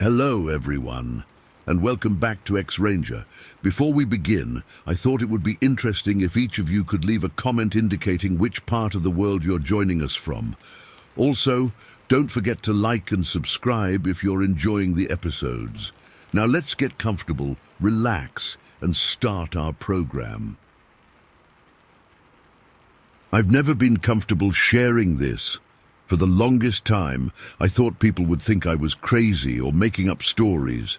Hello, everyone, and welcome back to X-Ranger. Before we begin, I thought it would be interesting if each of you could leave a comment indicating which part of the world you're joining us from. Also, don't forget to like and subscribe if you're enjoying the episodes. Now let's get comfortable, relax, and start our program. I've never been comfortable sharing this. For the longest time, I thought people would think I was crazy or making up stories.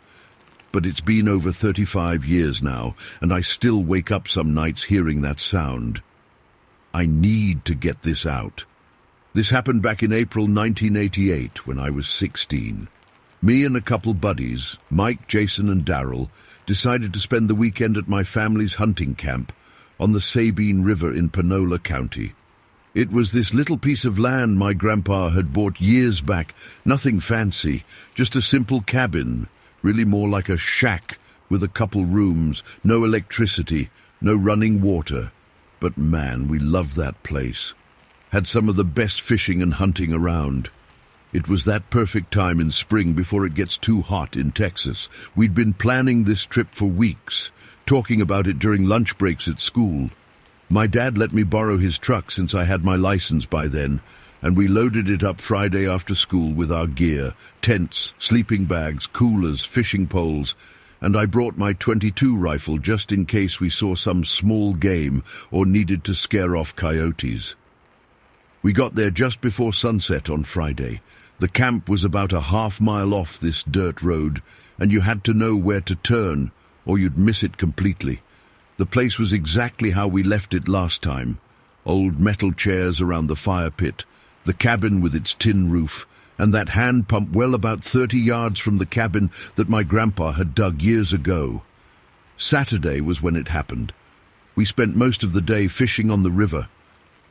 But it's been over 35 years now, and I still wake up some nights hearing that sound. I need to get this out. This happened back in April 1988, when I was 16. Me and a couple buddies, Mike, Jason, and Daryl, decided to spend the weekend at my family's hunting camp on the Sabine River in Panola County. It was this little piece of land my grandpa had bought years back, nothing fancy, just a simple cabin, really more like a shack with a couple rooms, no electricity, no running water. But man, we loved that place. Had some of the best fishing and hunting around. It was that perfect time in spring before it gets too hot in Texas. We'd been planning this trip for weeks, talking about it during lunch breaks at school. My dad let me borrow his truck since I had my license by then, and we loaded it up Friday after school with our gear, tents, sleeping bags, coolers, fishing poles, and I brought my .22 rifle just in case we saw some small game or needed to scare off coyotes. We got there just before sunset on Friday. The camp was about a half-mile off this dirt road, and you had to know where to turn, or you'd miss it completely. The place was exactly how we left it last time. Old metal chairs around the fire pit, the cabin with its tin roof, and that hand pump well about 30 yards from the cabin that my grandpa had dug years ago. Saturday was when it happened. We spent most of the day fishing on the river.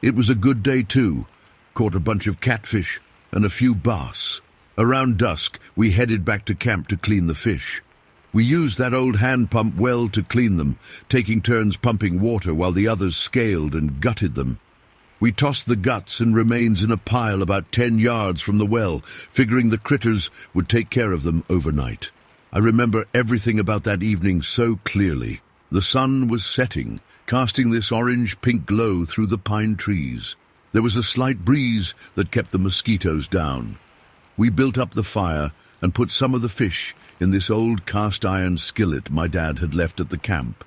It was a good day too. Caught a bunch of catfish and a few bass. Around dusk, we headed back to camp to clean the fish. We used that old hand pump well to clean them, taking turns pumping water while the others scaled and gutted them. We tossed the guts and remains in a pile about 10 yards from the well, figuring the critters would take care of them overnight. I remember everything about that evening so clearly. The sun was setting, casting this orange-pink glow through the pine trees. There was a slight breeze that kept the mosquitoes down. We built up the fire and put some of the fish in this old cast-iron skillet my dad had left at the camp.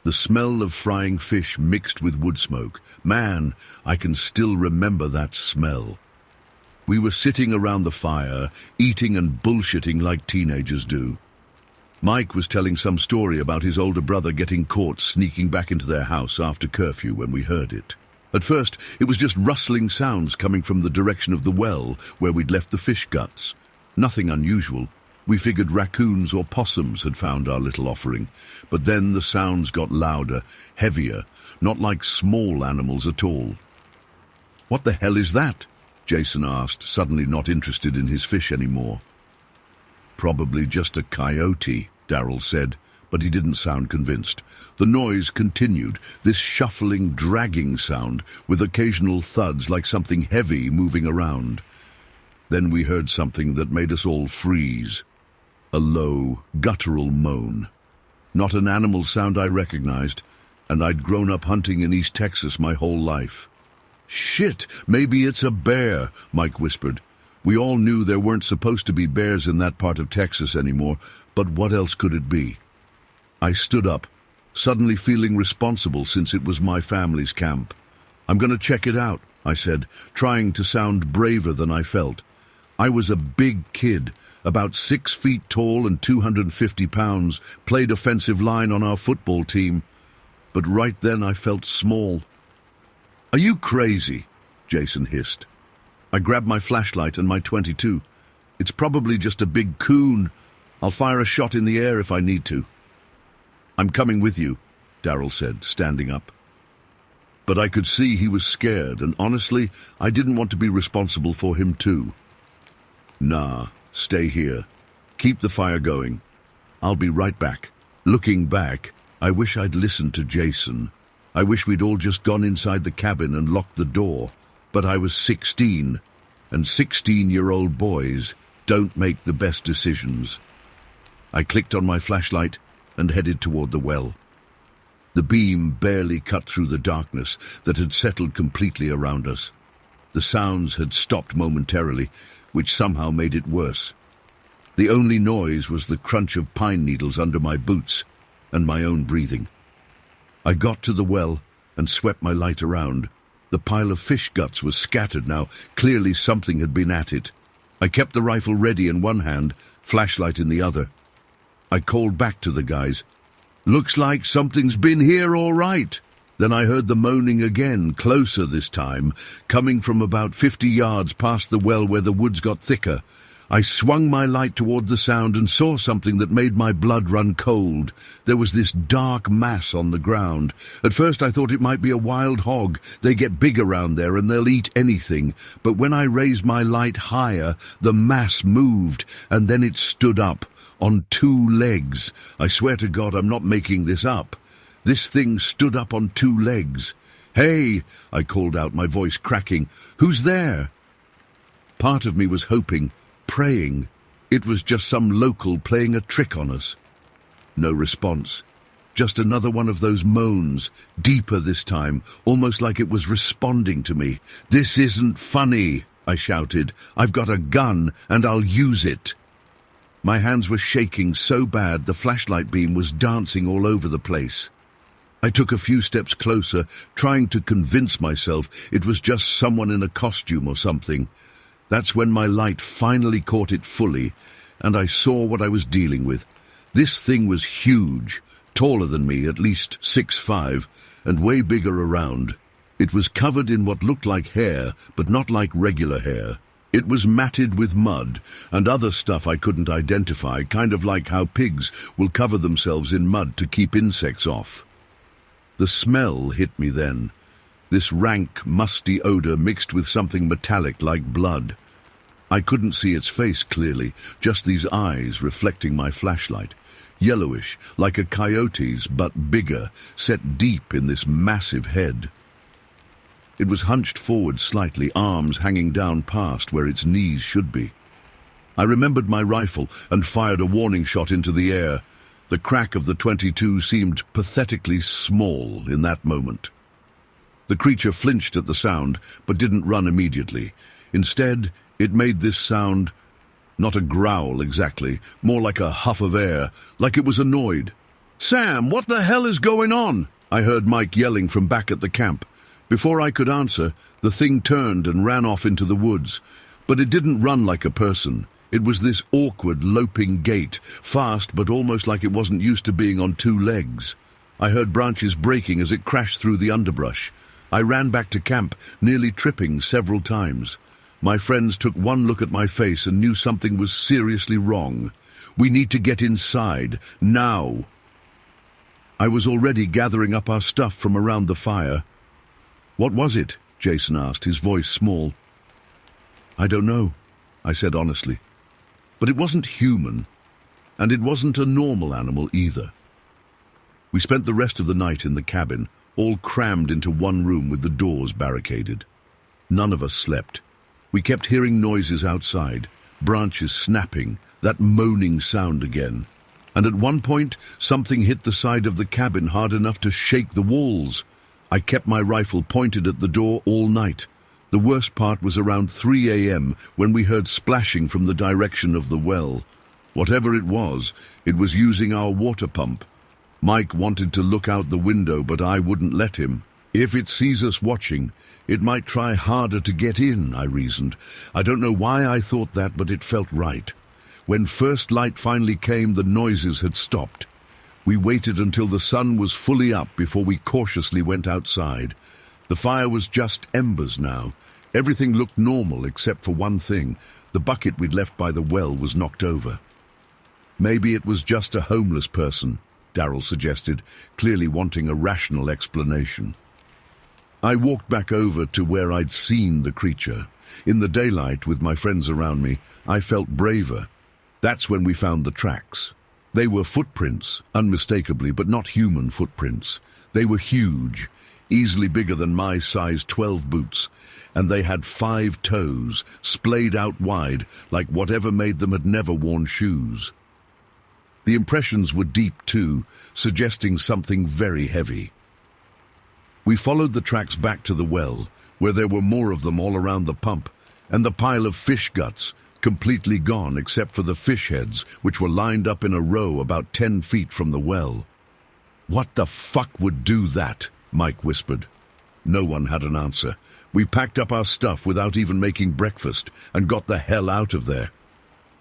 The smell of frying fish mixed with wood smoke. Man, I can still remember that smell. We were sitting around the fire, eating and bullshitting like teenagers do. Mike was telling some story about his older brother getting caught sneaking back into their house after curfew when we heard it. At first, it was just rustling sounds coming from the direction of the well where we'd left the fish guts. Nothing unusual. We figured raccoons or possums had found our little offering. But then the sounds got louder, heavier, not like small animals at all. "What the hell is that?" Jason asked, suddenly not interested in his fish anymore. "Probably just a coyote," Daryl said, but he didn't sound convinced. The noise continued, this shuffling, dragging sound, with occasional thuds like something heavy moving around. Then we heard something that made us all freeze. A low, guttural moan. Not an animal sound I recognized, and I'd grown up hunting in East Texas my whole life. "Shit, maybe it's a bear," Mike whispered. We all knew there weren't supposed to be bears in that part of Texas anymore, but what else could it be? I stood up, suddenly feeling responsible since it was my family's camp. "I'm going to check it out," I said, trying to sound braver than I felt. I was a big kid, about 6 feet tall and 250 pounds, played offensive line on our football team. But right then I felt small. "Are you crazy?" Jason hissed. I grabbed my flashlight and my .22. "It's probably just a big coon. I'll fire a shot in the air if I need to." "I'm coming with you," Daryl said, standing up. But I could see he was scared, and honestly, I didn't want to be responsible for him too. "Nah, stay here. Keep the fire going. I'll be right back." Looking back, I wish I'd listened to Jason. I wish we'd all just gone inside the cabin and locked the door. But I was 16, and 16-year-old boys don't make the best decisions. I clicked on my flashlight and headed toward the well. The beam barely cut through the darkness that had settled completely around us. The sounds had stopped momentarily, which somehow made it worse. The only noise was the crunch of pine needles under my boots and my own breathing. I got to the well and swept my light around. The pile of fish guts was scattered now. Clearly something had been at it. I kept the rifle ready in one hand, flashlight in the other. I called back to the guys. "Looks like something's been here all right." Then I heard the moaning again, closer this time, coming from about 50 yards past the well where the woods got thicker. I swung my light toward the sound and saw something that made my blood run cold. There was this dark mass on the ground. At first I thought it might be a wild hog. They get big around there and they'll eat anything. But when I raised my light higher, the mass moved, and then it stood up, on 2 legs. I swear to God I'm not making this up. This thing stood up on 2 legs. "Hey!" I called out, my voice cracking. "Who's there?" Part of me was hoping, praying, it was just some local playing a trick on us. No response. Just another one of those moans, deeper this time, almost like it was responding to me. "This isn't funny," I shouted. "I've got a gun and I'll use it." My hands were shaking so bad the flashlight beam was dancing all over the place. I took a few steps closer, trying to convince myself it was just someone in a costume or something. That's when my light finally caught it fully, and I saw what I was dealing with. This thing was huge, taller than me, at least 6'5", and way bigger around. It was covered in what looked like hair, but not like regular hair. It was matted with mud and other stuff I couldn't identify, kind of like how pigs will cover themselves in mud to keep insects off. The smell hit me then. This rank, musty odor mixed with something metallic like blood. I couldn't see its face clearly, just these eyes reflecting my flashlight. Yellowish, like a coyote's, but bigger, set deep in this massive head. It was hunched forward slightly, arms hanging down past where its knees should be. I remembered my rifle and fired a warning shot into the air. The crack of the .22 seemed pathetically small in that moment. The creature flinched at the sound, but didn't run immediately. Instead, it made this sound, not a growl exactly, more like a huff of air, like it was annoyed. "Sam, what the hell is going on?" I heard Mike yelling from back at the camp. Before I could answer, the thing turned and ran off into the woods. But it didn't run like a person. It was this awkward, loping gait, fast but almost like it wasn't used to being on 2 legs. I heard branches breaking as it crashed through the underbrush. I ran back to camp, nearly tripping several times. My friends took one look at my face and knew something was seriously wrong. "We need to get inside, now." I was already gathering up our stuff from around the fire. "What was it?" Jason asked, his voice small. "I don't know," I said honestly. But it wasn't human, and it wasn't a normal animal either. We spent the rest of the night in the cabin, all crammed into one room with the doors barricaded. None of us slept. We kept hearing noises outside, branches snapping, that moaning sound again. And at one point, something hit the side of the cabin hard enough to shake the walls. I kept my rifle pointed at the door all night. The worst part was around 3 a.m. when we heard splashing from the direction of the well. Whatever it was using our water pump. Mike wanted to look out the window, but I wouldn't let him. If it sees us watching, it might try harder to get in, I reasoned. I don't know why I thought that, but it felt right. When first light finally came, the noises had stopped. We waited until the sun was fully up before we cautiously went outside. The fire was just embers now. Everything looked normal except for one thing. The bucket we'd left by the well was knocked over. "Maybe it was just a homeless person," Darrell suggested, clearly wanting a rational explanation. I walked back over to where I'd seen the creature. In the daylight, with my friends around me, I felt braver. That's when we found the tracks. They were footprints, unmistakably, but not human footprints. They were huge, easily bigger than my size 12 boots, and they had 5 toes, splayed out wide, like whatever made them had never worn shoes. The impressions were deep too, suggesting something very heavy. We followed the tracks back to the well, where there were more of them all around the pump, and the pile of fish guts, completely gone except for the fish heads, which were lined up in a row about 10 feet from the well. "What the fuck would do that?" Mike whispered. No one had an answer. We packed up our stuff without even making breakfast and got the hell out of there.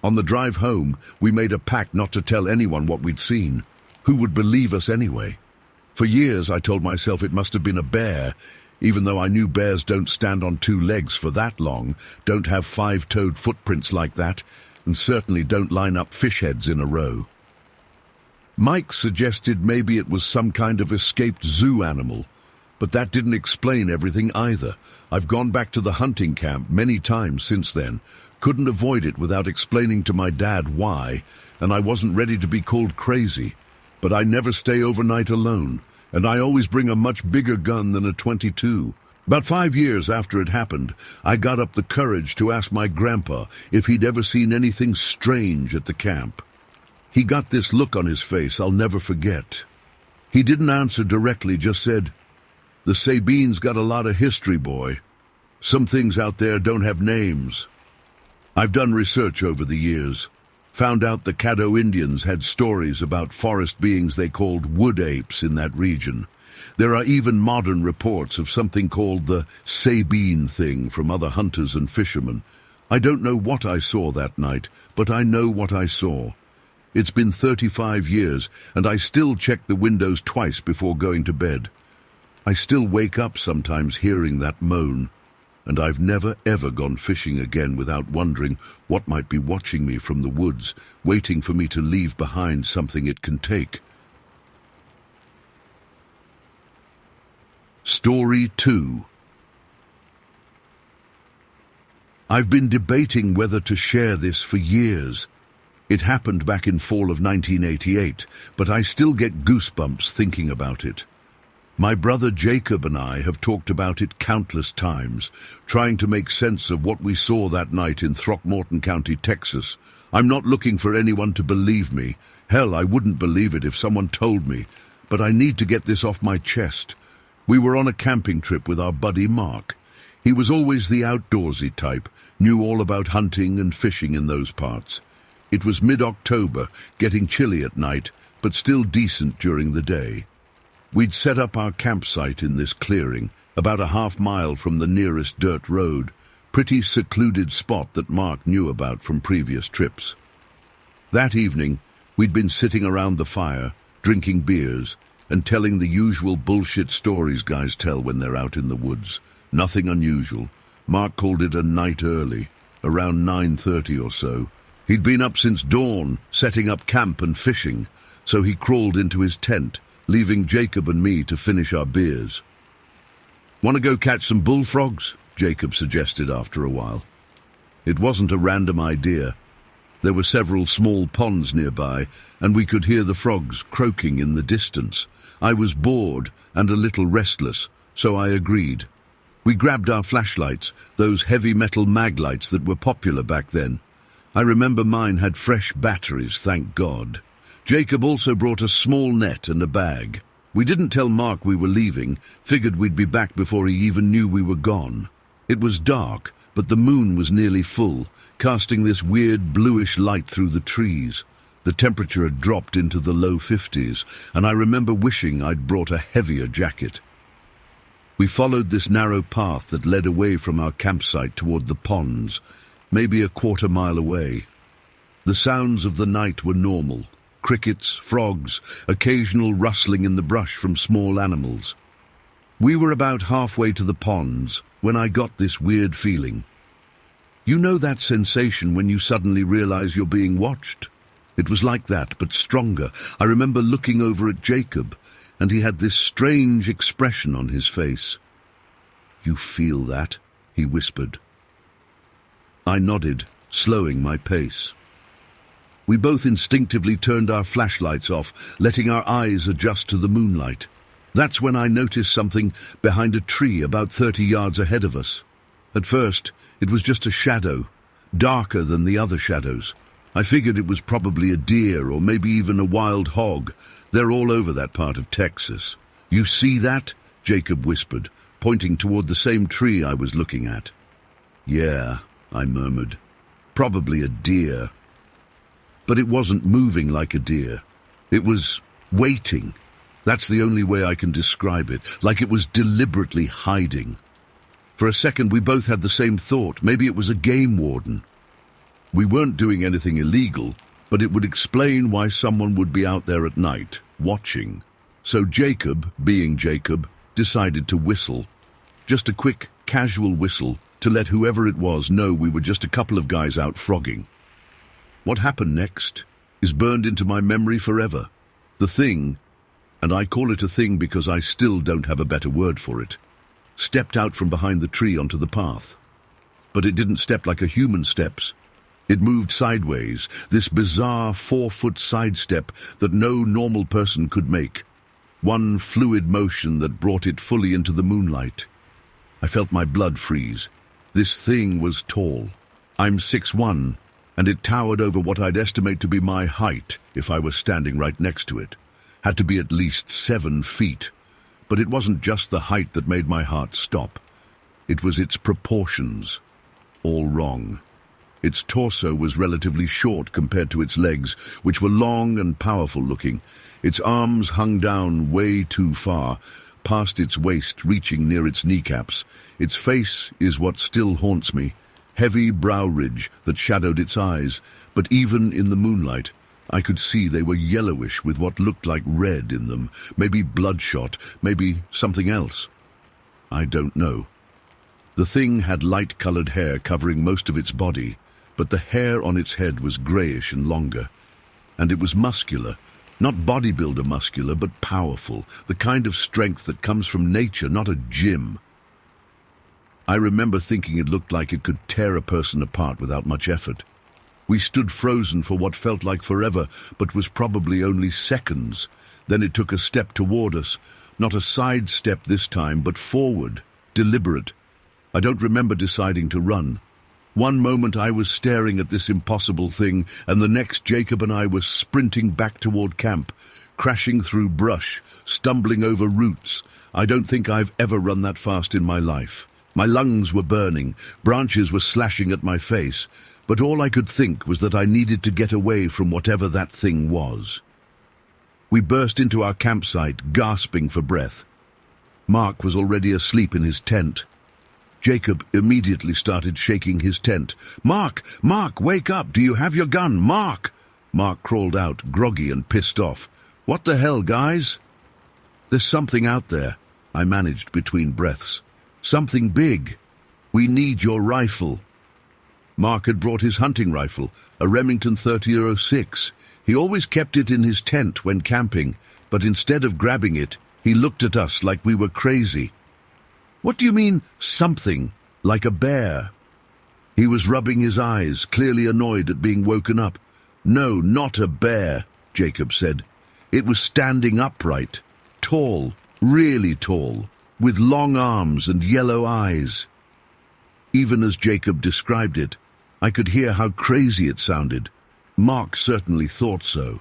On the drive home, we made a pact not to tell anyone what we'd seen. Who would believe us anyway? For years I told myself it must have been a bear, even though I knew bears don't stand on 2 legs for that long, don't have 5-toed footprints like that, and certainly don't line up fish heads in a row. Mike suggested maybe it was some kind of escaped zoo animal, but that didn't explain everything either. I've gone back to the hunting camp many times since then, couldn't avoid it without explaining to my dad why, and I wasn't ready to be called crazy. But I never stay overnight alone, and I always bring a much bigger gun than a .22. About 5 years after it happened, I got up the courage to ask my grandpa if he'd ever seen anything strange at the camp. He got this look on his face I'll never forget. He didn't answer directly, just said, "The Sabine's got a lot of history, boy. Some things out there don't have names." I've done research over the years. Found out the Caddo Indians had stories about forest beings they called wood apes in that region. There are even modern reports of something called the Sabine thing from other hunters and fishermen. I don't know what I saw that night, but I know what I saw. It's been 35 years, and I still check the windows twice before going to bed. I still wake up sometimes hearing that moan. And I've never ever gone fishing again without wondering what might be watching me from the woods, waiting for me to leave behind something it can take. Story 2. I've been debating whether to share this for years. It happened back in fall of 1988, but I still get goosebumps thinking about it. My brother Jacob and I have talked about it countless times, trying to make sense of what we saw that night in Throckmorton County, Texas. I'm not looking for anyone to believe me. Hell, I wouldn't believe it if someone told me. But I need to get this off my chest. We were on a camping trip with our buddy Mark. He was always the outdoorsy type, knew all about hunting and fishing in those parts. It was mid-October, getting chilly at night, but still decent during the day. We'd set up our campsite in this clearing, about a half-mile from the nearest dirt road, pretty secluded spot that Mark knew about from previous trips. That evening, we'd been sitting around the fire, drinking beers, and telling the usual bullshit stories guys tell when they're out in the woods. Nothing unusual. Mark called it a night early, around 9:30 or so. He'd been up since dawn, setting up camp and fishing, so he crawled into his tent, leaving Jacob and me to finish our beers. "Want to go catch some bullfrogs?" Jacob suggested after a while. It wasn't a random idea. There were several small ponds nearby, and we could hear the frogs croaking in the distance. I was bored and a little restless, so I agreed. We grabbed our flashlights, those heavy metal mag lights that were popular back then. I remember mine had fresh batteries, thank God. Jacob also brought a small net and a bag. We didn't tell Mark we were leaving, figured we'd be back before he even knew we were gone. It was dark, but the moon was nearly full, casting this weird bluish light through the trees. The temperature had dropped into the low 50s, and I remember wishing I'd brought a heavier jacket. We followed this narrow path that led away from our campsite toward the ponds, maybe a quarter-mile away. The sounds of the night were normal. Crickets, frogs, occasional rustling in the brush from small animals. We were about halfway to the ponds when I got this weird feeling. You know that sensation when you suddenly realize you're being watched? It was like that, but stronger. I remember looking over at Jacob, and he had this strange expression on his face. "You feel that?" he whispered. I nodded, slowing my pace. We both instinctively turned our flashlights off, letting our eyes adjust to the moonlight. That's when I noticed something behind a tree about 30 yards ahead of us. At first, it was just a shadow, darker than the other shadows. I figured it was probably a deer or maybe even a wild hog. They're all over that part of Texas. "You see that?" Jacob whispered, pointing toward the same tree I was looking at. "Yeah," I murmured. "Probably a deer." But it wasn't moving like a deer. It was waiting. That's the only way I can describe it, like it was deliberately hiding. For a second, we both had the same thought. Maybe it was a game warden. We weren't doing anything illegal, but it would explain why someone would be out there at night, watching. So Jacob, being Jacob, decided to whistle. Just a quick, casual whistle to let whoever it was know we were just a couple of guys out frogging. What happened next is burned into my memory forever. The thing, and I call it a thing because I still don't have a better word for it, stepped out from behind the tree onto the path. But it didn't step like a human steps. It moved sideways, this bizarre 4-foot sidestep that no normal person could make. One fluid motion that brought it fully into the moonlight. I felt my blood freeze. This thing was tall. I'm 6'1", and it towered over what I'd estimate to be my height if I was standing right next to it. Had to be at least 7 feet. But it wasn't just the height that made my heart stop. It was its proportions. All wrong. Its torso was relatively short compared to its legs, which were long and powerful looking. Its arms hung down way too far, past its waist, reaching near its kneecaps. Its face is what still haunts me. Heavy brow ridge that shadowed its eyes, but even in the moonlight, I could see they were yellowish with what looked like red in them, maybe bloodshot, maybe something else. I don't know. The thing had light-colored hair covering most of its body, but the hair on its head was grayish and longer. And it was muscular, not bodybuilder muscular, but powerful, the kind of strength that comes from nature, not a gym. I remember thinking it looked like it could tear a person apart without much effort. We stood frozen for what felt like forever, but was probably only seconds. Then it took a step toward us, not a side step this time, but forward, deliberate. I don't remember deciding to run. One moment I was staring at this impossible thing, and the next Jacob and I were sprinting back toward camp, crashing through brush, stumbling over roots. I don't think I've ever run that fast in my life. My lungs were burning, branches were slashing at my face, but all I could think was that I needed to get away from whatever that thing was. We burst into our campsite, gasping for breath. Mark was already asleep in his tent. Jacob immediately started shaking his tent. "Mark! Mark, wake up! Do you have your gun? Mark!" Mark crawled out, groggy and pissed off. "What the hell, guys?" "There's something out there," I managed between breaths. "Something big. We need your rifle." Mark had brought his hunting rifle, a Remington 30-06. He always kept it in his tent when camping, but instead of grabbing it, he looked at us like we were crazy. "What do you mean, something? Like a bear?" He was rubbing his eyes, clearly annoyed at being woken up. "No, not a bear," Jacob said. "It was standing upright, tall, really tall, with long arms and yellow eyes." Even as Jacob described it, I could hear how crazy it sounded. Mark certainly thought so.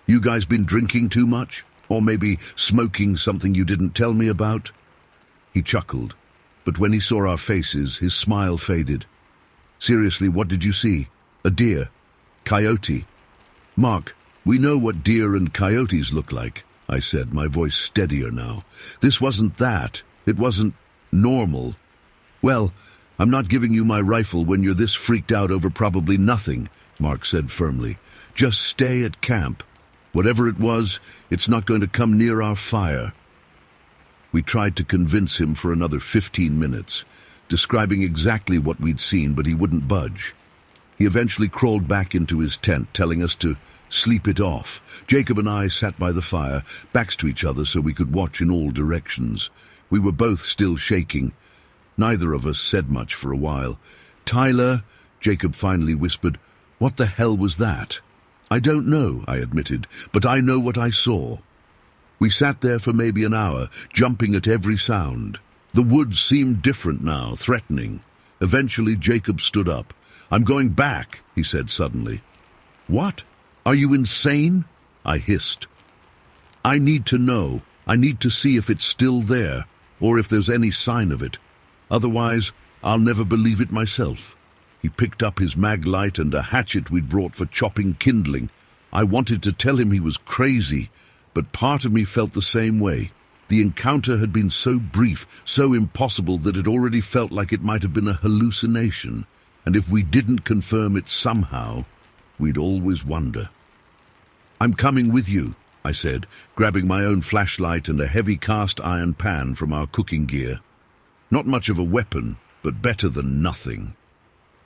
"You guys been drinking too much? Or maybe smoking something you didn't tell me about?" He chuckled, but when he saw our faces, his smile faded. "Seriously, what did you see? A deer? Coyote?" "Mark, we know what deer and coyotes look like," I said, my voice steadier now. "This wasn't that. It wasn't normal." "Well, I'm not giving you my rifle when you're this freaked out over probably nothing," Mark said firmly. "Just stay at camp. Whatever it was, it's not going to come near our fire." We tried to convince him for another 15 minutes, describing exactly what we'd seen, but he wouldn't budge. He eventually crawled back into his tent, telling us to sleep it off. Jacob and I sat by the fire, backs to each other so we could watch in all directions. We were both still shaking. Neither of us said much for a while. "Tyler," Jacob finally whispered, "what the hell was that?" "I don't know," I admitted, "but I know what I saw." We sat there for maybe an hour, jumping at every sound. The woods seemed different now, threatening. Eventually, Jacob stood up. "I'm going back," he said suddenly. "What? Are you insane?" I hissed. "I need to know. I need to see if it's still there, or if there's any sign of it. Otherwise, I'll never believe it myself." He picked up his mag light and a hatchet we'd brought for chopping kindling. I wanted to tell him he was crazy, but part of me felt the same way. The encounter had been so brief, so impossible that it already felt like it might have been a hallucination, and if we didn't confirm it somehow, we'd always wonder. "I'm coming with you," I said, grabbing my own flashlight and a heavy cast iron pan from our cooking gear. Not much of a weapon, but better than nothing.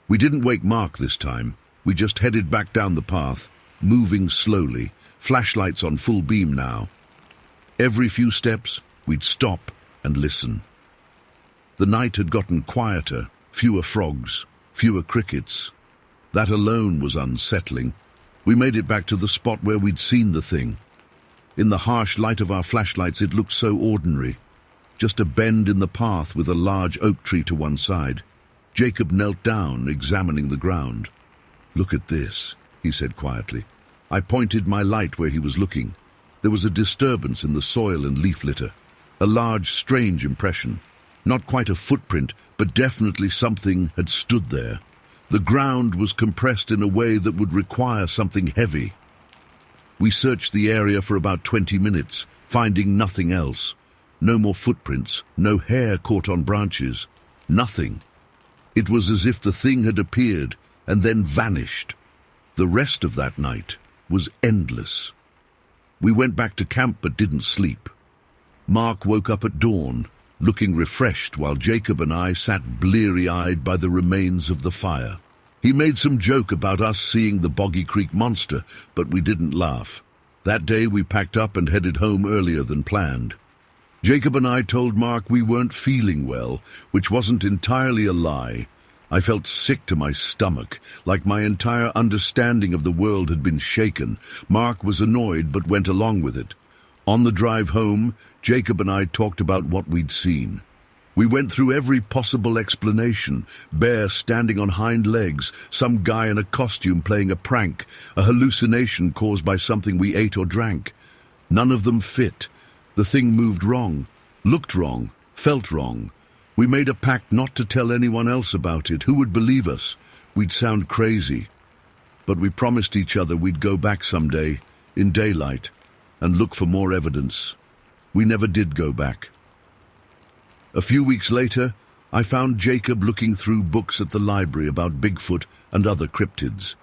We didn't wake Mark this time. We just headed back down the path, moving slowly, flashlights on full beam now. Every few steps, we'd stop and listen. The night had gotten quieter, fewer frogs, fewer crickets. That alone was unsettling. We made it back to the spot where we'd seen the thing. In the harsh light of our flashlights, it looked so ordinary. Just a bend in the path with a large oak tree to one side. Jacob knelt down, examining the ground. "Look at this," he said quietly. I pointed my light where he was looking. There was a disturbance in the soil and leaf litter. A large, strange impression. Not quite a footprint, but definitely something had stood there. The ground was compressed in a way that would require something heavy. We searched the area for about 20 minutes, finding nothing else. No more footprints, no hair caught on branches. Nothing. It was as if the thing had appeared and then vanished. The rest of that night was endless. We went back to camp but didn't sleep. Mark woke up at dawn, looking refreshed, while Jacob and I sat bleary-eyed by the remains of the fire. He made some joke about us seeing the Boggy Creek monster, but we didn't laugh. That day we packed up and headed home earlier than planned. Jacob and I told Mark we weren't feeling well, which wasn't entirely a lie. I felt sick to my stomach, like my entire understanding of the world had been shaken. Mark was annoyed but went along with it. On the drive home, Jacob and I talked about what we'd seen. We went through every possible explanation: bear standing on hind legs, some guy in a costume playing a prank, a hallucination caused by something we ate or drank. None of them fit. The thing moved wrong, looked wrong, felt wrong. We made a pact not to tell anyone else about it. Who would believe us? We'd sound crazy. But we promised each other we'd go back someday, in daylight, and look for more evidence. We never did go back. A few weeks later, I found Jacob looking through books at the library about Bigfoot and other cryptids.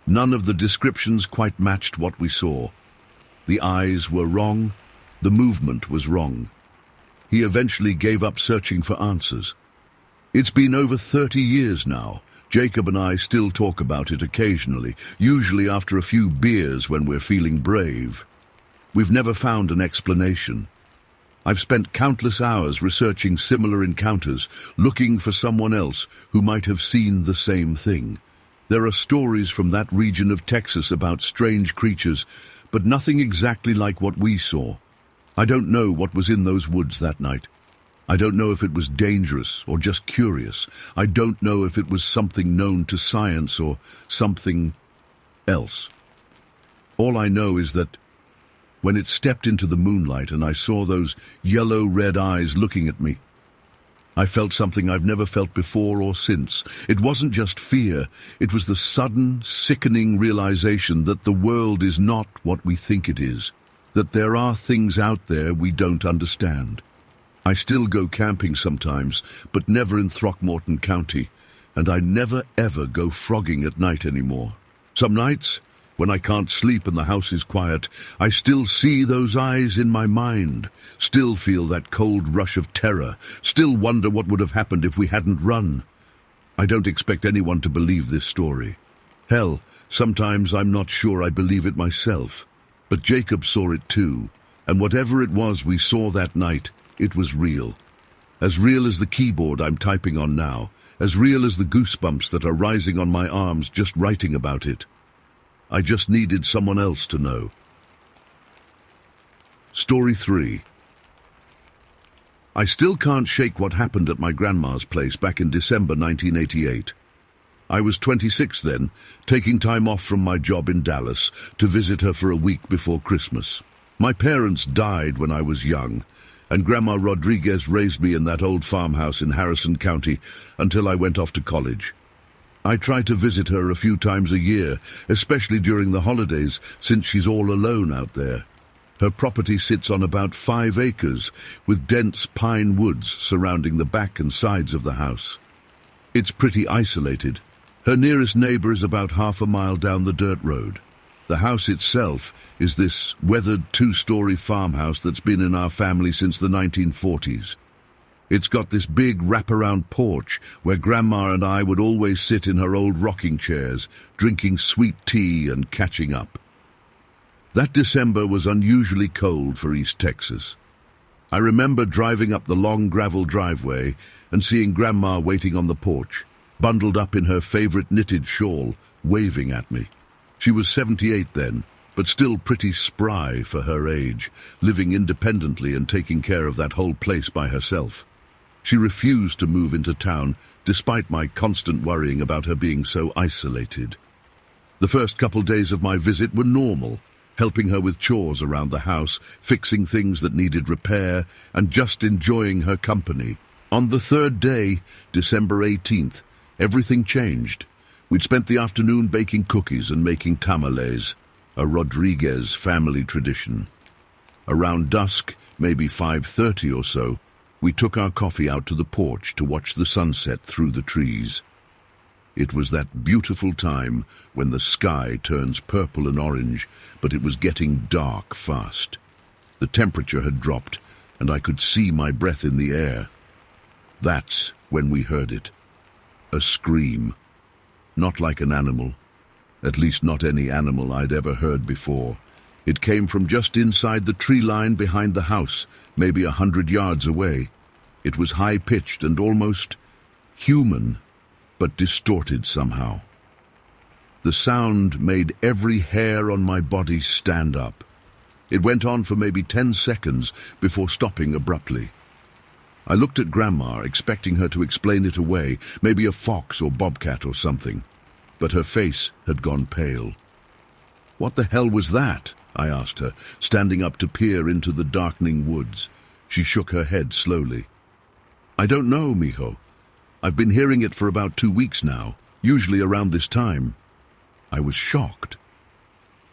None of the descriptions quite matched what we saw. The eyes were wrong, the movement was wrong. He eventually gave up searching for answers. It's been over 30 years now. Jacob and I still talk about it occasionally, usually after a few beers when we're feeling brave. We've never found an explanation. I've spent countless hours researching similar encounters, looking for someone else who might have seen the same thing. There are stories from that region of Texas about strange creatures, but nothing exactly like what we saw. I don't know what was in those woods that night. I don't know if it was dangerous or just curious. I don't know if it was something known to science or something else. All I know is that when it stepped into the moonlight and I saw those yellow-red eyes looking at me, I felt something I've never felt before or since. It wasn't just fear. It was the sudden, sickening realization that the world is not what we think it is, that there are things out there we don't understand. I still go camping sometimes, but never in Throckmorton County, and I never ever go frogging at night anymore. Some nights, when I can't sleep and the house is quiet, I still see those eyes in my mind, still feel that cold rush of terror, still wonder what would have happened if we hadn't run. I don't expect anyone to believe this story. Hell, sometimes I'm not sure I believe it myself. But Jacob saw it too, and whatever it was we saw that night, it was real. As real as the keyboard I'm typing on now, as real as the goosebumps that are rising on my arms just writing about it. I just needed someone else to know. Story 3. I still can't shake what happened at my grandma's place back in December 1988. I was 26 then, taking time off from my job in Dallas to visit her for a week before Christmas. My parents died when I was young, and Grandma Rodriguez raised me in that old farmhouse in Harrison County until I went off to college. I try to visit her a few times a year, especially during the holidays, since she's all alone out there. Her property sits on about 5 acres, with dense pine woods surrounding the back and sides of the house. It's pretty isolated. Her nearest neighbor is about half a mile down the dirt road. The house itself is this weathered 2-story farmhouse that's been in our family since the 1940s. It's got this big wraparound porch where Grandma and I would always sit in her old rocking chairs, drinking sweet tea and catching up. That December was unusually cold for East Texas. I remember driving up the long gravel driveway and seeing Grandma waiting on the porch, bundled up in her favorite knitted shawl, waving at me. She was 78 then, but still pretty spry for her age, living independently and taking care of that whole place by herself. She refused to move into town, despite my constant worrying about her being so isolated. The first couple days of my visit were normal, helping her with chores around the house, fixing things that needed repair, and just enjoying her company. On the third day, December 18th, everything changed. We'd spent the afternoon baking cookies and making tamales, a Rodriguez family tradition. Around dusk, maybe 5:30 or so, we took our coffee out to the porch to watch the sunset through the trees. It was that beautiful time when the sky turns purple and orange, but it was getting dark fast. The temperature had dropped, and I could see my breath in the air. That's when we heard it. A scream. Not like an animal. At least not any animal I'd ever heard before. It came from just inside the tree line behind the house, maybe 100 yards away. It was high-pitched and almost human, but distorted somehow. The sound made every hair on my body stand up. It went on for maybe 10 seconds before stopping abruptly. I looked at Grandma, expecting her to explain it away, maybe a fox or bobcat or something, but her face had gone pale. "What the hell was that?" I asked her, standing up to peer into the darkening woods. She shook her head slowly. "I don't know, mijo. I've been hearing it for about 2 weeks now, usually around this time." I was shocked.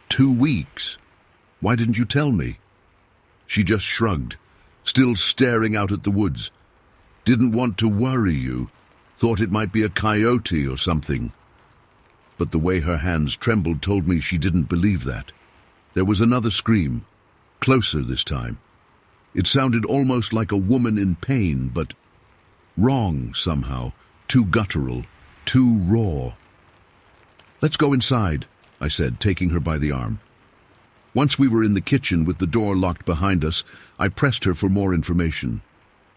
2 weeks? Why didn't you tell me? She just shrugged, still staring out at the woods. "Didn't want to worry you. Thought it might be a coyote or something." But the way her hands trembled told me she didn't believe that. There was another scream, closer this time. It sounded almost like a woman in pain, but wrong somehow, too guttural, too raw. "Let's go inside," I said, taking her by the arm. Once we were in the kitchen with the door locked behind us, I pressed her for more information.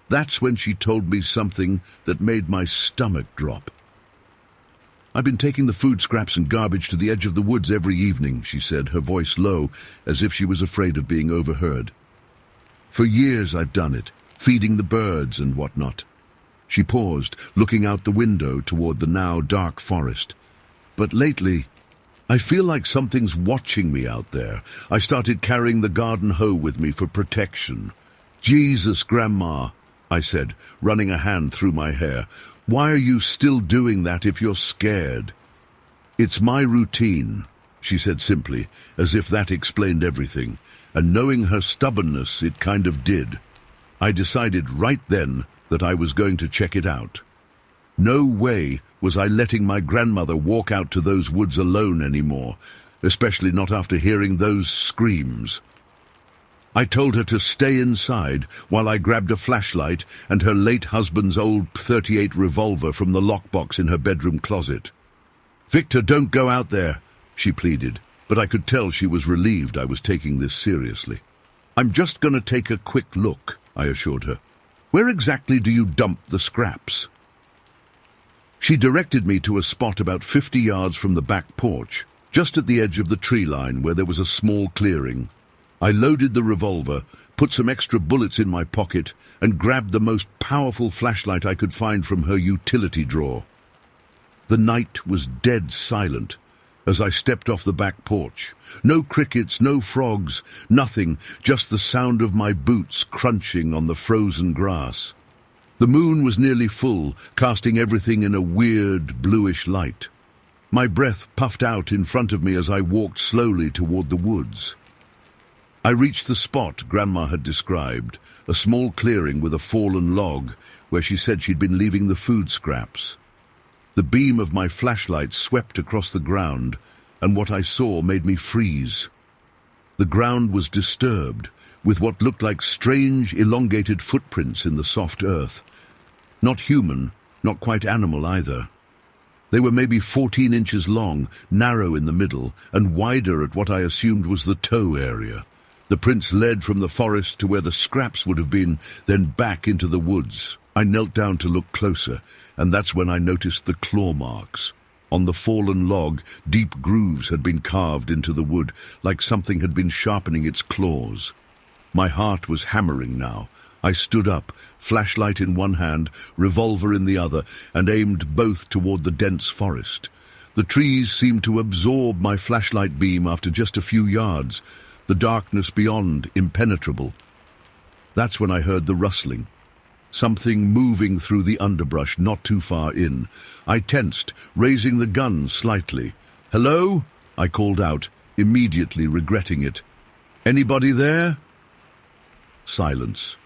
That's when she told me something that made my stomach drop. "I've been taking the food scraps and garbage to the edge of the woods every evening," she said, her voice low, as if she was afraid of being overheard. "For years I've done it, feeding the birds and whatnot." She paused, looking out the window toward the now dark forest. "But lately, I feel like something's watching me out there. I started carrying the garden hoe with me for protection." "Jesus, Grandma," I said, running a hand through my hair. "Why are you still doing that if you're scared?" "It's my routine," she said simply, as if that explained everything. And knowing her stubbornness, it kind of did. I decided right then that I was going to check it out. No way was I letting my grandmother walk out to those woods alone anymore, especially not after hearing those screams. I told her to stay inside while I grabbed a flashlight and her late husband's old .38 revolver from the lockbox in her bedroom closet. "Victor, don't go out there," she pleaded, but I could tell she was relieved I was taking this seriously. "I'm just going to take a quick look," I assured her. "Where exactly do you dump the scraps?" She directed me to a spot about 50 yards from the back porch, just at the edge of the tree line where there was a small clearing. I loaded the revolver, put some extra bullets in my pocket, and grabbed the most powerful flashlight I could find from her utility drawer. The night was dead silent as I stepped off the back porch. No crickets, no frogs, nothing, just the sound of my boots crunching on the frozen grass. The moon was nearly full, casting everything in a weird, bluish light. My breath puffed out in front of me as I walked slowly toward the woods. I reached the spot Grandma had described, a small clearing with a fallen log where she said she'd been leaving the food scraps. The beam of my flashlight swept across the ground, and what I saw made me freeze. The ground was disturbed, with what looked like strange, elongated footprints in the soft earth. Not human, not quite animal either. They were maybe 14 inches long, narrow in the middle, and wider at what I assumed was the toe area. The prints led from the forest to where the scraps would have been, then back into the woods. I knelt down to look closer, and that's when I noticed the claw marks. On the fallen log, deep grooves had been carved into the wood, like something had been sharpening its claws. My heart was hammering now. I stood up, flashlight in one hand, revolver in the other, and aimed both toward the dense forest. The trees seemed to absorb my flashlight beam after just a few yards, the darkness beyond impenetrable. That's when I heard the rustling. Something moving through the underbrush not too far in. I tensed, raising the gun slightly. "Hello?" I called out, immediately regretting it. "Anybody there?" Silence.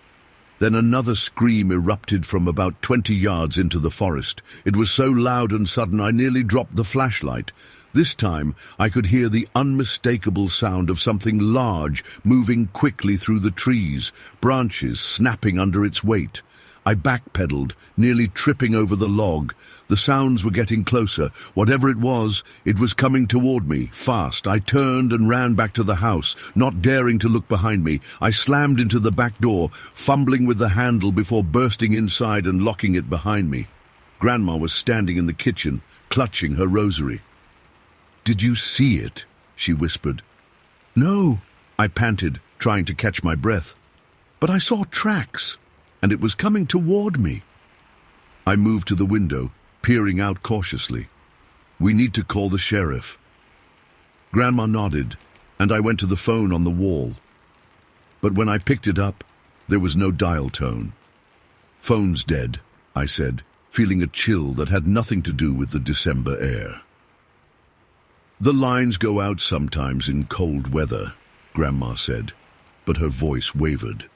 Then another scream erupted from about 20 yards into the forest. It was so loud and sudden I nearly dropped the flashlight. This time I could hear the unmistakable sound of something large moving quickly through the trees, branches snapping under its weight. I backpedaled, nearly tripping over the log. The sounds were getting closer. Whatever it was coming toward me, fast. I turned and ran back to the house, not daring to look behind me. I slammed into the back door, fumbling with the handle before bursting inside and locking it behind me. Grandma was standing in the kitchen, clutching her rosary. "Did you see it?" she whispered. "No," I panted, trying to catch my breath. "But I saw tracks, and it was coming toward me." I moved to the window, peering out cautiously. "We need to call the sheriff." Grandma nodded, and I went to the phone on the wall. But when I picked it up, there was no dial tone. "Phone's dead," I said, feeling a chill that had nothing to do with the December air. "The lines go out sometimes in cold weather," Grandma said, but her voice wavered.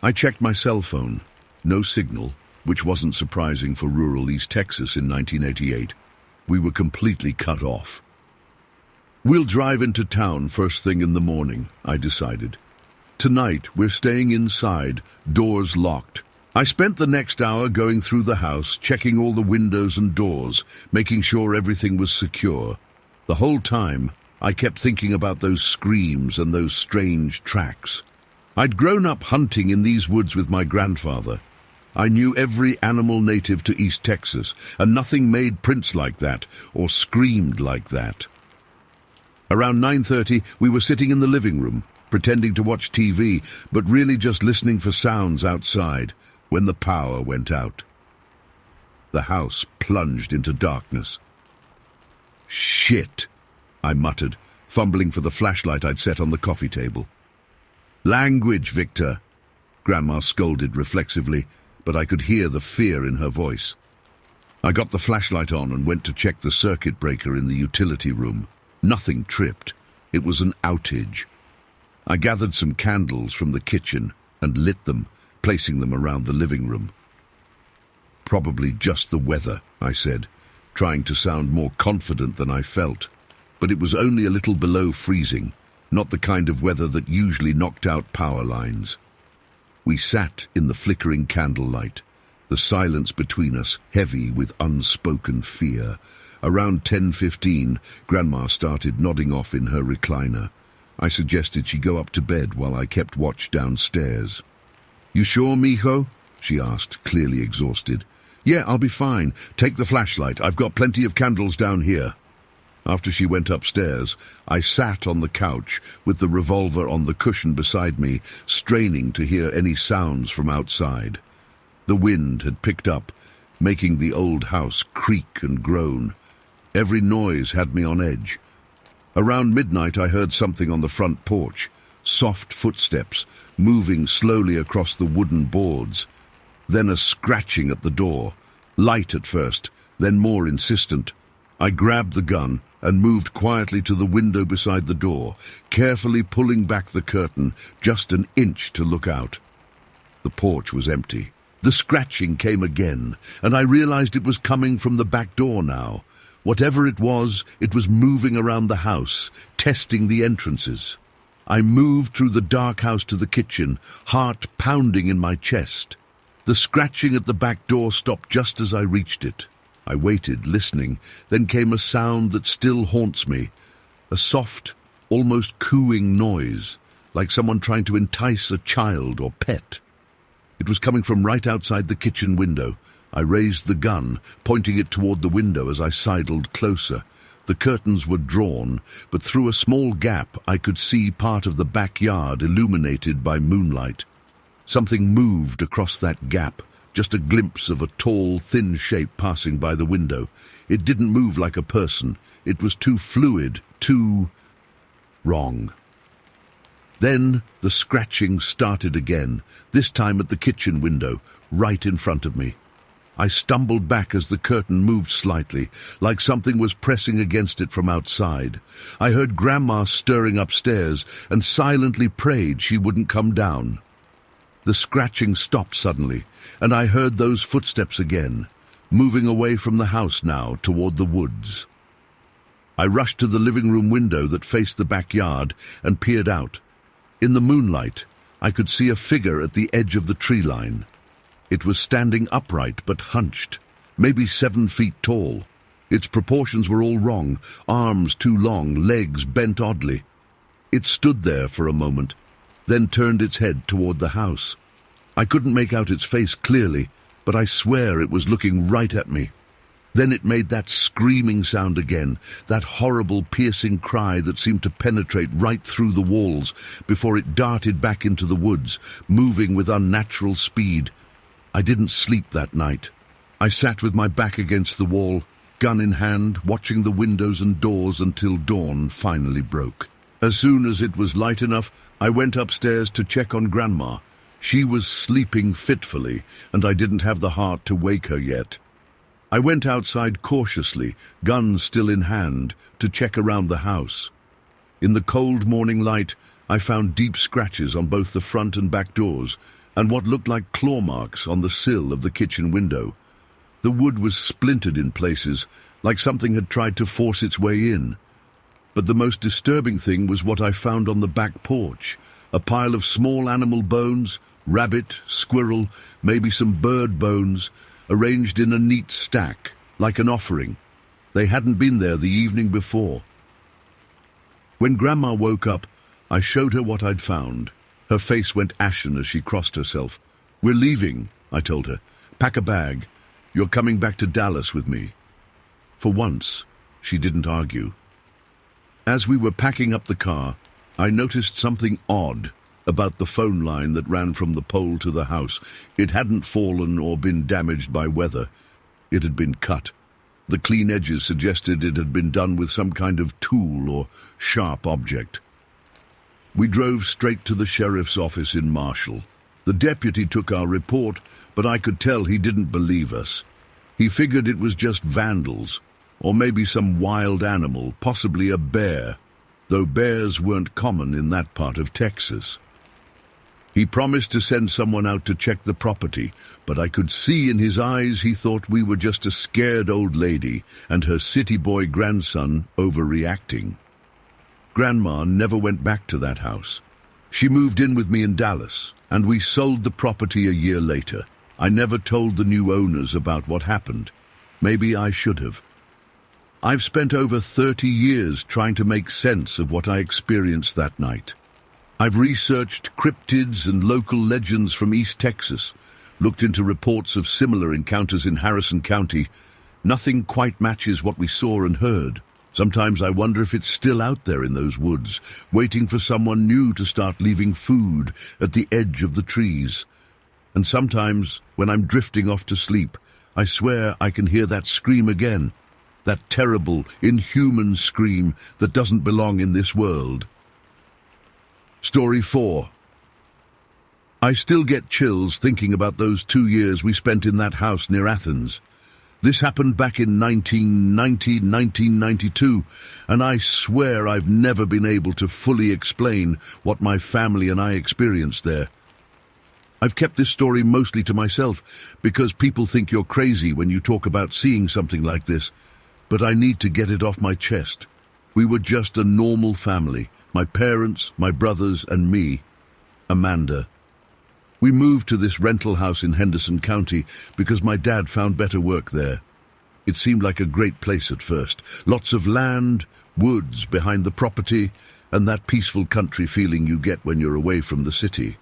I checked my cell phone. No signal, which wasn't surprising for rural East Texas in 1988. We were completely cut off. "We'll drive into town first thing in the morning," I decided. "Tonight we're staying inside, doors locked." I spent the next hour going through the house, checking all the windows and doors, making sure everything was secure. The whole time, I kept thinking about those screams and those strange tracks. I'd grown up hunting in these woods with my grandfather. I knew every animal native to East Texas, and nothing made prints like that or screamed like that. Around 9:30, we were sitting in the living room, pretending to watch TV, but really just listening for sounds outside, when the power went out. The house plunged into darkness. "Shit," I muttered, fumbling for the flashlight I'd set on the coffee table. "Language, Victor," Grandma scolded reflexively, but I could hear the fear in her voice. I got the flashlight on and went to check the circuit breaker in the utility room. Nothing tripped. It was an outage. I gathered some candles from the kitchen and lit them, placing them around the living room. "Probably just the weather," I said, trying to sound more confident than I felt. But it was only a little below freezing, not the kind of weather that usually knocked out power lines. We sat in the flickering candlelight, the silence between us heavy with unspoken fear. Around 10:15, Grandma started nodding off in her recliner. I suggested she go up to bed while I kept watch downstairs. "You sure, mijo?" she asked, clearly exhausted. "Yeah, I'll be fine. Take the flashlight. I've got plenty of candles down here." After she went upstairs, I sat on the couch with the revolver on the cushion beside me, straining to hear any sounds from outside. The wind had picked up, making the old house creak and groan. Every noise had me on edge. Around midnight I heard something on the front porch, soft footsteps moving slowly across the wooden boards. Then a scratching at the door, light at first, then more insistent. I grabbed the gun and moved quietly to the window beside the door, carefully pulling back the curtain just an inch to look out. The porch was empty. The scratching came again, and I realized it was coming from the back door now. Whatever it was moving around the house, testing the entrances. I moved through the dark house to the kitchen, heart pounding in my chest. The scratching at the back door stopped just as I reached it. I waited, listening. Then came a sound that still haunts me. A soft, almost cooing noise, like someone trying to entice a child or pet. It was coming from right outside the kitchen window. I raised the gun, pointing it toward the window as I sidled closer. The curtains were drawn, but through a small gap I could see part of the backyard illuminated by moonlight. Something moved across that gap, just a glimpse of a tall, thin shape passing by the window. It didn't move like a person. It was too fluid, too wrong. Then the scratching started again, this time at the kitchen window, right in front of me. I stumbled back as the curtain moved slightly, like something was pressing against it from outside. I heard Grandma stirring upstairs and silently prayed she wouldn't come down. The scratching stopped suddenly, and I heard those footsteps again, moving away from the house now toward the woods. I rushed to the living room window that faced the backyard and peered out. In the moonlight, I could see a figure at the edge of the tree line. It was standing upright but hunched, maybe 7 feet tall. Its proportions were all wrong, arms too long, legs bent oddly. It stood there for a moment, then turned its head toward the house. I couldn't make out its face clearly, but I swear it was looking right at me. Then it made that screaming sound again, that horrible piercing cry that seemed to penetrate right through the walls before it darted back into the woods, moving with unnatural speed. I didn't sleep that night. I sat with my back against the wall, gun in hand, watching the windows and doors until dawn finally broke. As soon as it was light enough, I went upstairs to check on Grandma. She was sleeping fitfully, and I didn't have the heart to wake her yet. I went outside cautiously, gun still in hand, to check around the house. In the cold morning light, I found deep scratches on both the front and back doors, and what looked like claw marks on the sill of the kitchen window. The wood was splintered in places, like something had tried to force its way in. But the most disturbing thing was what I found on the back porch, a pile of small animal bones, rabbit, squirrel, maybe some bird bones, arranged in a neat stack, like an offering. They hadn't been there the evening before. When Grandma woke up, I showed her what I'd found. Her face went ashen as she crossed herself. "We're leaving," I told her. "Pack a bag. You're coming back to Dallas with me." For once, she didn't argue. As we were packing up the car, I noticed something odd about the phone line that ran from the pole to the house. It hadn't fallen or been damaged by weather. It had been cut. The clean edges suggested it had been done with some kind of tool or sharp object. We drove straight to the sheriff's office in Marshall. The deputy took our report, but I could tell he didn't believe us. He figured it was just vandals, or maybe some wild animal, possibly a bear, though bears weren't common in that part of Texas. He promised to send someone out to check the property, but I could see in his eyes he thought we were just a scared old lady and her city boy grandson overreacting. Grandma never went back to that house. She moved in with me in Dallas, and we sold the property a year later. I never told the new owners about what happened. Maybe I should have. I've spent over 30 years trying to make sense of what I experienced that night. I've researched cryptids and local legends from East Texas, looked into reports of similar encounters in Harrison County. Nothing quite matches what we saw and heard, Sometimes I wonder if it's still out there in those woods, waiting for someone new to start leaving food at the edge of the trees. And sometimes, when I'm drifting off to sleep, I swear I can hear that scream again, that terrible, inhuman scream that doesn't belong in this world. Story 4. I still get chills thinking about those 2 years we spent in that house near Athens. This happened back in 1992, and I swear I've never been able to fully explain what my family and I experienced there. I've kept this story mostly to myself because people think you're crazy when you talk about seeing something like this, but I need to get it off my chest. We were just a normal family, my parents, my brothers, and me, Amanda. We moved to this rental house in Henderson County because my dad found better work there. It seemed like a great place at first. Lots of land, woods behind the property, and that peaceful country feeling you get when you're away from the city.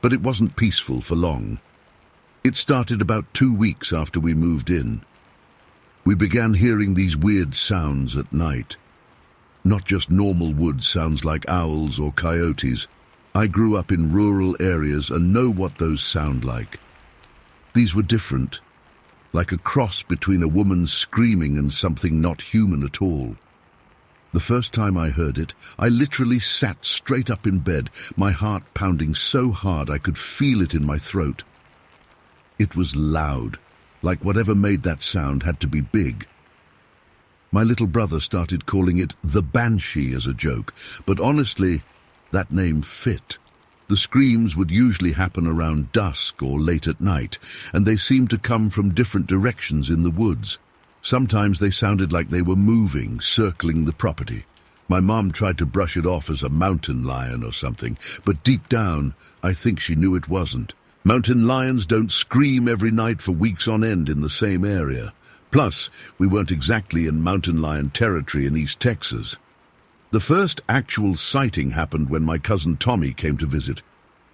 But it wasn't peaceful for long. It started about 2 weeks after we moved in. We began hearing these weird sounds at night. Not just normal wood sounds like owls or coyotes. I grew up in rural areas and know what those sound like. These were different, like a cross between a woman screaming and something not human at all. The first time I heard it, I literally sat straight up in bed, my heart pounding so hard I could feel it in my throat. It was loud, like whatever made that sound had to be big. My little brother started calling it the Banshee as a joke, but honestly, that name fit. The screams would usually happen around dusk or late at night, and they seemed to come from different directions in the woods. Sometimes they sounded like they were moving, circling the property. My mom tried to brush it off as a mountain lion or something, but deep down, I think she knew it wasn't. Mountain lions don't scream every night for weeks on end in the same area. Plus, we weren't exactly in mountain lion territory in East Texas. The first actual sighting happened when my cousin Tommy came to visit.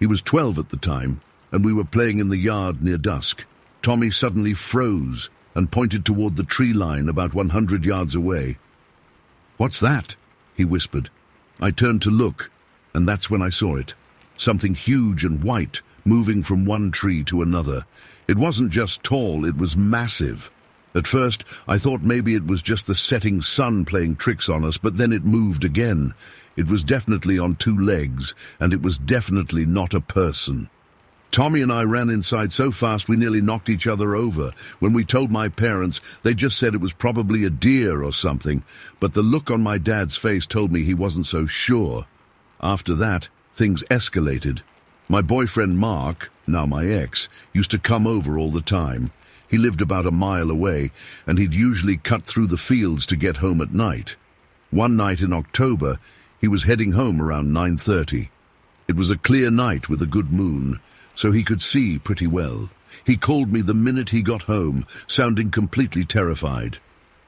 He was 12 at the time, and we were playing in the yard near dusk. Tommy suddenly froze and pointed toward the tree line about 100 yards away. "What's that?" he whispered. I turned to look, and that's when I saw it. Something huge and white, moving from one tree to another. It wasn't just tall, it was massive. At first, I thought maybe it was just the setting sun playing tricks on us, but then it moved again. It was definitely on 2 legs, and it was definitely not a person. Tommy and I ran inside so fast we nearly knocked each other over. When we told my parents, they just said it was probably a deer or something, but the look on my dad's face told me he wasn't so sure. After that, things escalated. My boyfriend Mark, now my ex, used to come over all the time. He lived about a mile away, and he'd usually cut through the fields to get home at night. One night in October, he was heading home around 9:30. It was a clear night with a good moon, so he could see pretty well. He called me the minute he got home, sounding completely terrified.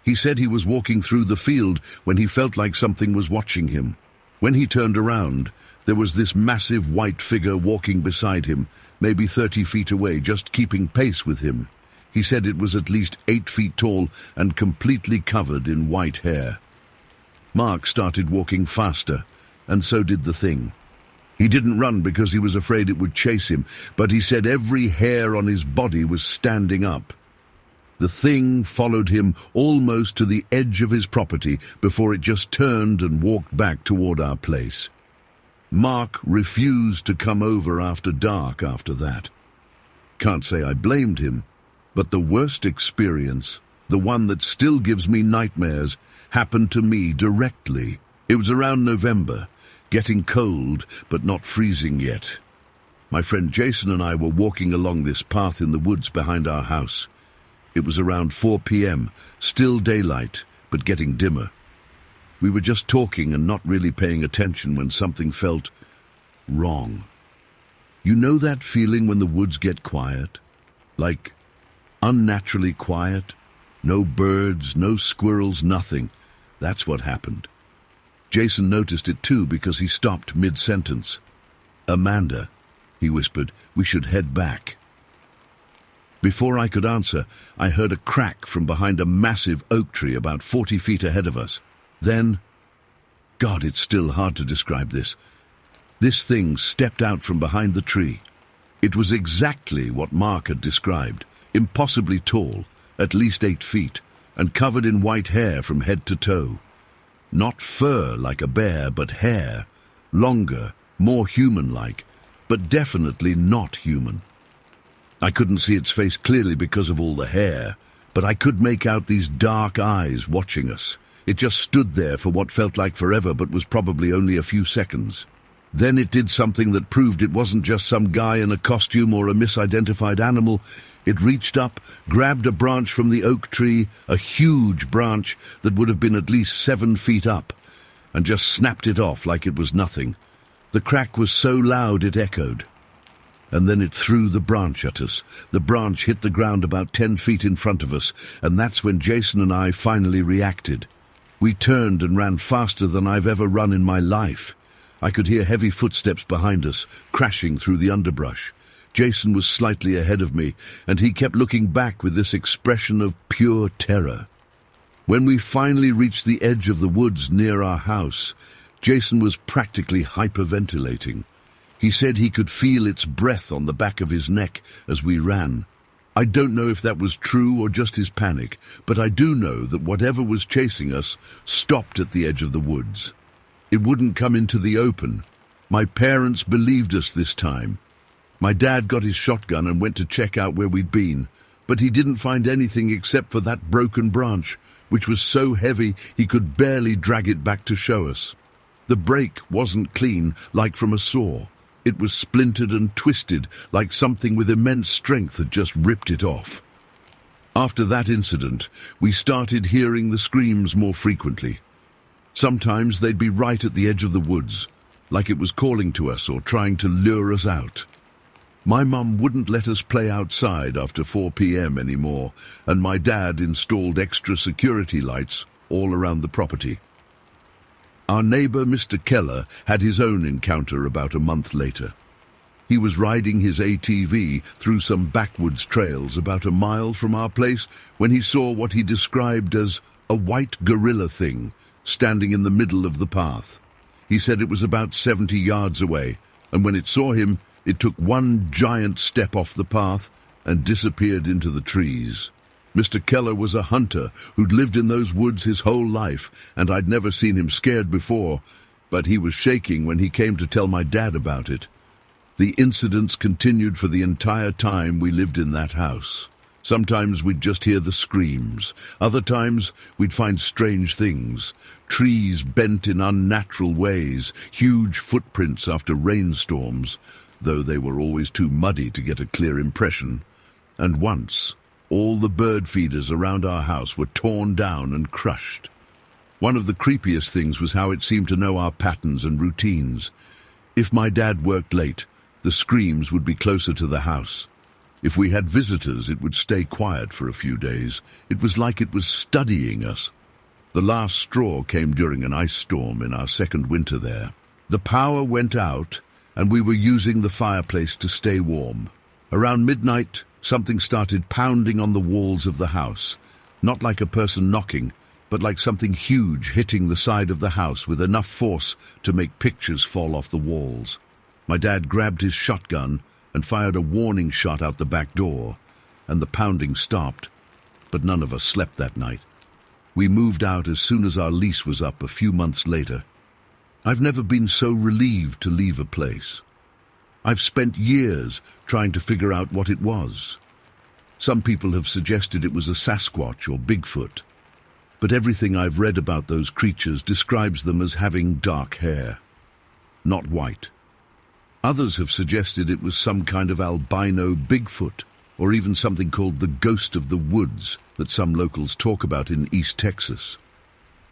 He said he was walking through the field when he felt like something was watching him. When he turned around, there was this massive white figure walking beside him, maybe 30 feet away, just keeping pace with him. He said it was at least 8 feet tall and completely covered in white hair. Mark started walking faster, and so did the thing. He didn't run because he was afraid it would chase him, but he said every hair on his body was standing up. The thing followed him almost to the edge of his property before it just turned and walked back toward our place. Mark refused to come over after dark after that. Can't say I blamed him. But the worst experience, the one that still gives me nightmares, happened to me directly. It was around November, getting cold but not freezing yet. My friend Jason and I were walking along this path in the woods behind our house. It was around 4 p.m., still daylight, but getting dimmer. We were just talking and not really paying attention when something felt wrong. You know that feeling when the woods get quiet? Like unnaturally quiet? No birds, no squirrels, nothing. That's what happened. Jason noticed it too because he stopped mid-sentence. "Amanda," he whispered, "we should head back." Before I could answer, I heard a crack from behind a massive oak tree about 40 feet ahead of us. Then, God, it's still hard to describe this. This thing stepped out from behind the tree. It was exactly what Mark had described, impossibly tall, at least 8 feet, and covered in white hair from head to toe. Not fur like a bear, but hair, longer, more human-like, but definitely not human. I couldn't see its face clearly because of all the hair, but I could make out these dark eyes watching us. It just stood there for what felt like forever, but was probably only a few seconds. Then it did something that proved it wasn't just some guy in a costume or a misidentified animal. It reached up, grabbed a branch from the oak tree, a huge branch that would have been at least 7 feet up, and just snapped it off like it was nothing. The crack was so loud it echoed. And then it threw the branch at us. The branch hit the ground about 10 feet in front of us, and that's when Jason and I finally reacted. We turned and ran faster than I've ever run in my life. I could hear heavy footsteps behind us, crashing through the underbrush. Jason was slightly ahead of me, and he kept looking back with this expression of pure terror. When we finally reached the edge of the woods near our house, Jason was practically hyperventilating. He said he could feel its breath on the back of his neck as we ran. I don't know if that was true or just his panic, but I do know that whatever was chasing us stopped at the edge of the woods. It wouldn't come into the open. My parents believed us this time. My dad got his shotgun and went to check out where we'd been, but he didn't find anything except for that broken branch, which was so heavy he could barely drag it back to show us. The break wasn't clean, like from a saw. It was splintered and twisted, like something with immense strength had just ripped it off. After that incident, we started hearing the screams more frequently. Sometimes they'd be right at the edge of the woods, like it was calling to us or trying to lure us out. My mum wouldn't let us play outside after 4 p.m. anymore, and my dad installed extra security lights all around the property. Our neighbor, Mr. Keller, had his own encounter about a month later. He was riding his ATV through some backwoods trails about a mile from our place when he saw what he described as a white gorilla thing standing in the middle of the path. He said it was about 70 yards away, and when it saw him, it took one giant step off the path and disappeared into the trees. Mr. Keller was a hunter who'd lived in those woods his whole life, and I'd never seen him scared before, but he was shaking when he came to tell my dad about it. The incidents continued for the entire time we lived in that house. Sometimes we'd just hear the screams. Other times we'd find strange things. Trees bent in unnatural ways, huge footprints after rainstorms, though they were always too muddy to get a clear impression. And once, all the bird feeders around our house were torn down and crushed. One of the creepiest things was how it seemed to know our patterns and routines. If my dad worked late, the screams would be closer to the house. If we had visitors, it would stay quiet for a few days. It was like it was studying us. The last straw came during an ice storm in our second winter there. The power went out, and we were using the fireplace to stay warm. Around midnight, something started pounding on the walls of the house. Not like a person knocking, but like something huge hitting the side of the house with enough force to make pictures fall off the walls. My dad grabbed his shotgun and fired a warning shot out the back door, and the pounding stopped, but none of us slept that night. We moved out as soon as our lease was up a few months later. I've never been so relieved to leave a place. I've spent years trying to figure out what it was. Some people have suggested it was a Sasquatch or Bigfoot, but everything I've read about those creatures describes them as having dark hair, not white. Others have suggested it was some kind of albino Bigfoot, or even something called the ghost of the woods that some locals talk about in East Texas.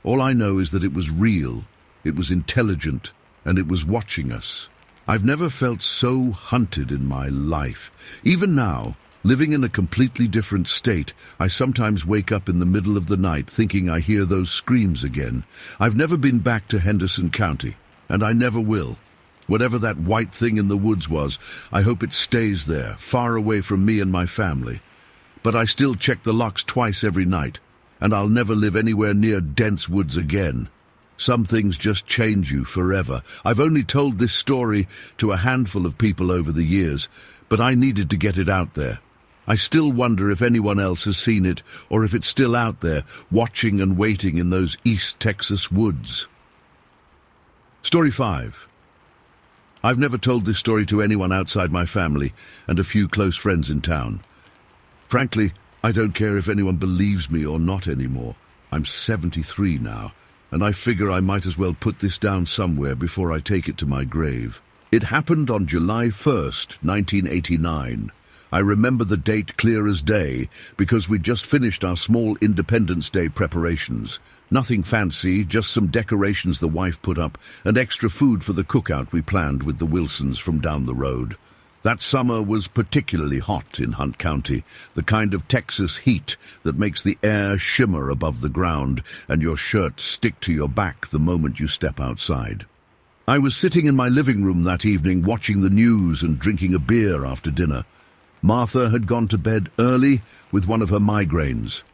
All I know is that it was real, it was intelligent, and it was watching us. I've never felt so hunted in my life. Even now, living in a completely different state, I sometimes wake up in the middle of the night thinking I hear those screams again. I've never been back to Henderson County, and I never will. Whatever that white thing in the woods was, I hope it stays there, far away from me and my family. but I still check the locks twice every night, and I'll never live anywhere near dense woods again. Some things just change you forever. I've only told this story to a handful of people over the years, but I needed to get it out there. I still wonder if anyone else has seen it, or if it's still out there, watching and waiting in those East Texas woods. Story 5. I've never told this story to anyone outside my family and a few close friends in town. Frankly, I don't care if anyone believes me or not anymore. I'm 73 now, and I figure I might as well put this down somewhere before I take it to my grave. It happened on July 1st, 1989. I remember the date clear as day because we'd just finished our small Independence Day preparations. Nothing fancy, just some decorations the wife put up and extra food for the cookout we planned with the Wilsons from down the road. That summer was particularly hot in Hunt County, the kind of Texas heat that makes the air shimmer above the ground and your shirt stick to your back the moment you step outside. I was sitting in my living room that evening watching the news and drinking a beer after dinner. Martha had gone to bed early with one of her migraines.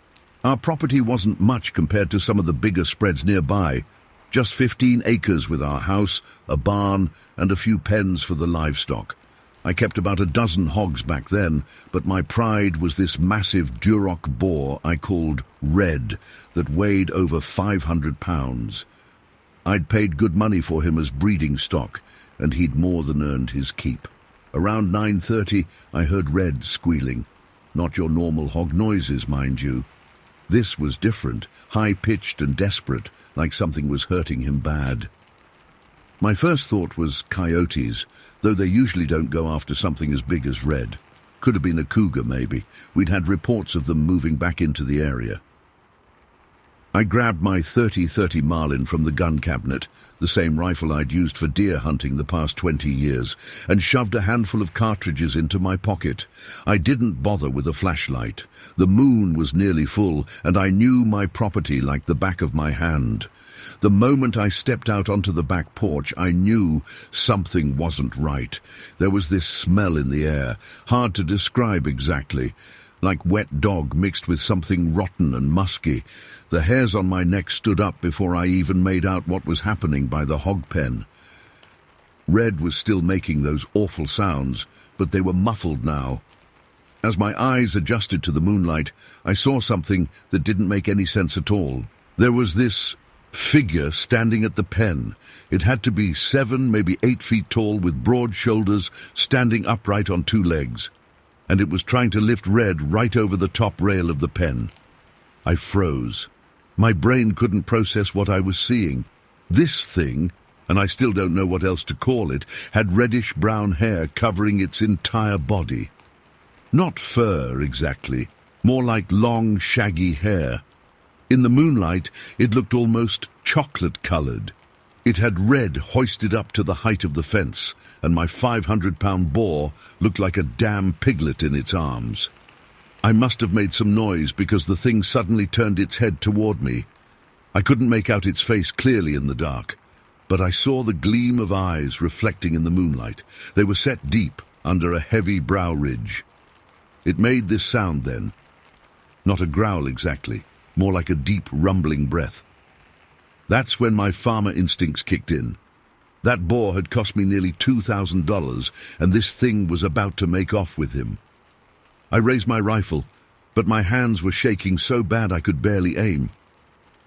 Our property wasn't much compared to some of the bigger spreads nearby, just 15 acres with our house, a barn, and a few pens for the livestock. I kept about a dozen hogs back then, but my pride was this massive Duroc boar I called Red that weighed over 500 pounds. I'd paid good money for him as breeding stock, and he'd more than earned his keep. Around 9:30, I heard Red squealing. Not your normal hog noises, mind you. This was different, high-pitched and desperate, like something was hurting him bad. My first thought was coyotes, though they usually don't go after something as big as Red. Could have been a cougar, maybe. We'd had reports of them moving back into the area. I grabbed my .30 Marlin from the gun cabinet, the same rifle I'd used for deer hunting the past 20 years, and shoved a handful of cartridges into my pocket. I didn't bother with a flashlight. The moon was nearly full, and I knew my property like the back of my hand. The moment I stepped out onto the back porch, I knew something wasn't right. There was this smell in the air, hard to describe exactly, like wet dog mixed with something rotten and musky. The hairs on my neck stood up before I even made out what was happening by the hog pen. Red was still making those awful sounds, but they were muffled now. As my eyes adjusted to the moonlight, I saw something that didn't make any sense at all. There was this figure standing at the pen. It had to be 7, maybe 8 feet tall, with broad shoulders, standing upright on 2 legs. And it was trying to lift Red right over the top rail of the pen. I froze. My brain couldn't process what I was seeing. This thing, and I still don't know what else to call it, had reddish-brown hair covering its entire body. Not fur, exactly, more like long, shaggy hair. In the moonlight, it looked almost chocolate-colored. It had red hoisted up to the height of the fence, and my 500-pound boar looked like a damn piglet in its arms. I must have made some noise because the thing suddenly turned its head toward me. I couldn't make out its face clearly in the dark, but I saw the gleam of eyes reflecting in the moonlight. They were set deep under a heavy brow ridge. It made this sound then. Not a growl exactly, more like a deep rumbling breath. That's when my farmer instincts kicked in. That boar had cost me nearly $2,000, and this thing was about to make off with him. I raised my rifle, but my hands were shaking so bad I could barely aim.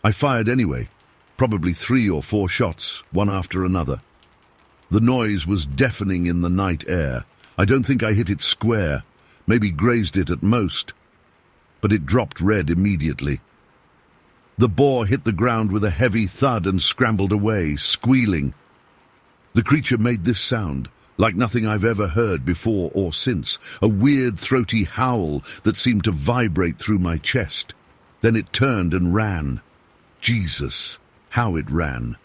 I fired anyway, probably 3 or 4 shots, one after another. The noise was deafening in the night air. I don't think I hit it square, maybe grazed it at most, but it dropped Red immediately. The boar hit the ground with a heavy thud and scrambled away, squealing. The creature made this sound, like nothing I've ever heard before or since, a weird throaty howl that seemed to vibrate through my chest. Then it turned and ran. Jesus, how it ran.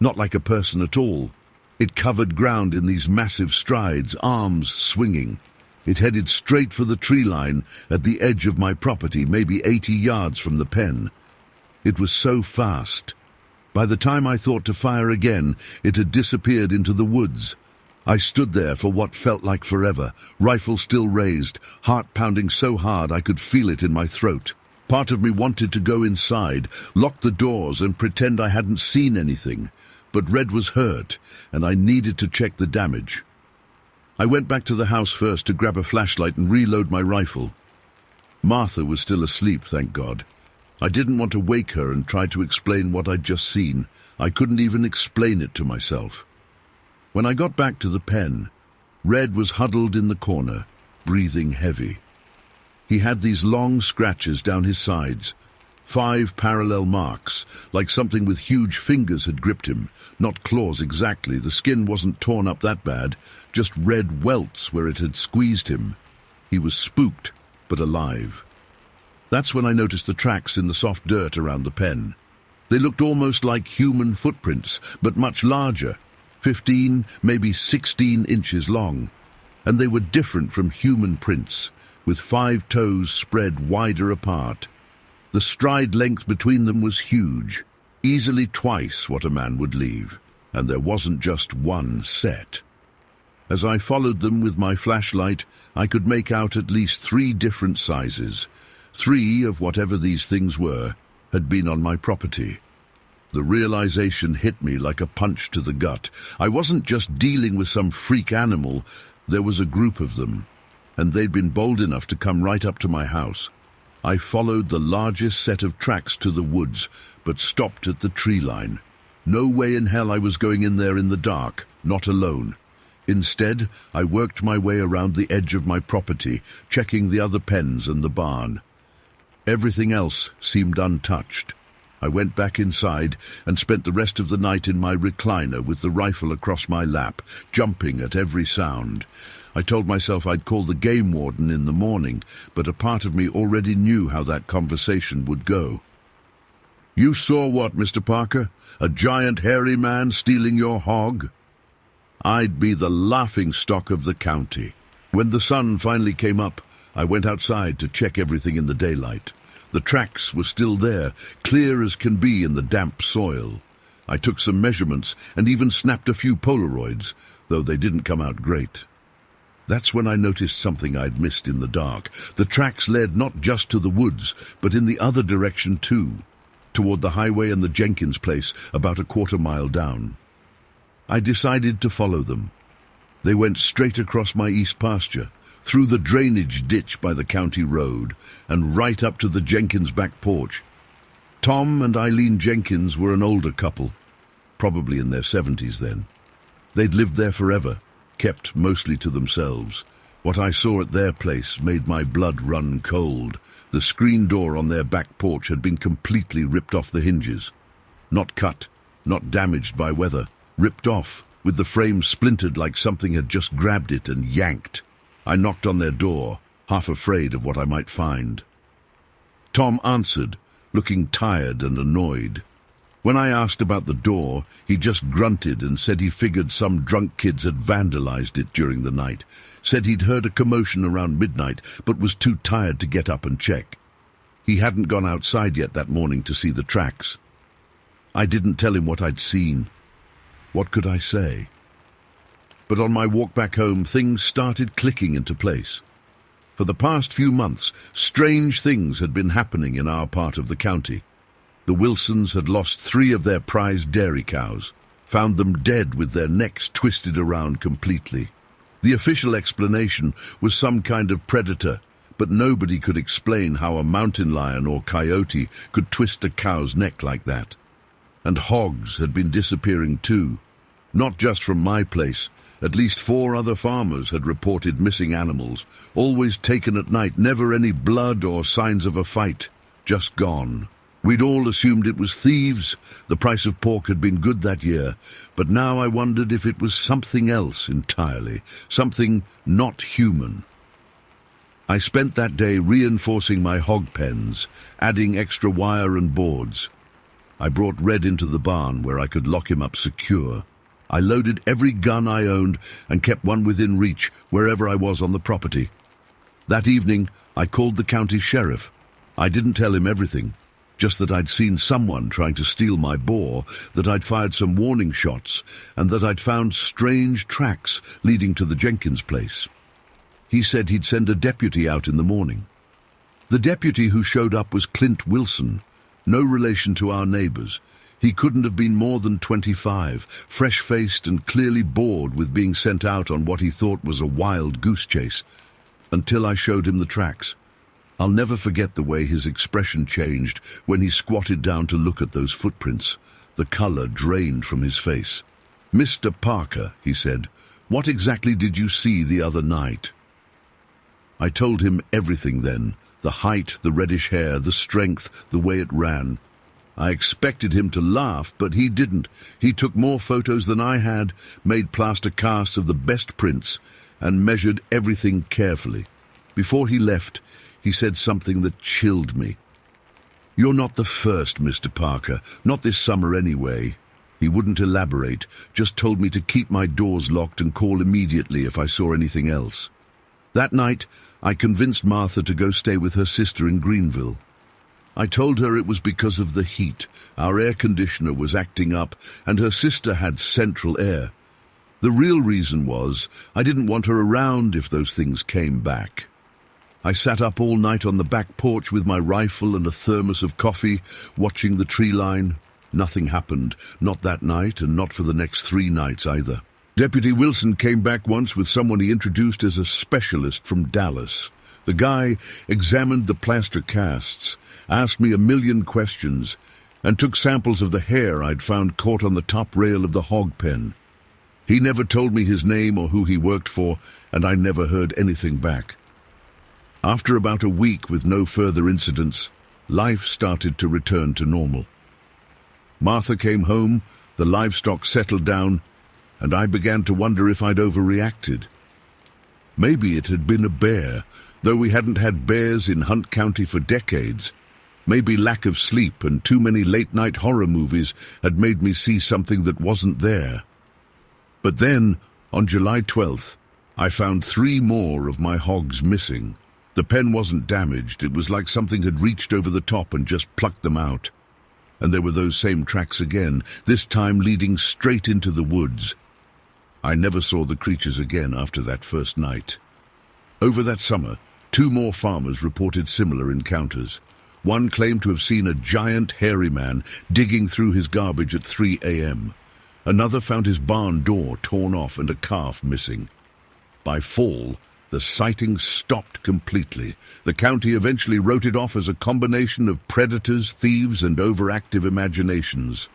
Not like a person at all. It covered ground in these massive strides, arms swinging. It headed straight for the tree line at the edge of my property, maybe 80 yards from the pen. It was so fast. By the time I thought to fire again, it had disappeared into the woods. I stood there for what felt like forever, rifle still raised, heart pounding so hard I could feel it in my throat. Part of me wanted to go inside, lock the doors and pretend I hadn't seen anything, but Red was hurt and I needed to check the damage. I went back to the house first to grab a flashlight and reload my rifle. Martha was still asleep, thank God. I didn't want to wake her and try to explain what I'd just seen. I couldn't even explain it to myself. When I got back to the pen, Red was huddled in the corner, breathing heavy. He had these long scratches down his sides, 5 parallel marks, like something with huge fingers had gripped him. Not claws exactly, the skin wasn't torn up that bad, just red welts where it had squeezed him. He was spooked, but alive. That's when I noticed the tracks in the soft dirt around the pen. They looked almost like human footprints, but much larger, 15, maybe 16 inches long, and they were different from human prints, with 5 toes spread wider apart. The stride length between them was huge, easily twice what a man would leave, and there wasn't just one set. As I followed them with my flashlight, I could make out at least 3 different sizes. 3 of whatever these things were had been on my property. The realization hit me like a punch to the gut. I wasn't just dealing with some freak animal, there was a group of them, and they'd been bold enough to come right up to my house. I followed the largest set of tracks to the woods, but stopped at the tree line. No way in hell I was going in there in the dark, not alone. Instead, I worked my way around the edge of my property, checking the other pens and the barn. Everything else seemed untouched. I went back inside and spent the rest of the night in my recliner with the rifle across my lap, jumping at every sound. I told myself I'd call the game warden in the morning, but a part of me already knew how that conversation would go. "You saw what, Mr. Parker? A giant hairy man stealing your hog?" I'd be the laughingstock of the county. When the sun finally came up, I went outside to check everything in the daylight. The tracks were still there, clear as can be in the damp soil. I took some measurements and even snapped a few Polaroids, though they didn't come out great. That's when I noticed something I'd missed in the dark. The tracks led not just to the woods, but in the other direction too, toward the highway and the Jenkins place, about a quarter-mile down. I decided to follow them. They went straight across my east pasture, through the drainage ditch by the county road, and right up to the Jenkins back porch. Tom and Eileen Jenkins were an older couple, probably in their 70s then. They'd lived there forever, kept mostly to themselves. What I saw at their place made my blood run cold. The screen door on their back porch had been completely ripped off the hinges. Not cut, not damaged by weather, ripped off, with the frame splintered like something had just grabbed it and yanked. I knocked on their door, half afraid of what I might find. Tom answered, looking tired and annoyed. When I asked about the door, he just grunted and said he figured some drunk kids had vandalized it during the night. Said he'd heard a commotion around midnight, but was too tired to get up and check. He hadn't gone outside yet that morning to see the tracks. I didn't tell him what I'd seen. What could I say? But on my walk back home, things started clicking into place. For the past few months, strange things had been happening in our part of the county. The Wilsons had lost 3 of their prized dairy cows, found them dead with their necks twisted around completely. The official explanation was some kind of predator, but nobody could explain how a mountain lion or coyote could twist a cow's neck like that. And hogs had been disappearing too, not just from my place. At least 4 other farmers had reported missing animals, always taken at night, never any blood or signs of a fight, just gone. We'd all assumed it was thieves. The price of pork had been good that year, but now I wondered if it was something else entirely, something not human. I spent that day reinforcing my hog pens, adding extra wire and boards. I brought Red into the barn where I could lock him up secure. I loaded every gun I owned and kept one within reach wherever I was on the property. That evening, I called the county sheriff. I didn't tell him everything, just that I'd seen someone trying to steal my boar, that I'd fired some warning shots, and that I'd found strange tracks leading to the Jenkins place. He said he'd send a deputy out in the morning. The deputy who showed up was Clint Wilson, no relation to our neighbors. He couldn't have been more than 25, fresh-faced and clearly bored with being sent out on what he thought was a wild goose chase, until I showed him the tracks. I'll never forget the way his expression changed when he squatted down to look at those footprints. The color drained from his face. "Mr. Parker," he said, "what exactly did you see the other night?" I told him everything then, the height, the reddish hair, the strength, the way it ran. I expected him to laugh, but he didn't. He took more photos than I had, made plaster casts of the best prints, and measured everything carefully. Before he left, he said something that chilled me. "You're not the first, Mr. Parker, not this summer anyway." He wouldn't elaborate, just told me to keep my doors locked and call immediately if I saw anything else. That night, I convinced Martha to go stay with her sister in Greenville. I told her it was because of the heat. Our air conditioner was acting up, and her sister had central air. The real reason was I didn't want her around if those things came back. I sat up all night on the back porch with my rifle and a thermos of coffee, watching the tree line. Nothing happened, not that night and not for the next 3 nights either. Deputy Wilson came back once with someone he introduced as a specialist from Dallas. The guy examined the plaster casts, asked me 1,000,000 questions, and took samples of the hair I'd found caught on the top rail of the hog pen. He never told me his name or who he worked for, and I never heard anything back. After about a week with no further incidents, life started to return to normal. Martha came home, the livestock settled down, and I began to wonder if I'd overreacted. Maybe it had been a bear, though we hadn't had bears in Hunt County for decades. Maybe lack of sleep and too many late-night horror movies had made me see something that wasn't there. But then, on July 12th, I found 3 more of my hogs missing. The pen wasn't damaged, it was like something had reached over the top and just plucked them out. And there were those same tracks again, this time leading straight into the woods. I never saw the creatures again after that first night. Over that summer, 2 more farmers reported similar encounters. One claimed to have seen a giant hairy man digging through his garbage at 3 a.m. Another found his barn door torn off and a calf missing. By fall, the sightings stopped completely. The county eventually wrote it off as a combination of predators, thieves, and overactive imaginations.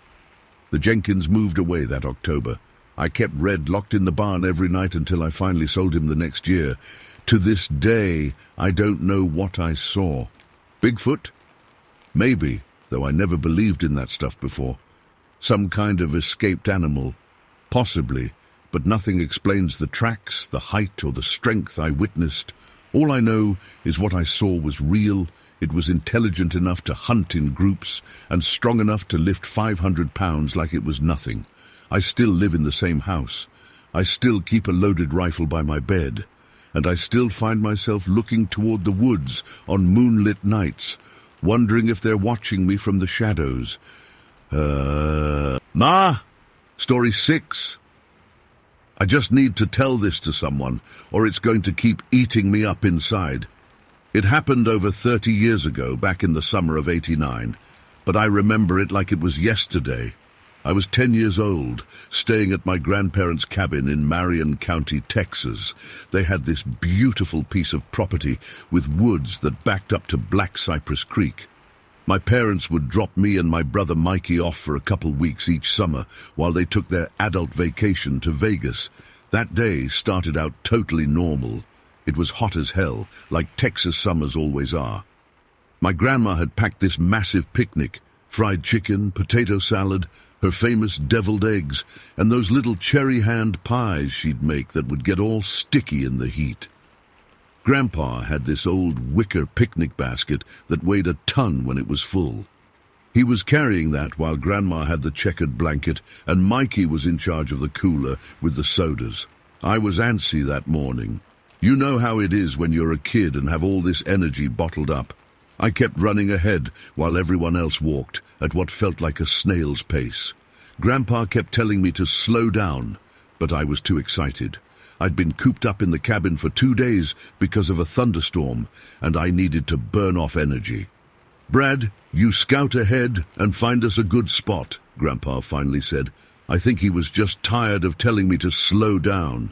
The Jenkins moved away that October. I kept Red locked in the barn every night until I finally sold him the next year. To this day, I don't know what I saw. Bigfoot? Maybe, though I never believed in that stuff before. Some kind of escaped animal? Possibly, but nothing explains the tracks, the height, or the strength I witnessed. All I know is what I saw was real. It was intelligent enough to hunt in groups and strong enough to lift 500 pounds like it was nothing. I still live in the same house. I still keep a loaded rifle by my bed. And I still find myself looking toward the woods on moonlit nights, wondering if they're watching me from the shadows. Ma! Story 6. I just need to tell this to someone, or it's going to keep eating me up inside. It happened over 30 years ago, back in the summer of '89, but I remember it like it was yesterday. I was 10 years old, staying at my grandparents' cabin in Marion County, Texas. They had this beautiful piece of property with woods that backed up to Black Cypress Creek. My parents would drop me and my brother Mikey off for a couple weeks each summer while they took their adult vacation to Vegas. That day started out totally normal. It was hot as hell, like Texas summers always are. My grandma had packed this massive picnic, fried chicken, potato salad, her famous deviled eggs, and those little cherry hand pies she'd make that would get all sticky in the heat. Grandpa had this old wicker picnic basket that weighed a ton when it was full. He was carrying that while Grandma had the checkered blanket, and Mikey was in charge of the cooler with the sodas. I was antsy that morning. You know how it is when you're a kid and have all this energy bottled up. I kept running ahead while everyone else walked at what felt like a snail's pace. Grandpa kept telling me to slow down, but I was too excited. I'd been cooped up in the cabin for 2 days because of a thunderstorm, and I needed to burn off energy. "Brad, you scout ahead and find us a good spot," Grandpa finally said. I think he was just tired of telling me to slow down.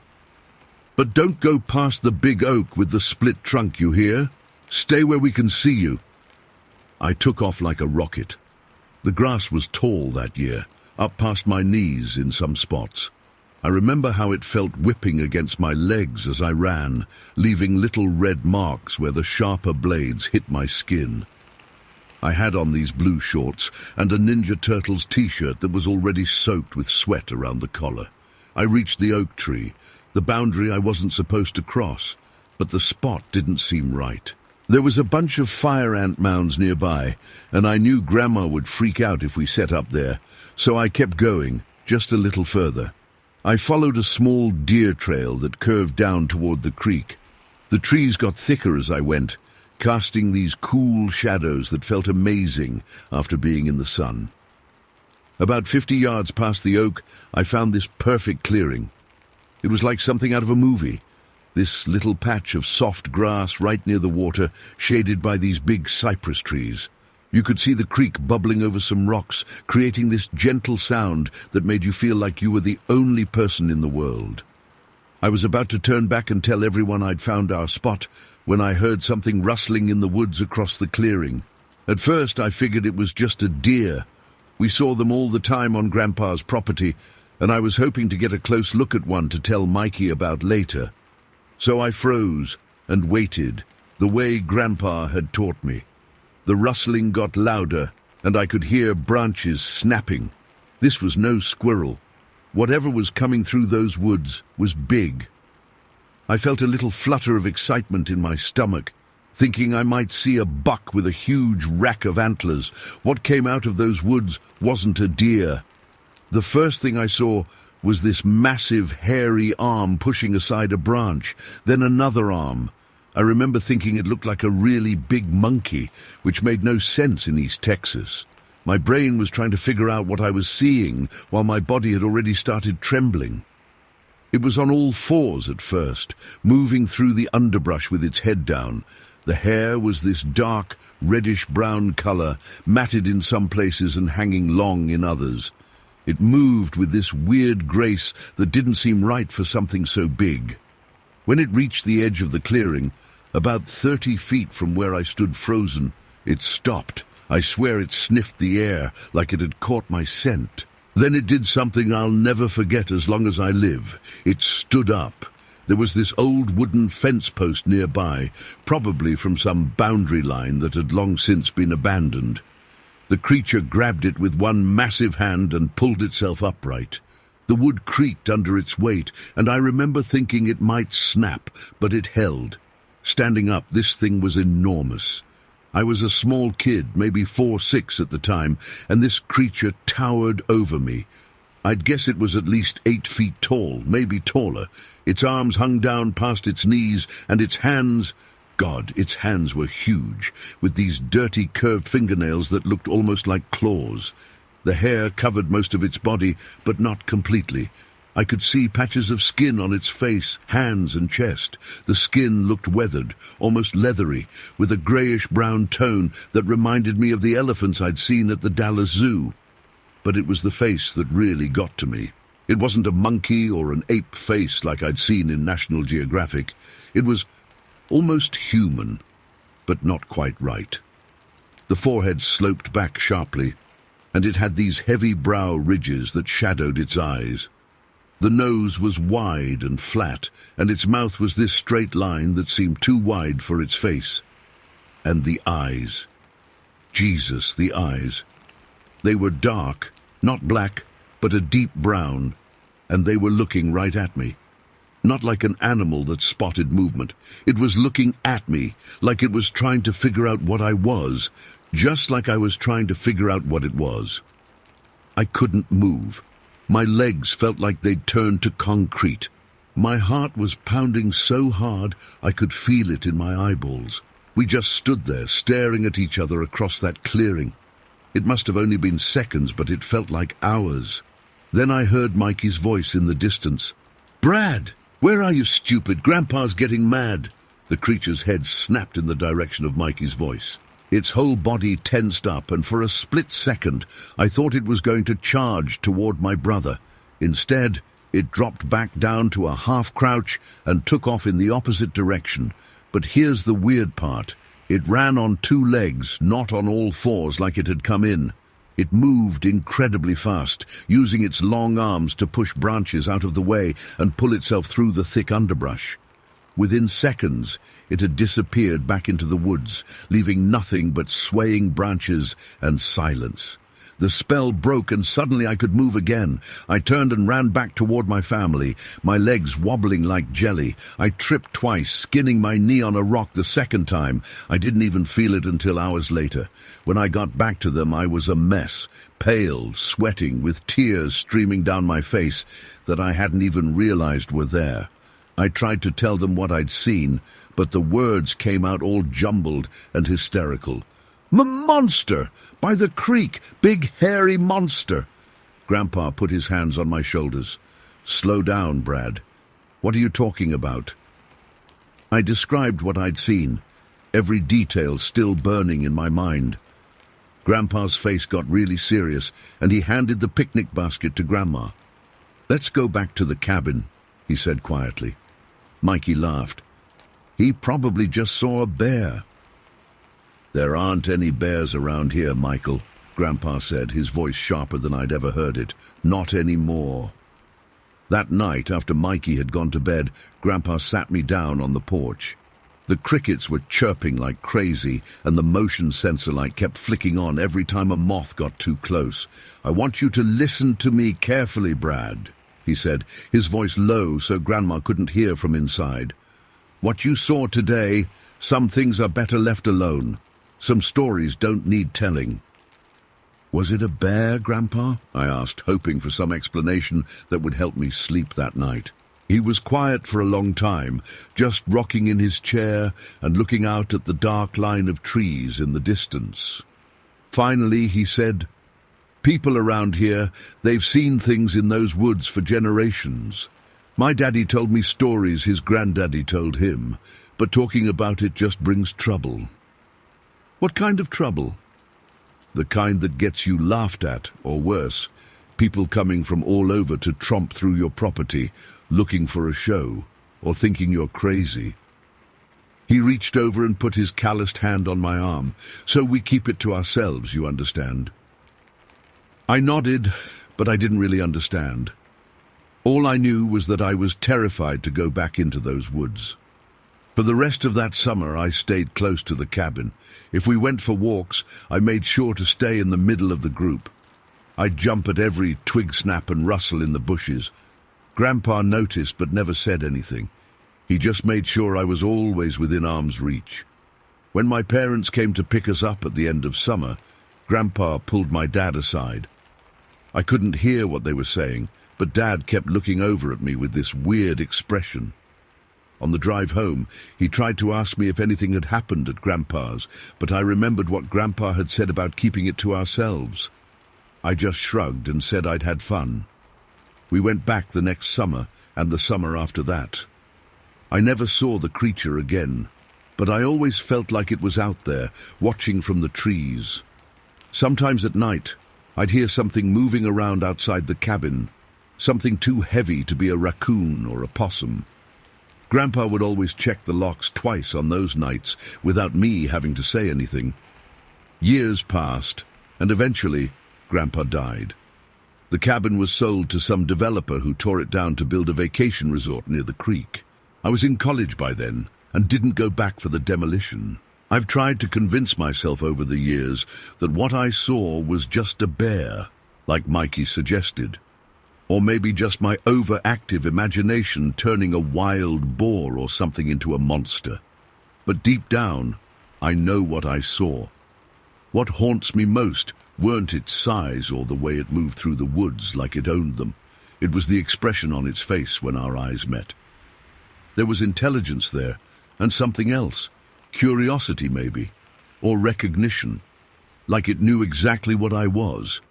"But don't go past the big oak with the split trunk, you hear? Stay where we can see you." I took off like a rocket. The grass was tall that year, up past my knees in some spots. I remember how it felt whipping against my legs as I ran, leaving little red marks where the sharper blades hit my skin. I had on these blue shorts and a Ninja Turtles t-shirt that was already soaked with sweat around the collar. I reached the oak tree, the boundary I wasn't supposed to cross, but the spot didn't seem right. There was a bunch of fire ant mounds nearby, and I knew Grandma would freak out if we set up there, so I kept going, just a little further. I followed a small deer trail that curved down toward the creek. The trees got thicker as I went, casting these cool shadows that felt amazing after being in the sun. About 50 yards past the oak, I found this perfect clearing. It was like something out of a movie. This little patch of soft grass right near the water, shaded by these big cypress trees. You could see the creek bubbling over some rocks, creating this gentle sound that made you feel like you were the only person in the world. I was about to turn back and tell everyone I'd found our spot when I heard something rustling in the woods across the clearing. At first, I figured it was just a deer. We saw them all the time on Grandpa's property, and I was hoping to get a close look at one to tell Mikey about later. So I froze and waited, the way Grandpa had taught me. The rustling got louder, and I could hear branches snapping. This was no squirrel. Whatever was coming through those woods was big. I felt a little flutter of excitement in my stomach, thinking I might see a buck with a huge rack of antlers. What came out of those woods wasn't a deer. The first thing I saw was this massive, hairy arm pushing aside a branch, then another arm. I remember thinking it looked like a really big monkey, which made no sense in East Texas. My brain was trying to figure out what I was seeing, while my body had already started trembling. It was on all fours at first, moving through the underbrush with its head down. The hair was this dark, reddish-brown color, matted in some places and hanging long in others. It moved with this weird grace that didn't seem right for something so big. When it reached the edge of the clearing, about 30 feet from where I stood frozen, it stopped. I swear it sniffed the air like it had caught my scent. Then it did something I'll never forget as long as I live. It stood up. There was this old wooden fence post nearby, probably from some boundary line that had long since been abandoned. The creature grabbed it with one massive hand and pulled itself upright. The wood creaked under its weight, and I remember thinking it might snap, but it held. Standing up, this thing was enormous. I was a small kid, maybe 4, 6 at the time, and this creature towered over me. I'd guess it was at least 8 feet tall, maybe taller. Its arms hung down past its knees, and its hands... God, its hands were huge, with these dirty curved fingernails that looked almost like claws. The hair covered most of its body, but not completely. I could see patches of skin on its face, hands and chest. The skin looked weathered, almost leathery, with a grayish-brown tone that reminded me of the elephants I'd seen at the Dallas Zoo. But it was the face that really got to me. It wasn't a monkey or an ape face like I'd seen in National Geographic. It was almost human, but not quite right. The forehead sloped back sharply, and it had these heavy brow ridges that shadowed its eyes. The nose was wide and flat, and its mouth was this straight line that seemed too wide for its face. And the eyes. Jesus, the eyes. They were dark, not black, but a deep brown, and they were looking right at me. Not like an animal that spotted movement. It was looking at me, like it was trying to figure out what I was, just like I was trying to figure out what it was. I couldn't move. My legs felt like they'd turned to concrete. My heart was pounding so hard I could feel it in my eyeballs. We just stood there, staring at each other across that clearing. It must have only been seconds, but it felt like hours. Then I heard Mikey's voice in the distance. "Brad! Where are you, stupid? Grandpa's getting mad." The creature's head snapped in the direction of Mikey's voice. Its whole body tensed up, and for a split second, I thought it was going to charge toward my brother. Instead, it dropped back down to a half-crouch and took off in the opposite direction. But here's the weird part. It ran on two legs, not on all fours like it had come in. It moved incredibly fast, using its long arms to push branches out of the way and pull itself through the thick underbrush. Within seconds, it had disappeared back into the woods, leaving nothing but swaying branches and silence. The spell broke, and suddenly I could move again. I turned and ran back toward my family, my legs wobbling like jelly. I tripped twice, skinning my knee on a rock the second time. I didn't even feel it until hours later. When I got back to them, I was a mess, pale, sweating, with tears streaming down my face that I hadn't even realized were there. I tried to tell them what I'd seen, but the words came out all jumbled and hysterical. "Monster! By the creek! Big hairy monster!" Grandpa put his hands on my shoulders. "Slow down, Brad. What are you talking about?" I described what I'd seen, every detail still burning in my mind. Grandpa's face got really serious, and he handed the picnic basket to Grandma. "Let's go back to the cabin," he said quietly. Mikey laughed. "He probably just saw a bear." "There aren't any bears around here, Michael," Grandpa said, his voice sharper than I'd ever heard it. "Not anymore." That night, after Mikey had gone to bed, Grandpa sat me down on the porch. The crickets were chirping like crazy, and the motion sensor light kept flicking on every time a moth got too close. "I want you to listen to me carefully, Brad," he said, his voice low so Grandma couldn't hear from inside. "What you saw today, some things are better left alone. Some stories don't need telling." "Was it a bear, Grandpa?" I asked, hoping for some explanation that would help me sleep that night. He was quiet for a long time, just rocking in his chair and looking out at the dark line of trees in the distance. Finally, he said, "People around here, they've seen things in those woods for generations. My daddy told me stories his granddaddy told him, but talking about it just brings trouble." "What kind of trouble?" "The kind that gets you laughed at, or worse. People coming from all over to tromp through your property, looking for a show, or thinking you're crazy." He reached over and put his calloused hand on my arm. "So we keep it to ourselves, you understand?" I nodded, but I didn't really understand. All I knew was that I was terrified to go back into those woods. For the rest of that summer, I stayed close to the cabin. If we went for walks, I made sure to stay in the middle of the group. I'd jump at every twig snap and rustle in the bushes. Grandpa noticed but never said anything. He just made sure I was always within arm's reach. When my parents came to pick us up at the end of summer, Grandpa pulled my dad aside. I couldn't hear what they were saying, but Dad kept looking over at me with this weird expression. On the drive home, he tried to ask me if anything had happened at Grandpa's, but I remembered what Grandpa had said about keeping it to ourselves. I just shrugged and said I'd had fun. We went back the next summer and the summer after that. I never saw the creature again, but I always felt like it was out there, watching from the trees. Sometimes at night, I'd hear something moving around outside the cabin, something too heavy to be a raccoon or a possum. Grandpa would always check the locks twice on those nights without me having to say anything. Years passed, and eventually, Grandpa died. The cabin was sold to some developer who tore it down to build a vacation resort near the creek. I was in college by then and didn't go back for the demolition. I've tried to convince myself over the years that what I saw was just a bear, like Mikey suggested. Or maybe just my overactive imagination turning a wild boar or something into a monster. But deep down, I know what I saw. What haunts me most weren't its size or the way it moved through the woods like it owned them. It was the expression on its face when our eyes met. There was intelligence there, and something else. Curiosity, maybe, or recognition, like it knew exactly what I was,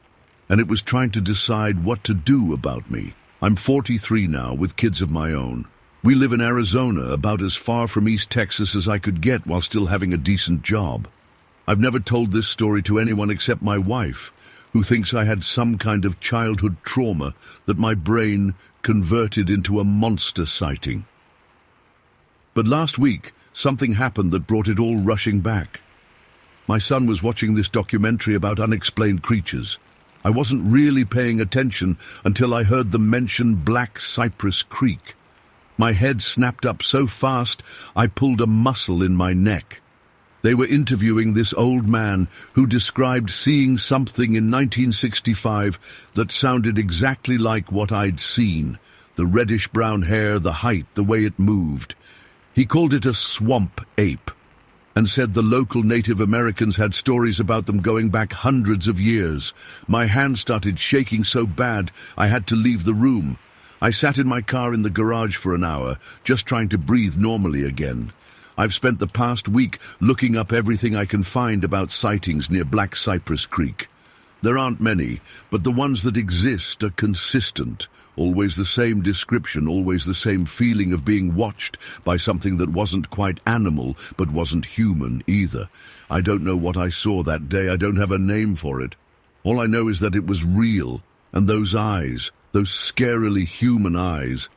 and it was trying to decide what to do about me. I'm 43 now, with kids of my own. We live in Arizona, about as far from East Texas as I could get while still having a decent job. I've never told this story to anyone except my wife, who thinks I had some kind of childhood trauma that my brain converted into a monster sighting. But last week, something happened that brought it all rushing back. My son was watching this documentary about unexplained creatures. I wasn't really paying attention until I heard them mention Black Cypress Creek. My head snapped up so fast I pulled a muscle in my neck. They were interviewing this old man who described seeing something in 1965 that sounded exactly like what I'd seen. The reddish-brown hair, the height, the way it moved. He called it a swamp ape, and said the local Native Americans had stories about them going back hundreds of years. My hand started shaking so bad I had to leave the room. I sat in my car in the garage for an hour, just trying to breathe normally again. I've spent the past week looking up everything I can find about sightings near Black Cypress Creek. There aren't many, but the ones that exist are consistent. Always the same description, always the same feeling of being watched by something that wasn't quite animal, but wasn't human either. I don't know what I saw that day. I don't have a name for it. All I know is that it was real, and those eyes, those scarily human eyes,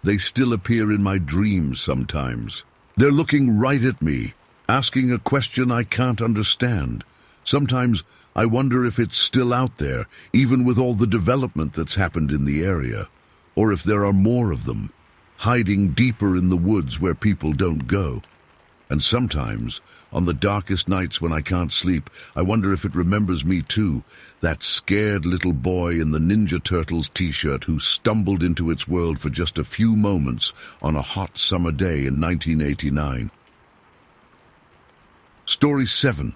they still appear in my dreams sometimes. They're looking right at me, asking a question I can't understand. Sometimes I wonder if it's still out there, even with all the development that's happened in the area, or if there are more of them, hiding deeper in the woods where people don't go. And sometimes, on the darkest nights when I can't sleep, I wonder if it remembers me too, that scared little boy in the Ninja Turtles t-shirt who stumbled into its world for just a few moments on a hot summer day in 1989. Story 7.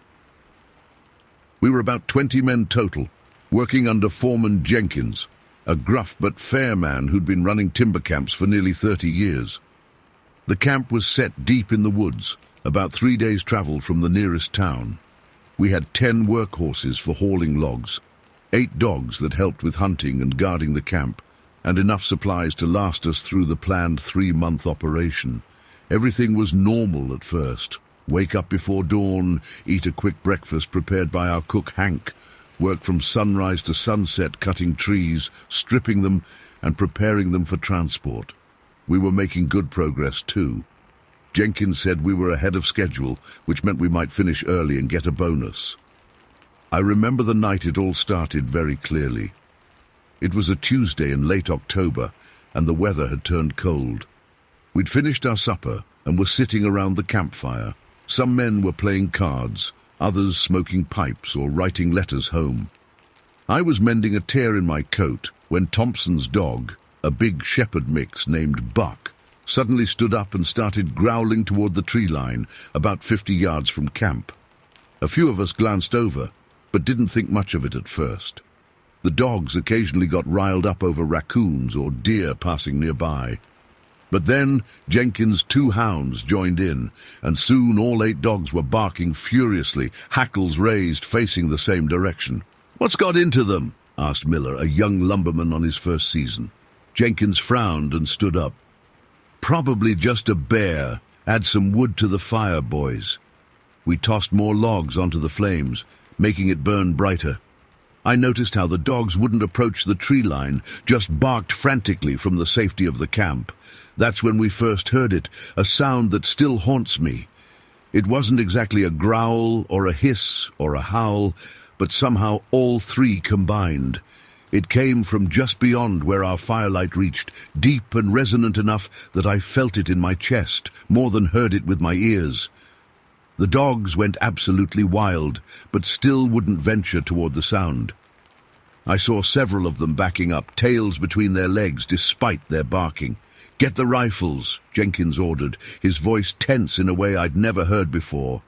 We were about 20 men total, working under Foreman Jenkins, a gruff but fair man who'd been running timber camps for nearly 30 years. The camp was set deep in the woods, about 3 days' travel from the nearest town. We had 10 workhorses for hauling logs, 8 dogs that helped with hunting and guarding the camp, and enough supplies to last us through the planned 3-month operation. Everything was normal at first. Wake up before dawn, eat a quick breakfast prepared by our cook Hank, work from sunrise to sunset cutting trees, stripping them, and preparing them for transport. We were making good progress too. Jenkins said we were ahead of schedule, which meant we might finish early and get a bonus. I remember the night it all started very clearly. It was a Tuesday in late October, and the weather had turned cold. We'd finished our supper and were sitting around the campfire. Some men were playing cards, others smoking pipes or writing letters home. I was mending a tear in my coat when Thompson's dog, a big shepherd mix named Buck, suddenly stood up and started growling toward the tree line about 50 yards from camp. A few of us glanced over, but didn't think much of it at first. The dogs occasionally got riled up over raccoons or deer passing nearby. But then Jenkins' 2 hounds joined in, and soon all 8 dogs were barking furiously, hackles raised, facing the same direction. "What's got into them?" asked Miller, a young lumberman on his first season. Jenkins frowned and stood up. "Probably just a bear. Add some wood to the fire, boys." We tossed more logs onto the flames, making it burn brighter. I noticed how the dogs wouldn't approach the tree line, just barked frantically from the safety of the camp. That's when we first heard it, a sound that still haunts me. It wasn't exactly a growl or a hiss or a howl, but somehow all 3 combined. It came from just beyond where our firelight reached, deep and resonant enough that I felt it in my chest, more than heard it with my ears. The dogs went absolutely wild, but still wouldn't venture toward the sound. I saw several of them backing up, tails between their legs, despite their barking. "Get the rifles," Jenkins ordered, his voice tense in a way I'd never heard before.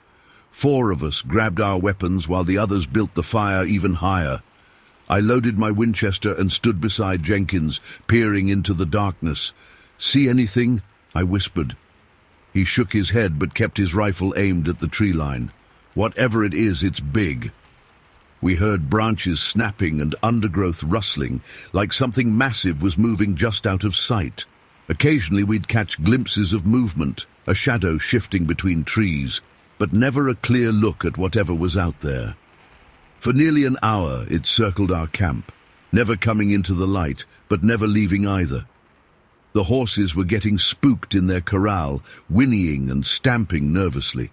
4 of us grabbed our weapons while the others built the fire even higher. I loaded my Winchester and stood beside Jenkins, peering into the darkness. "See anything?" I whispered. He shook his head but kept his rifle aimed at the tree line. "Whatever it is, it's big." We heard branches snapping and undergrowth rustling, like something massive was moving just out of sight. Occasionally we'd catch glimpses of movement, a shadow shifting between trees, but never a clear look at whatever was out there. For nearly an hour it circled our camp, never coming into the light, but never leaving either. The horses were getting spooked in their corral, whinnying and stamping nervously.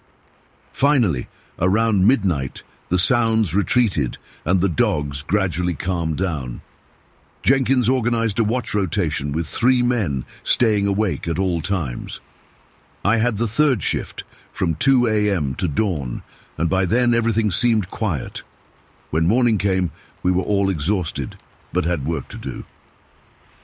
Finally, around midnight, the sounds retreated and the dogs gradually calmed down. Jenkins organized a watch rotation with 3 men staying awake at all times. I had the third shift, from 2 a.m. to dawn, and by then everything seemed quiet. When morning came, we were all exhausted, but had work to do.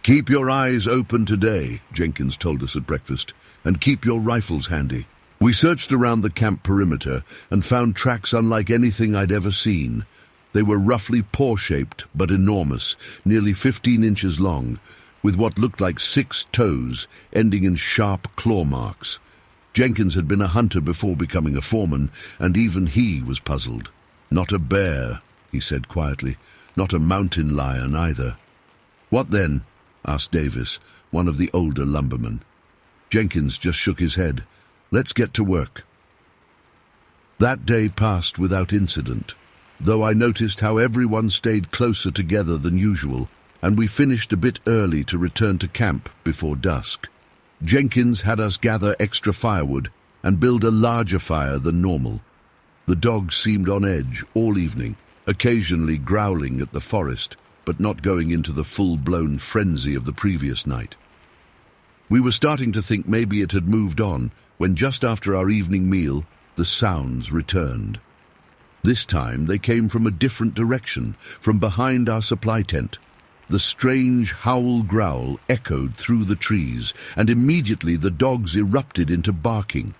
"Keep your eyes open today," Jenkins told us at breakfast, "and keep your rifles handy." We searched around the camp perimeter and found tracks unlike anything I'd ever seen. They were roughly paw-shaped but enormous, nearly 15 inches long, with what looked like 6 toes ending in sharp claw marks. Jenkins had been a hunter before becoming a foreman, and even he was puzzled. "Not a bear," he said quietly. "Not a mountain lion either." "What then?" asked Davis, one of the older lumbermen. Jenkins just shook his head. "Let's get to work." That day passed without incident, though I noticed how everyone stayed closer together than usual, and we finished a bit early to return to camp before dusk. Jenkins had us gather extra firewood and build a larger fire than normal. The dogs seemed on edge all evening, occasionally growling at the forest, but not going into the full-blown frenzy of the previous night. We were starting to think maybe it had moved on, when just after our evening meal, the sounds returned. This time they came from a different direction, from behind our supply tent. The strange howl-growl echoed through the trees, and immediately the dogs erupted into barking.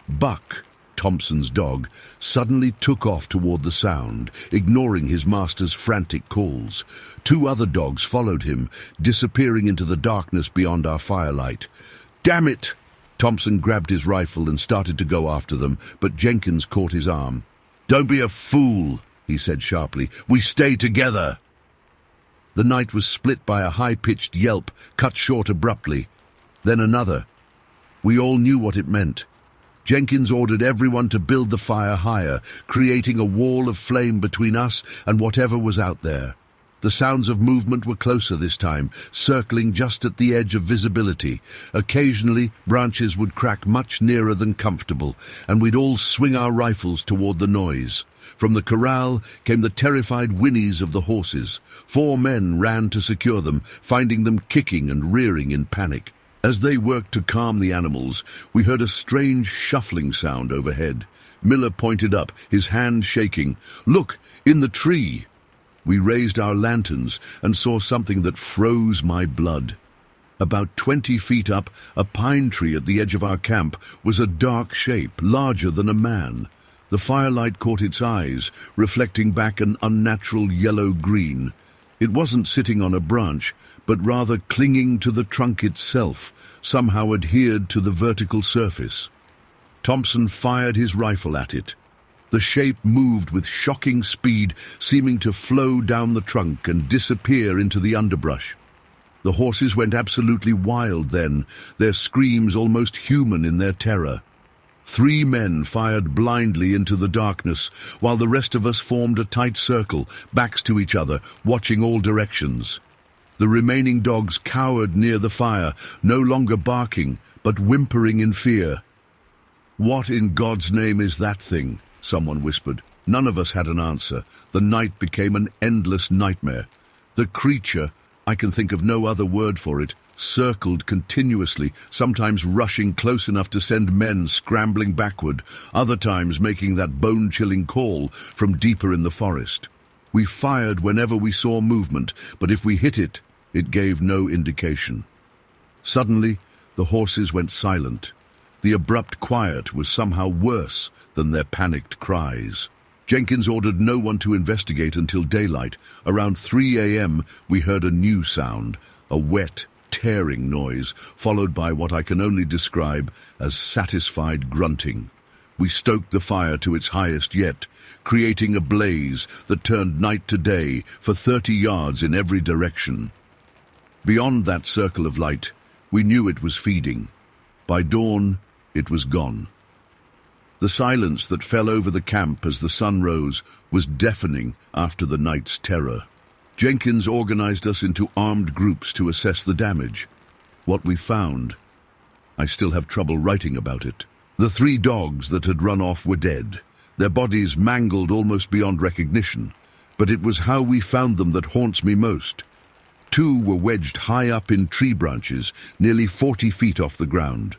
Buck, Thompson's dog, suddenly took off toward the sound, ignoring his master's frantic calls. 2 other dogs followed him, disappearing into the darkness beyond our firelight. "Damn it!" Thompson grabbed his rifle and started to go after them, but Jenkins caught his arm. "Don't be a fool," he said sharply. "We stay together." The night was split by a high-pitched yelp, cut short abruptly. Then another. We all knew what it meant. Jenkins ordered everyone to build the fire higher, creating a wall of flame between us and whatever was out there. The sounds of movement were closer this time, circling just at the edge of visibility. Occasionally, branches would crack much nearer than comfortable, and we'd all swing our rifles toward the noise. From the corral came the terrified whinnies of the horses. 4 men ran to secure them, finding them kicking and rearing in panic. As they worked to calm the animals, we heard a strange shuffling sound overhead. Miller pointed up, his hand shaking. "Look, in the tree!" We raised our lanterns and saw something that froze my blood. About 20 feet up, a pine tree at the edge of our camp was a dark shape, larger than a man. The firelight caught its eyes, reflecting back an unnatural yellow-green. It wasn't sitting on a branch, but rather clinging to the trunk itself, somehow adhered to the vertical surface. Thompson fired his rifle at it. The shape moved with shocking speed, seeming to flow down the trunk and disappear into the underbrush. The horses went absolutely wild then, their screams almost human in their terror. 3 men fired blindly into the darkness, while the rest of us formed a tight circle, backs to each other, watching all directions. The remaining dogs cowered near the fire, no longer barking, but whimpering in fear. "What in God's name is that thing?" someone whispered. None of us had an answer. The night became an endless nightmare. The creature, I can think of no other word for it, circled continuously, sometimes rushing close enough to send men scrambling backward, other times making that bone-chilling call from deeper in the forest. We fired whenever we saw movement, but if we hit it, it gave no indication. Suddenly, the horses went silent. The abrupt quiet was somehow worse than their panicked cries. Jenkins ordered no one to investigate until daylight. Around 3 a.m., we heard a new sound, a wet, tearing noise, followed by what I can only describe as satisfied grunting. We stoked the fire to its highest yet, creating a blaze that turned night to day for 30 yards in every direction. Beyond that circle of light, we knew it was feeding. By dawn, it was gone. The silence that fell over the camp as the sun rose was deafening after the night's terror. Jenkins organized us into armed groups to assess the damage. What we found, I still have trouble writing about it. The 3 dogs that had run off were dead, their bodies mangled almost beyond recognition. But it was how we found them that haunts me most. 2 were wedged high up in tree branches, nearly 40 feet off the ground.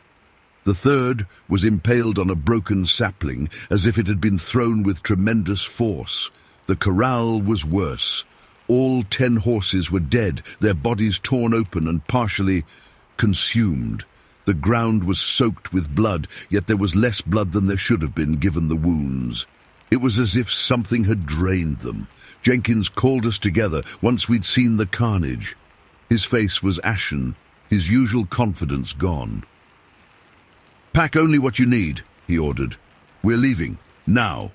The 3rd was impaled on a broken sapling, as if it had been thrown with tremendous force. The corral was worse. All 10 horses were dead, their bodies torn open and partially consumed. The ground was soaked with blood, yet there was less blood than there should have been given the wounds. It was as if something had drained them. Jenkins called us together once we'd seen the carnage. His face was ashen, his usual confidence gone. "Pack only what you need," he ordered. "We're leaving, now."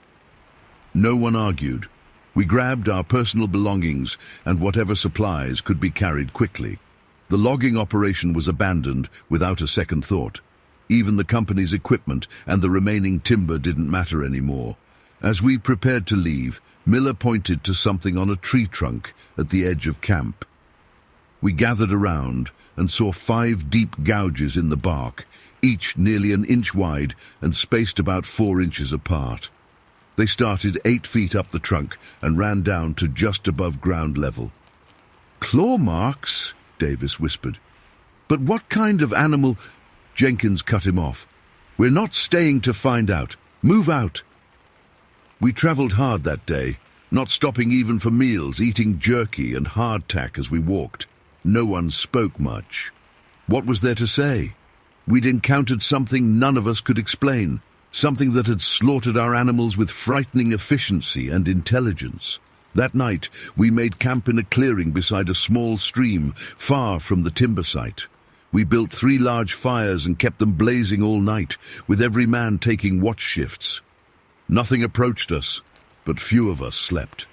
No one argued. We grabbed our personal belongings and whatever supplies could be carried quickly. The logging operation was abandoned without a second thought. Even the company's equipment and the remaining timber didn't matter anymore. As we prepared to leave, Miller pointed to something on a tree trunk at the edge of camp. We gathered around and saw 5 deep gouges in the bark, each nearly an inch wide and spaced about 4 inches apart. They started 8 feet up the trunk and ran down to just above ground level. "Claw marks," Davis whispered. "But what kind of animal—" Jenkins cut him off. "We're not staying to find out. Move out." We traveled hard that day, not stopping even for meals, eating jerky and hardtack as we walked. No one spoke much. What was there to say? We'd encountered something none of us could explain, something that had slaughtered our animals with frightening efficiency and intelligence. That night, we made camp in a clearing beside a small stream, far from the timber site. We built 3 large fires and kept them blazing all night, with every man taking watch shifts. Nothing approached us, but few of us slept.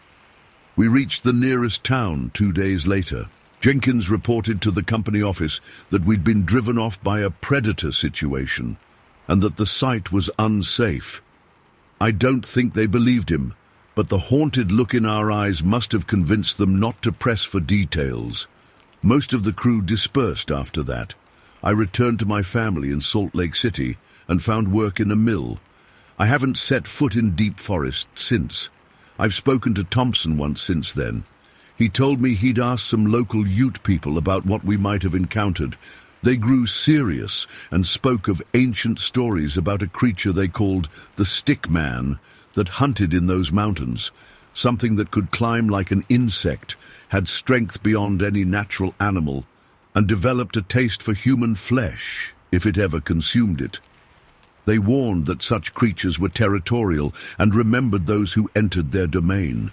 We reached the nearest town 2 days later. Jenkins reported to the company office that we'd been driven off by a predator situation, and that the site was unsafe. I don't think they believed him, but the haunted look in our eyes must have convinced them not to press for details. Most of the crew dispersed after that. I returned to my family in Salt Lake City and found work in a mill. I haven't set foot in deep forest since. I've spoken to Thompson once since then. He told me he'd asked some local Ute people about what we might have encountered. They grew serious and spoke of ancient stories about a creature they called the Stick Man that hunted in those mountains, something that could climb like an insect, had strength beyond any natural animal, and developed a taste for human flesh if it ever consumed it. They warned that such creatures were territorial and remembered those who entered their domain.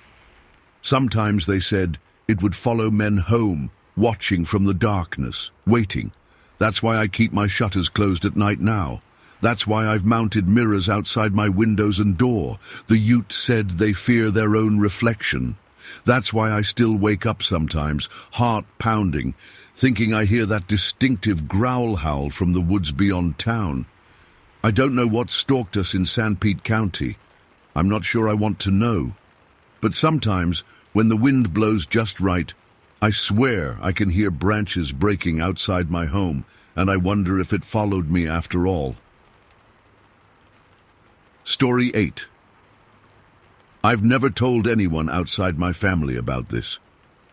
Sometimes, they said, it would follow men home, watching from the darkness, waiting. That's why I keep my shutters closed at night now. That's why I've mounted mirrors outside my windows and door. The Ute said they fear their own reflection. That's why I still wake up sometimes, heart pounding, thinking I hear that distinctive growl howl from the woods beyond town. I don't know what stalked us in Sanpete County. I'm not sure I want to know. But sometimes, when the wind blows just right, I swear I can hear branches breaking outside my home, and I wonder if it followed me after all. Story 8. I've never told anyone outside my family about this.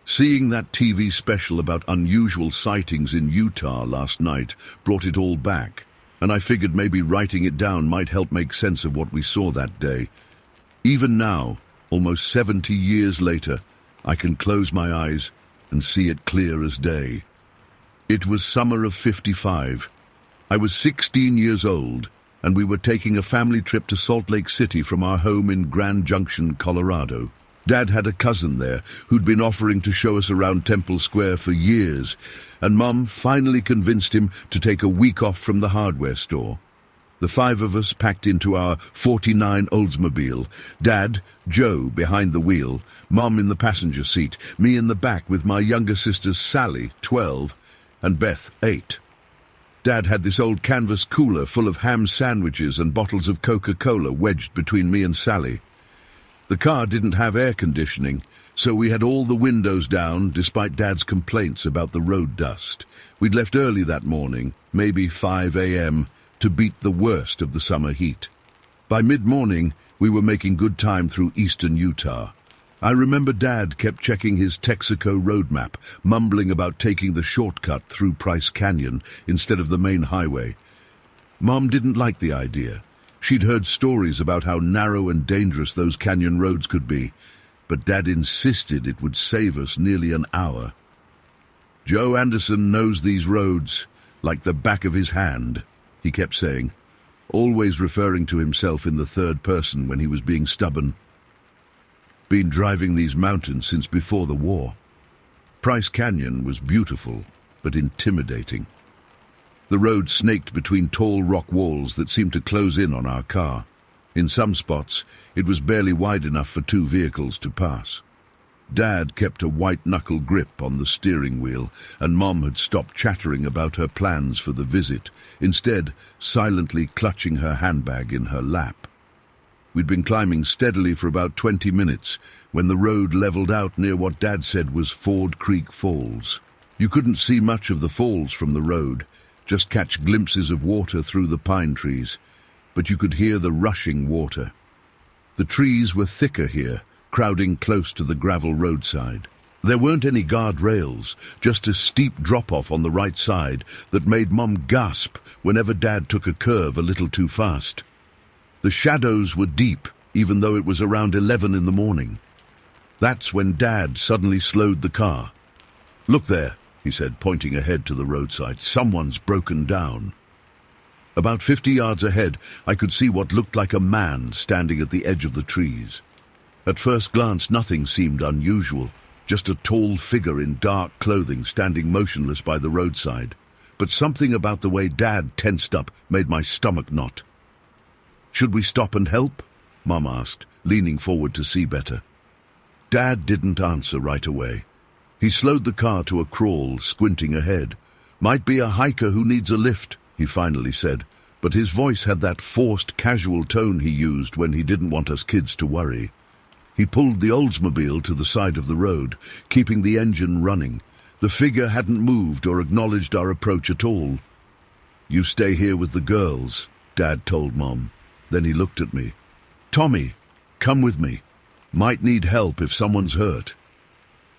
Seeing that TV special about unusual sightings in Utah last night brought it all back, and I figured maybe writing it down might help make sense of what we saw that day. Even now, almost 70 years later, I can close my eyes and see it clear as day. It was summer of '55. I was 16 years old, and we were taking a family trip to Salt Lake City from our home in Grand Junction, Colorado. Dad had a cousin there who'd been offering to show us around Temple Square for years, and Mum finally convinced him to take a week off from the hardware store. The 5 of us packed into our 49 Oldsmobile, Dad, Joe behind the wheel, Mum in the passenger seat, me in the back with my younger sisters Sally, 12, and Beth, 8. Dad had this old canvas cooler full of ham sandwiches and bottles of Coca-Cola wedged between me and Sally. The car didn't have air conditioning, so we had all the windows down despite Dad's complaints about the road dust. We'd left early that morning, maybe 5 a.m., to beat the worst of the summer heat. By mid-morning, we were making good time through eastern Utah. I remember Dad kept checking his Texaco road map, mumbling about taking the shortcut through Price Canyon instead of the main highway. Mom didn't like the idea. She'd heard stories about how narrow and dangerous those canyon roads could be, but Dad insisted it would save us nearly an hour. "Joe Anderson knows these roads like the back of his hand," he kept saying, always referring to himself in the third person when he was being stubborn. Been driving these mountains since before the war. Price Canyon was beautiful, but intimidating. The road snaked between tall rock walls that seemed to close in on our car. In some spots, it was barely wide enough for 2 vehicles to pass. Dad kept a white-knuckle grip on the steering wheel, and Mom had stopped chattering about her plans for the visit, instead silently clutching her handbag in her lap. We'd been climbing steadily for about 20 minutes when the road leveled out near what Dad said was Ford Creek Falls. You couldn't see much of the falls from the road, just catch glimpses of water through the pine trees, but you could hear the rushing water. The trees were thicker here, crowding close to the gravel roadside. There weren't any guardrails, just a steep drop-off on the right side that made Mum gasp whenever Dad took a curve a little too fast. The shadows were deep, even though it was around 11 in the morning. That's when Dad suddenly slowed the car. "Look there," he said, pointing ahead to the roadside. "Someone's broken down." About 50 yards ahead, I could see what looked like a man standing at the edge of the trees. At first glance, nothing seemed unusual, just a tall figure in dark clothing standing motionless by the roadside. But something about the way Dad tensed up made my stomach knot. "Should we stop and help?" Mum asked, leaning forward to see better. Dad didn't answer right away. He slowed the car to a crawl, squinting ahead. "Might be a hiker who needs a lift," he finally said, but his voice had that forced, casual tone he used when he didn't want us kids to worry. He pulled the Oldsmobile to the side of the road, keeping the engine running. The figure hadn't moved or acknowledged our approach at all. "You stay here with the girls," Dad told Mom. Then he looked at me. "Tommy, come with me. Might need help if someone's hurt."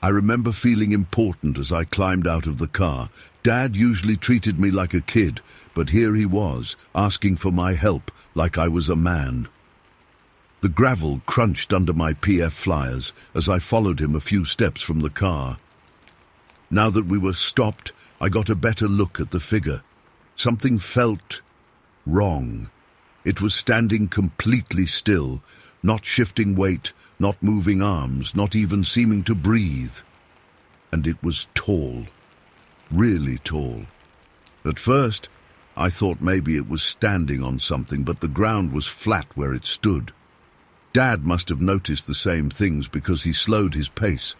I remember feeling important as I climbed out of the car. Dad usually treated me like a kid, but here he was, asking for my help like I was a man. The gravel crunched under my PF Flyers as I followed him a few steps from the car. Now that we were stopped, I got a better look at the figure. Something felt wrong. It was standing completely still, not shifting weight, not moving arms, not even seeming to breathe. And it was tall, really tall. At first, I thought maybe it was standing on something, but the ground was flat where it stood. Dad must have noticed the same things because he slowed his pace.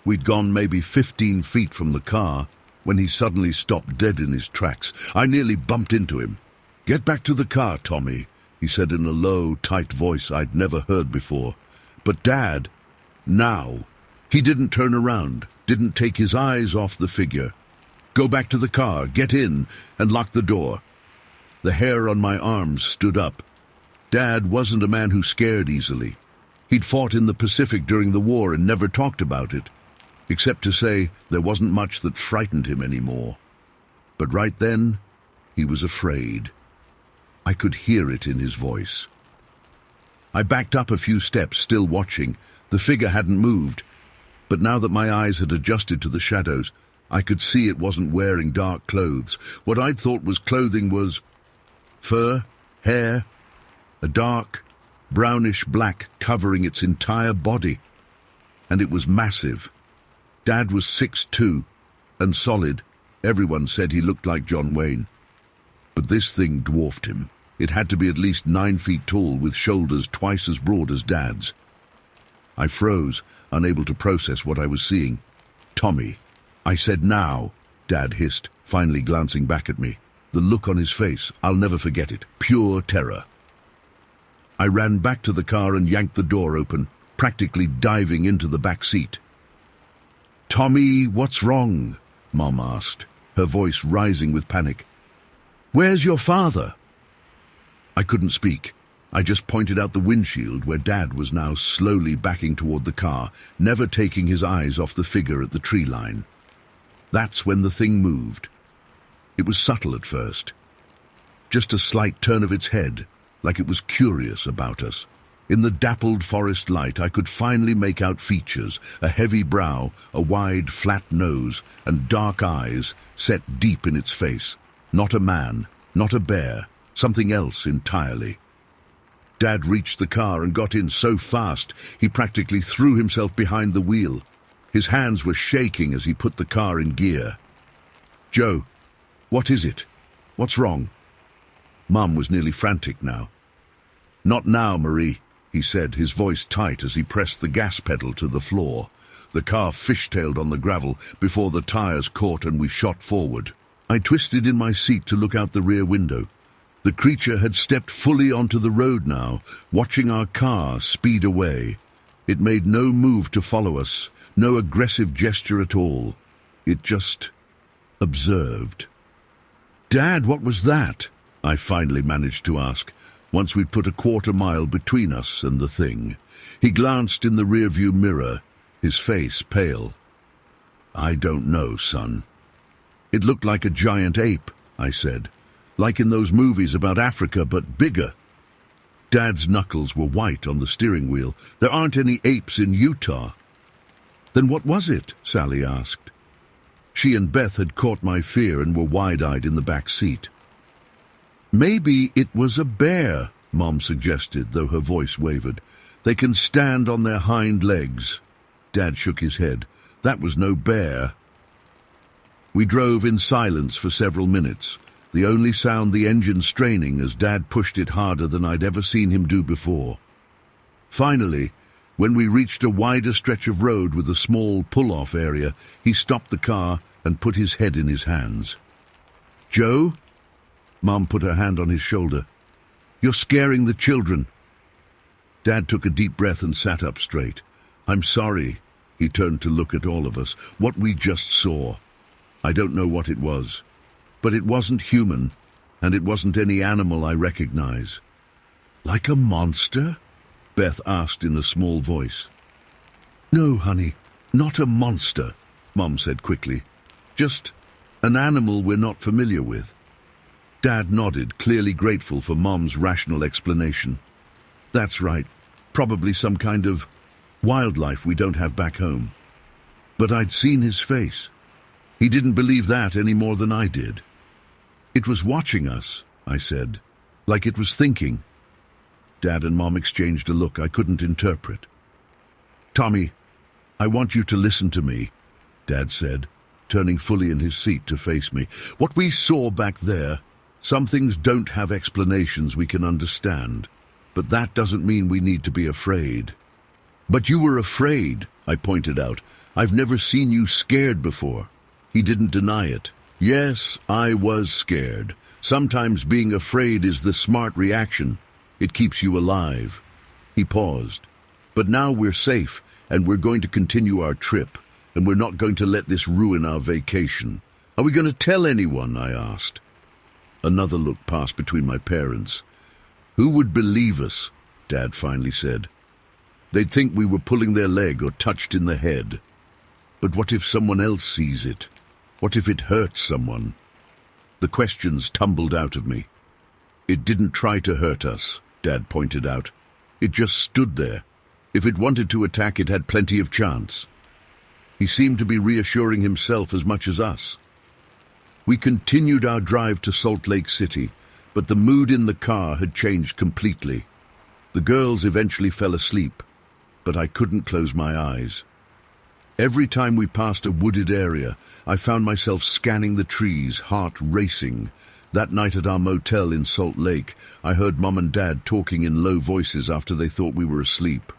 We'd gone maybe 15 feet from the car when he suddenly stopped dead in his tracks. I nearly bumped into him. "Get back to the car, Tommy," he said in a low, tight voice I'd never heard before. But Dad, now, he didn't turn around, didn't take his eyes off the figure. "Go back to the car, get in, and lock the door." The hair on my arms stood up. Dad wasn't a man who scared easily. He'd fought in the Pacific during the war and never talked about it, except to say there wasn't much that frightened him anymore. But right then, he was afraid. I could hear it in his voice. I backed up a few steps, still watching. The figure hadn't moved, but now that my eyes had adjusted to the shadows, I could see it wasn't wearing dark clothes. What I'd thought was clothing was fur, hair, a dark, brownish black covering its entire body. and it was massive. Dad was 6'2", and solid. Everyone said he looked like John Wayne. But this thing dwarfed him. It had to be at least 9 feet tall, with shoulders twice as broad as Dad's. I froze, unable to process what I was seeing. "Tommy." I said, "Now," Dad hissed, finally glancing back at me. The look on his face, I'll never forget it. Pure terror. I ran back to the car and yanked the door open, practically diving into the back seat. "Tommy, what's wrong?" Mom asked, her voice rising with panic. "Where's your father?" I couldn't speak. I just pointed out the windshield where Dad was now slowly backing toward the car, never taking his eyes off the figure at the tree line. That's when the thing moved. It was subtle at first. Just a slight turn of its head, like it was curious about us. In the dappled forest light, I could finally make out features: a heavy brow, a wide, flat nose, and dark eyes set deep in its face. Not a man, not a bear, something else entirely. Dad reached the car and got in so fast he practically threw himself behind the wheel. His hands were shaking as he put the car in gear. "Joe, what is it? What's wrong?" Mum was nearly frantic now. "Not now, Marie," he said, his voice tight as he pressed the gas pedal to the floor. The car fishtailed on the gravel before the tires caught and we shot forward. I twisted in my seat to look out the rear window. The creature had stepped fully onto the road now, watching our car speed away. It made no move to follow us, no aggressive gesture at all. It just observed. "Dad, what was that?" I finally managed to ask, once we'd put a quarter-mile between us and the thing. He glanced in the rearview mirror, his face pale. "I don't know, son." "It looked like a giant ape," I said. "Like in those movies about Africa, but bigger." Dad's knuckles were white on the steering wheel. "There aren't any apes in Utah." "Then what was it?" Sally asked. She and Beth had caught my fear and were wide-eyed in the back seat. "Maybe it was a bear," Mom suggested, though her voice wavered. "They can stand on their hind legs." Dad shook his head. "That was no bear." We drove in silence for several minutes, the only sound the engine straining as Dad pushed it harder than I'd ever seen him do before. Finally, when we reached a wider stretch of road with a small pull-off area, he stopped the car and put his head in his hands. "Joe?" Mom put her hand on his shoulder. "You're scaring the children." Dad took a deep breath and sat up straight. "I'm sorry." He turned to look at all of us. "What we just saw. I don't know what it was. But it wasn't human, and it wasn't any animal I recognize." "Like a monster?" Beth asked in a small voice. "No, honey, not a monster," Mom said quickly. "Just an animal we're not familiar with." Dad nodded, clearly grateful for Mom's rational explanation. "That's right. Probably some kind of wildlife we don't have back home." But I'd seen his face. He didn't believe that any more than I did. "It was watching us," I said, "like it was thinking." Dad and Mom exchanged a look I couldn't interpret. "Tommy, I want you to listen to me," Dad said, turning fully in his seat to face me. "What we saw back there, some things don't have explanations we can understand, but that doesn't mean we need to be afraid." "But you were afraid," I pointed out. "I've never seen you scared before." He didn't deny it. "Yes, I was scared. Sometimes being afraid is the smart reaction. It keeps you alive." He paused. "But now we're safe, and we're going to continue our trip, and we're not going to let this ruin our vacation." "Are we going to tell anyone?" I asked. Another look passed between my parents. "Who would believe us?" Dad finally said. "They'd think we were pulling their leg or touched in the head. But what if someone else sees it? What if it hurts someone?" The questions tumbled out of me. "It didn't try to hurt us," Dad pointed out. "It just stood there. If it wanted to attack, it had plenty of chance." He seemed to be reassuring himself as much as us. We continued our drive to Salt Lake City, but the mood in the car had changed completely. The girls eventually fell asleep, but I couldn't close my eyes. Every time we passed a wooded area, I found myself scanning the trees, heart racing. That night at our motel in Salt Lake, I heard Mom and Dad talking in low voices after they thought we were asleep.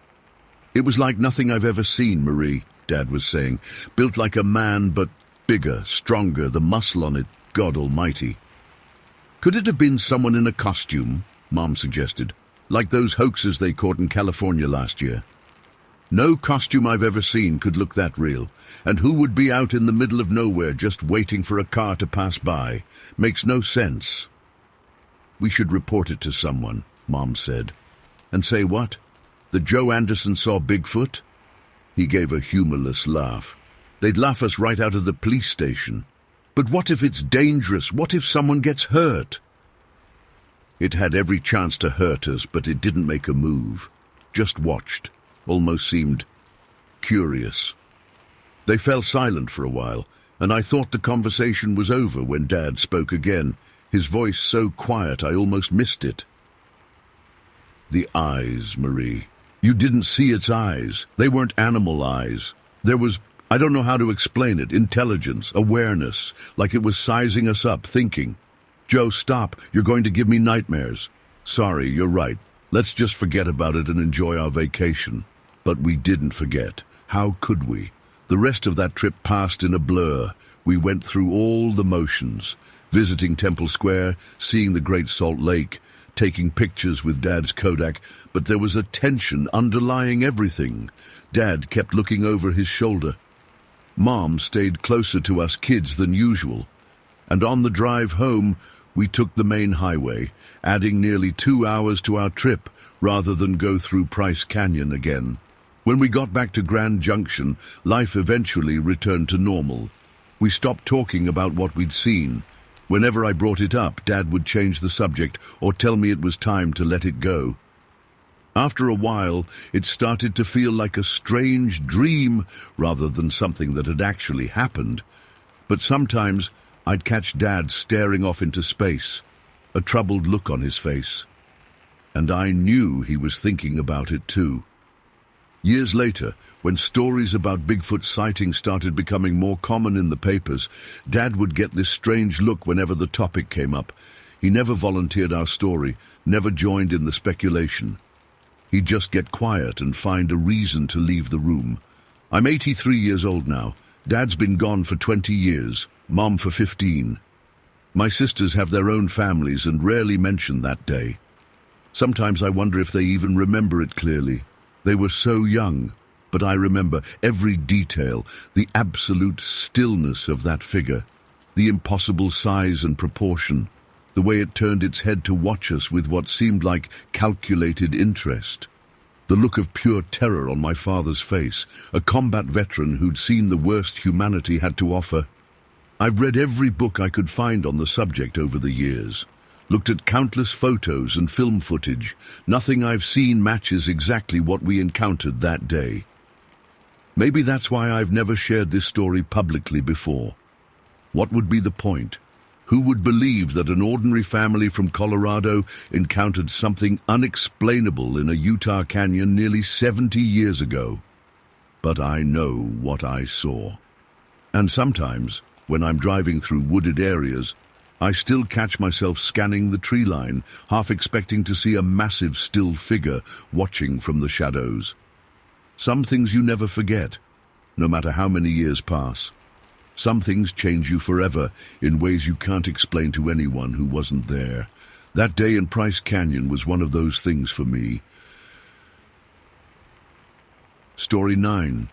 "It was like nothing I've ever seen, Marie," Dad was saying. "Built like a man, but bigger, stronger, the muscle on it, God almighty." "Could it have been someone in a costume?" Mom suggested. "Like those hoaxes they caught in California last year." "No costume I've ever seen could look that real. And who would be out in the middle of nowhere just waiting for a car to pass by? Makes no sense." "We should report it to someone," Mom said. "And say what? That Joe Anderson saw Bigfoot?" He gave a humorless laugh. "They'd laugh us right out of the police station. But what if it's dangerous? What if someone gets hurt?" It had every chance to hurt us, but it didn't make a move. Just watched. Almost seemed curious. They fell silent for a while, and I thought the conversation was over when Dad spoke again, his voice so quiet I almost missed it. "The eyes, Marie. You didn't see its eyes. They weren't animal eyes. There was, I don't know how to explain it, intelligence, awareness, like it was sizing us up, thinking, 'Joe, stop, you're going to give me nightmares.' Sorry, you're right. Let's just forget about it and enjoy our vacation." But we didn't forget. How could we? The rest of that trip passed in a blur. We went through all the motions, visiting Temple Square, seeing the Great Salt Lake, taking pictures with Dad's Kodak, but there was a tension underlying everything. Dad kept looking over his shoulder. Mom stayed closer to us kids than usual. And on the drive home, we took the main highway, adding nearly 2 hours to our trip rather than go through Price Canyon again. When we got back to Grand Junction, life eventually returned to normal. We stopped talking about what we'd seen. Whenever I brought it up, Dad would change the subject or tell me it was time to let it go. After a while, it started to feel like a strange dream rather than something that had actually happened. But sometimes I'd catch Dad staring off into space, a troubled look on his face. And I knew he was thinking about it too. Years later, when stories about Bigfoot sightings started becoming more common in the papers, Dad would get this strange look whenever the topic came up. He never volunteered our story, never joined in the speculation. He'd just get quiet and find a reason to leave the room. I'm 83 years old now. Dad's been gone for 20 years, Mom for 15. My sisters have their own families and rarely mention that day. Sometimes I wonder if they even remember it clearly. They were so young, but I remember every detail, the absolute stillness of that figure, the impossible size and proportion, the way it turned its head to watch us with what seemed like calculated interest. The look of pure terror on my father's face, a combat veteran who'd seen the worst humanity had to offer. I've read every book I could find on the subject over the years, looked at countless photos and film footage. Nothing I've seen matches exactly what we encountered that day. Maybe that's why I've never shared this story publicly before. What would be the point? Who would believe that an ordinary family from Colorado encountered something unexplainable in a Utah canyon nearly 70 years ago? But I know what I saw. And sometimes, when I'm driving through wooded areas, I still catch myself scanning the tree line, half expecting to see a massive still figure watching from the shadows. Some things you never forget, no matter how many years pass. Some things change you forever in ways you can't explain to anyone who wasn't there. That day in Price Canyon was one of those things for me. Story 9.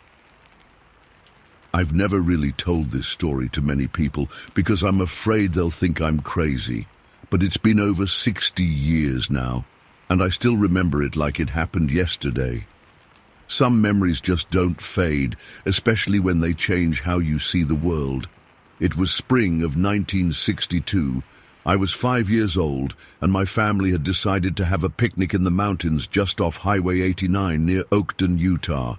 I've never really told this story to many people because I'm afraid they'll think I'm crazy. But it's been over 60 years now, and I still remember it like it happened yesterday. Some memories just don't fade, especially when they change how you see the world. It was spring of 1962. I was 5 years old, and my family had decided to have a picnic in the mountains just off Highway 89 near Oakton, Utah.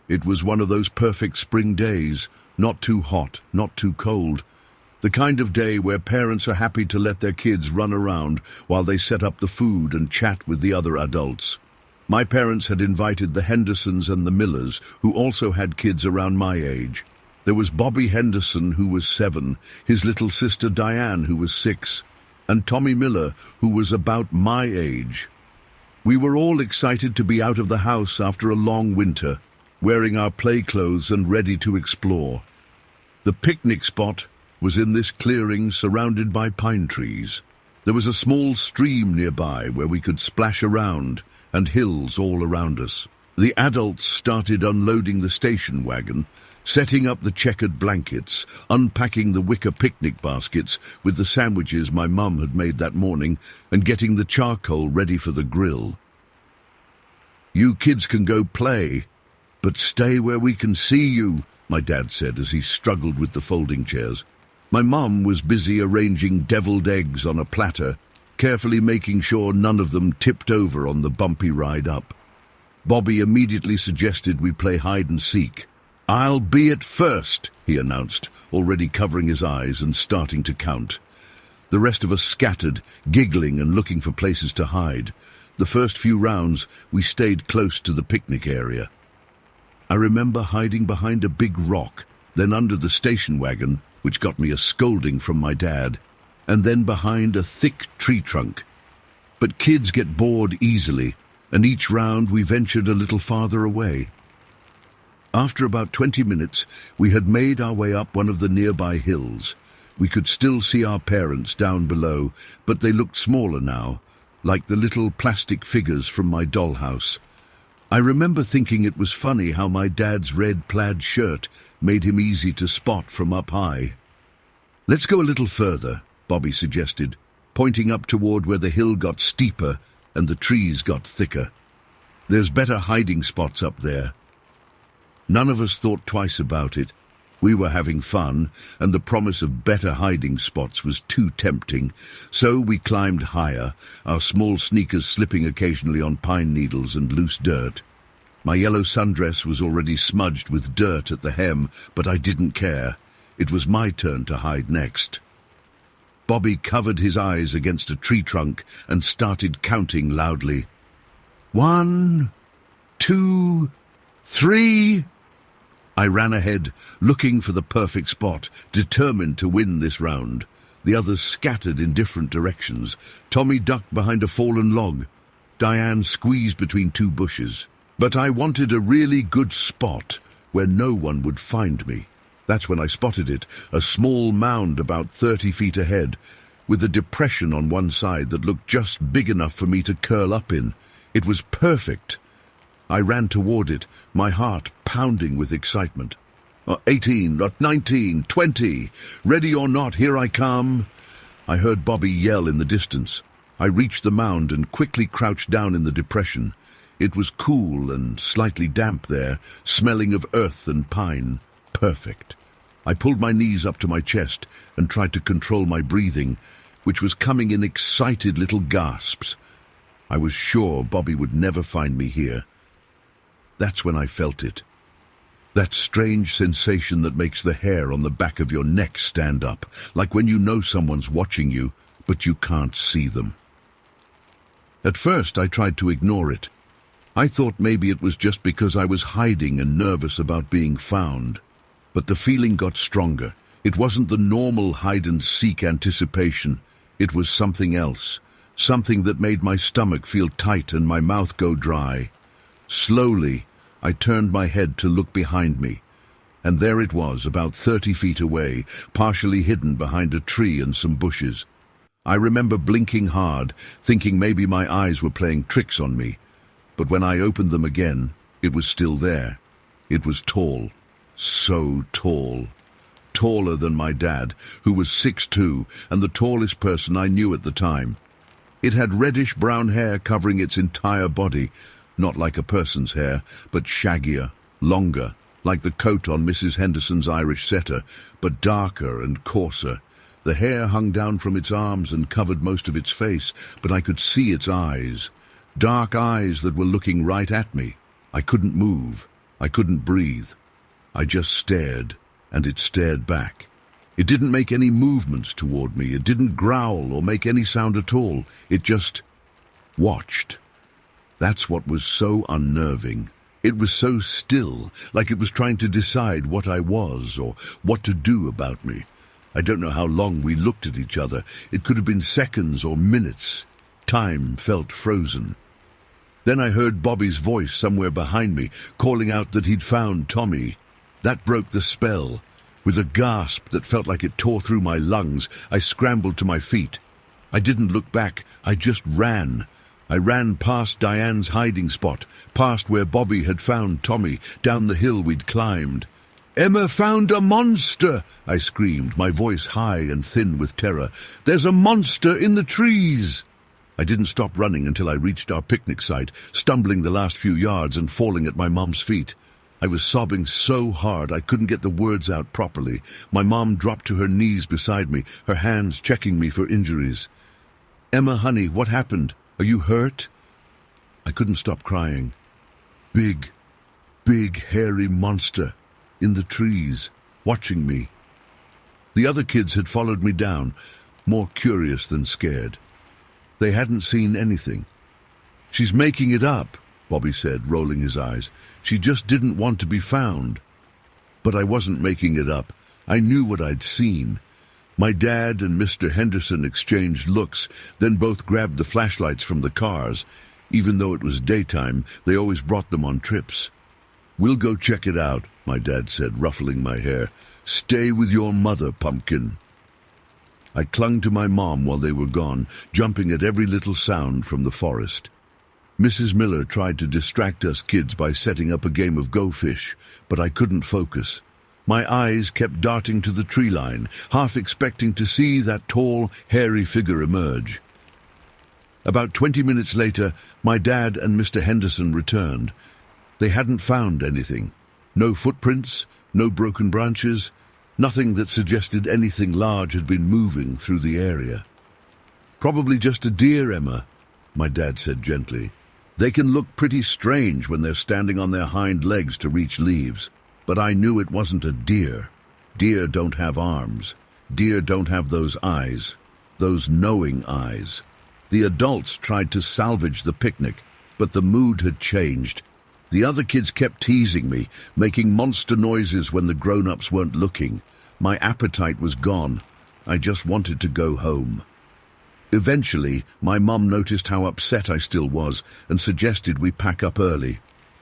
It was one of those perfect spring days, not too hot, not too cold. The kind of day where parents are happy to let their kids run around while they set up the food and chat with the other adults. My parents had invited the Hendersons and the Millers, who also had kids around my age. There was Bobby Henderson, who was 7, his little sister Diane, who was 6, and Tommy Miller, who was about my age. We were all excited to be out of the house after a long winter, wearing our play clothes and ready to explore. The picnic spot was in this clearing surrounded by pine trees. There was a small stream nearby where we could splash around, and hills all around us. The adults started unloading the station wagon, setting up the checkered blankets, unpacking the wicker picnic baskets with the sandwiches my mum had made that morning, and getting the charcoal ready for the grill. "You kids can go play, but stay where we can see you," my dad said as he struggled with the folding chairs. My mum was busy arranging deviled eggs on a platter, carefully making sure none of them tipped over on the bumpy ride up. Bobby immediately suggested we play hide and seek. "I'll be it first," he announced, already covering his eyes and starting to count. The rest of us scattered, giggling and looking for places to hide. The first few rounds, we stayed close to the picnic area. I remember hiding behind a big rock, then under the station wagon, which got me a scolding from my dad, and then behind a thick tree trunk. But kids get bored easily, and each round we ventured a little farther away. After about 20 minutes, we had made our way up one of the nearby hills. We could still see our parents down below, but they looked smaller now, like the little plastic figures from my dollhouse. I remember thinking it was funny how my dad's red plaid shirt made him easy to spot from up high. "Let's go a little further," Bobby suggested, pointing up toward where the hill got steeper and the trees got thicker. "There's better hiding spots up there." None of us thought twice about it. We were having fun, and the promise of better hiding spots was too tempting, so we climbed higher, our small sneakers slipping occasionally on pine needles and loose dirt. My yellow sundress was already smudged with dirt at the hem, but I didn't care. It was my turn to hide next. Bobby covered his eyes against a tree trunk and started counting loudly. 1, 2, 3... I ran ahead, looking for the perfect spot, determined to win this round. The others scattered in different directions. Tommy ducked behind a fallen log. Diane squeezed between 2 bushes. But I wanted a really good spot where no one would find me. That's when I spotted it, a small mound about 30 feet ahead, with a depression on one side that looked just big enough for me to curl up in. It was perfect. I ran toward it, my heart pounding with excitement. 18, 19, 20. Ready or not, here I come. I heard Bobby yell in the distance. I reached the mound and quickly crouched down in the depression. It was cool and slightly damp there, smelling of earth and pine. Perfect. I pulled my knees up to my chest and tried to control my breathing, which was coming in excited little gasps. I was sure Bobby would never find me here. That's when I felt it. That strange sensation that makes the hair on the back of your neck stand up, like when you know someone's watching you, but you can't see them. At first, I tried to ignore it. I thought maybe it was just because I was hiding and nervous about being found. But the feeling got stronger. It wasn't the normal hide-and-seek anticipation. It was something else, something that made my stomach feel tight and my mouth go dry. Slowly, I turned my head to look behind me, and there it was, about 30 feet away, partially hidden behind a tree and some bushes. I remember blinking hard, thinking maybe my eyes were playing tricks on me, but when I opened them again, it was still there. It was tall, so tall. Taller than my dad, who was 6'2", and the tallest person I knew at the time. It had reddish-brown hair covering its entire body, not like a person's hair, but shaggier, longer, like the coat on Mrs. Henderson's Irish setter, but darker and coarser. The hair hung down from its arms and covered most of its face, but I could see its eyes. Dark eyes that were looking right at me. I couldn't move. I couldn't breathe. I just stared, and it stared back. It didn't make any movements toward me. It didn't growl or make any sound at all. It just watched. That's what was so unnerving. It was so still, like it was trying to decide what I was or what to do about me. I don't know how long we looked at each other. It could have been seconds or minutes. Time felt frozen. Then I heard Bobby's voice somewhere behind me, calling out that he'd found Tommy. That broke the spell. With a gasp that felt like it tore through my lungs, I scrambled to my feet. I didn't look back. I just ran. I ran past Diane's hiding spot, past where Bobby had found Tommy, down the hill we'd climbed. "Emma found a monster!" I screamed, my voice high and thin with terror. "There's a monster in the trees!" I didn't stop running until I reached our picnic site, stumbling the last few yards and falling at my mom's feet. I was sobbing so hard I couldn't get the words out properly. My mom dropped to her knees beside me, her hands checking me for injuries. "Emma, honey, what happened? Are you hurt?" I couldn't stop crying. Big, hairy monster in the trees, watching me. The other kids had followed me down, more curious than scared. They hadn't seen anything. "She's making it up," Bobby said, rolling his eyes. "She just didn't want to be found." But I wasn't making it up. I knew what I'd seen. My dad and Mr. Henderson exchanged looks, then both grabbed the flashlights from the cars. Even though it was daytime, they always brought them on trips. "We'll go check it out," my dad said, ruffling my hair. "Stay with your mother, Pumpkin." I clung to my mom while they were gone, jumping at every little sound from the forest. Mrs. Miller tried to distract us kids by setting up a game of Go Fish, but I couldn't focus. My eyes kept darting to the tree line, half expecting to see that tall, hairy figure emerge. About 20 minutes later, my dad and Mr. Henderson returned. They hadn't found anything. No footprints, no broken branches, nothing that suggested anything large had been moving through the area. "Probably just a deer, Emma," my dad said gently. "They can look pretty strange when they're standing on their hind legs to reach leaves. But I knew it wasn't a deer. Deer don't have arms. Deer don't have those eyes, those knowing eyes." The adults tried to salvage the picnic, but the mood had changed. The other kids kept teasing me, making monster noises when the grown-ups weren't looking. My appetite was gone. I just wanted to go home. Eventually, my mum noticed how upset I still was and suggested we pack up early.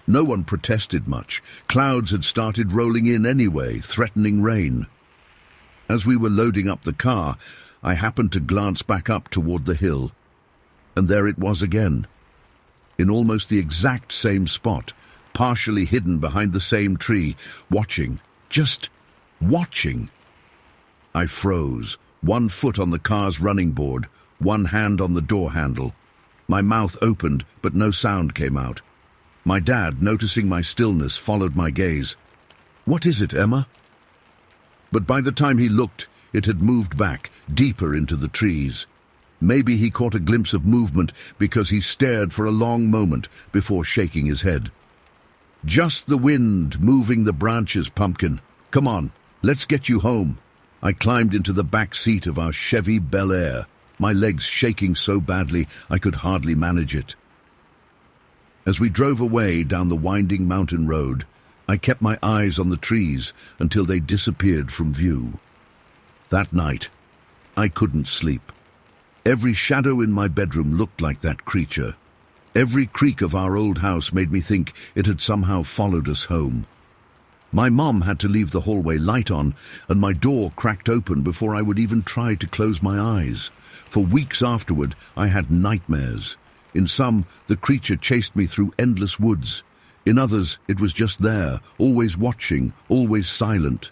No one protested much. Clouds had started rolling in anyway, threatening rain. As we were loading up the car, I happened to glance back up toward the hill. And there it was again, in almost the exact same spot, partially hidden behind the same tree, watching, just watching. I froze, one foot on the car's running board, one hand on the door handle. My mouth opened, but no sound came out. My dad, noticing my stillness, followed my gaze. "What is it, Emma?" But by the time he looked, it had moved back, deeper into the trees. Maybe he caught a glimpse of movement because he stared for a long moment before shaking his head. "Just the wind moving the branches, Pumpkin. Come on, let's get you home." I climbed into the back seat of our Chevy Bel Air, my legs shaking so badly I could hardly manage it. As we drove away down the winding mountain road, I kept my eyes on the trees until they disappeared from view. That night, I couldn't sleep. Every shadow in my bedroom looked like that creature. Every creak of our old house made me think it had somehow followed us home. My mom had to leave the hallway light on, and my door cracked open before I would even try to close my eyes. For weeks afterward, I had nightmares. In some, the creature chased me through endless woods. In others, it was just there, always watching, always silent.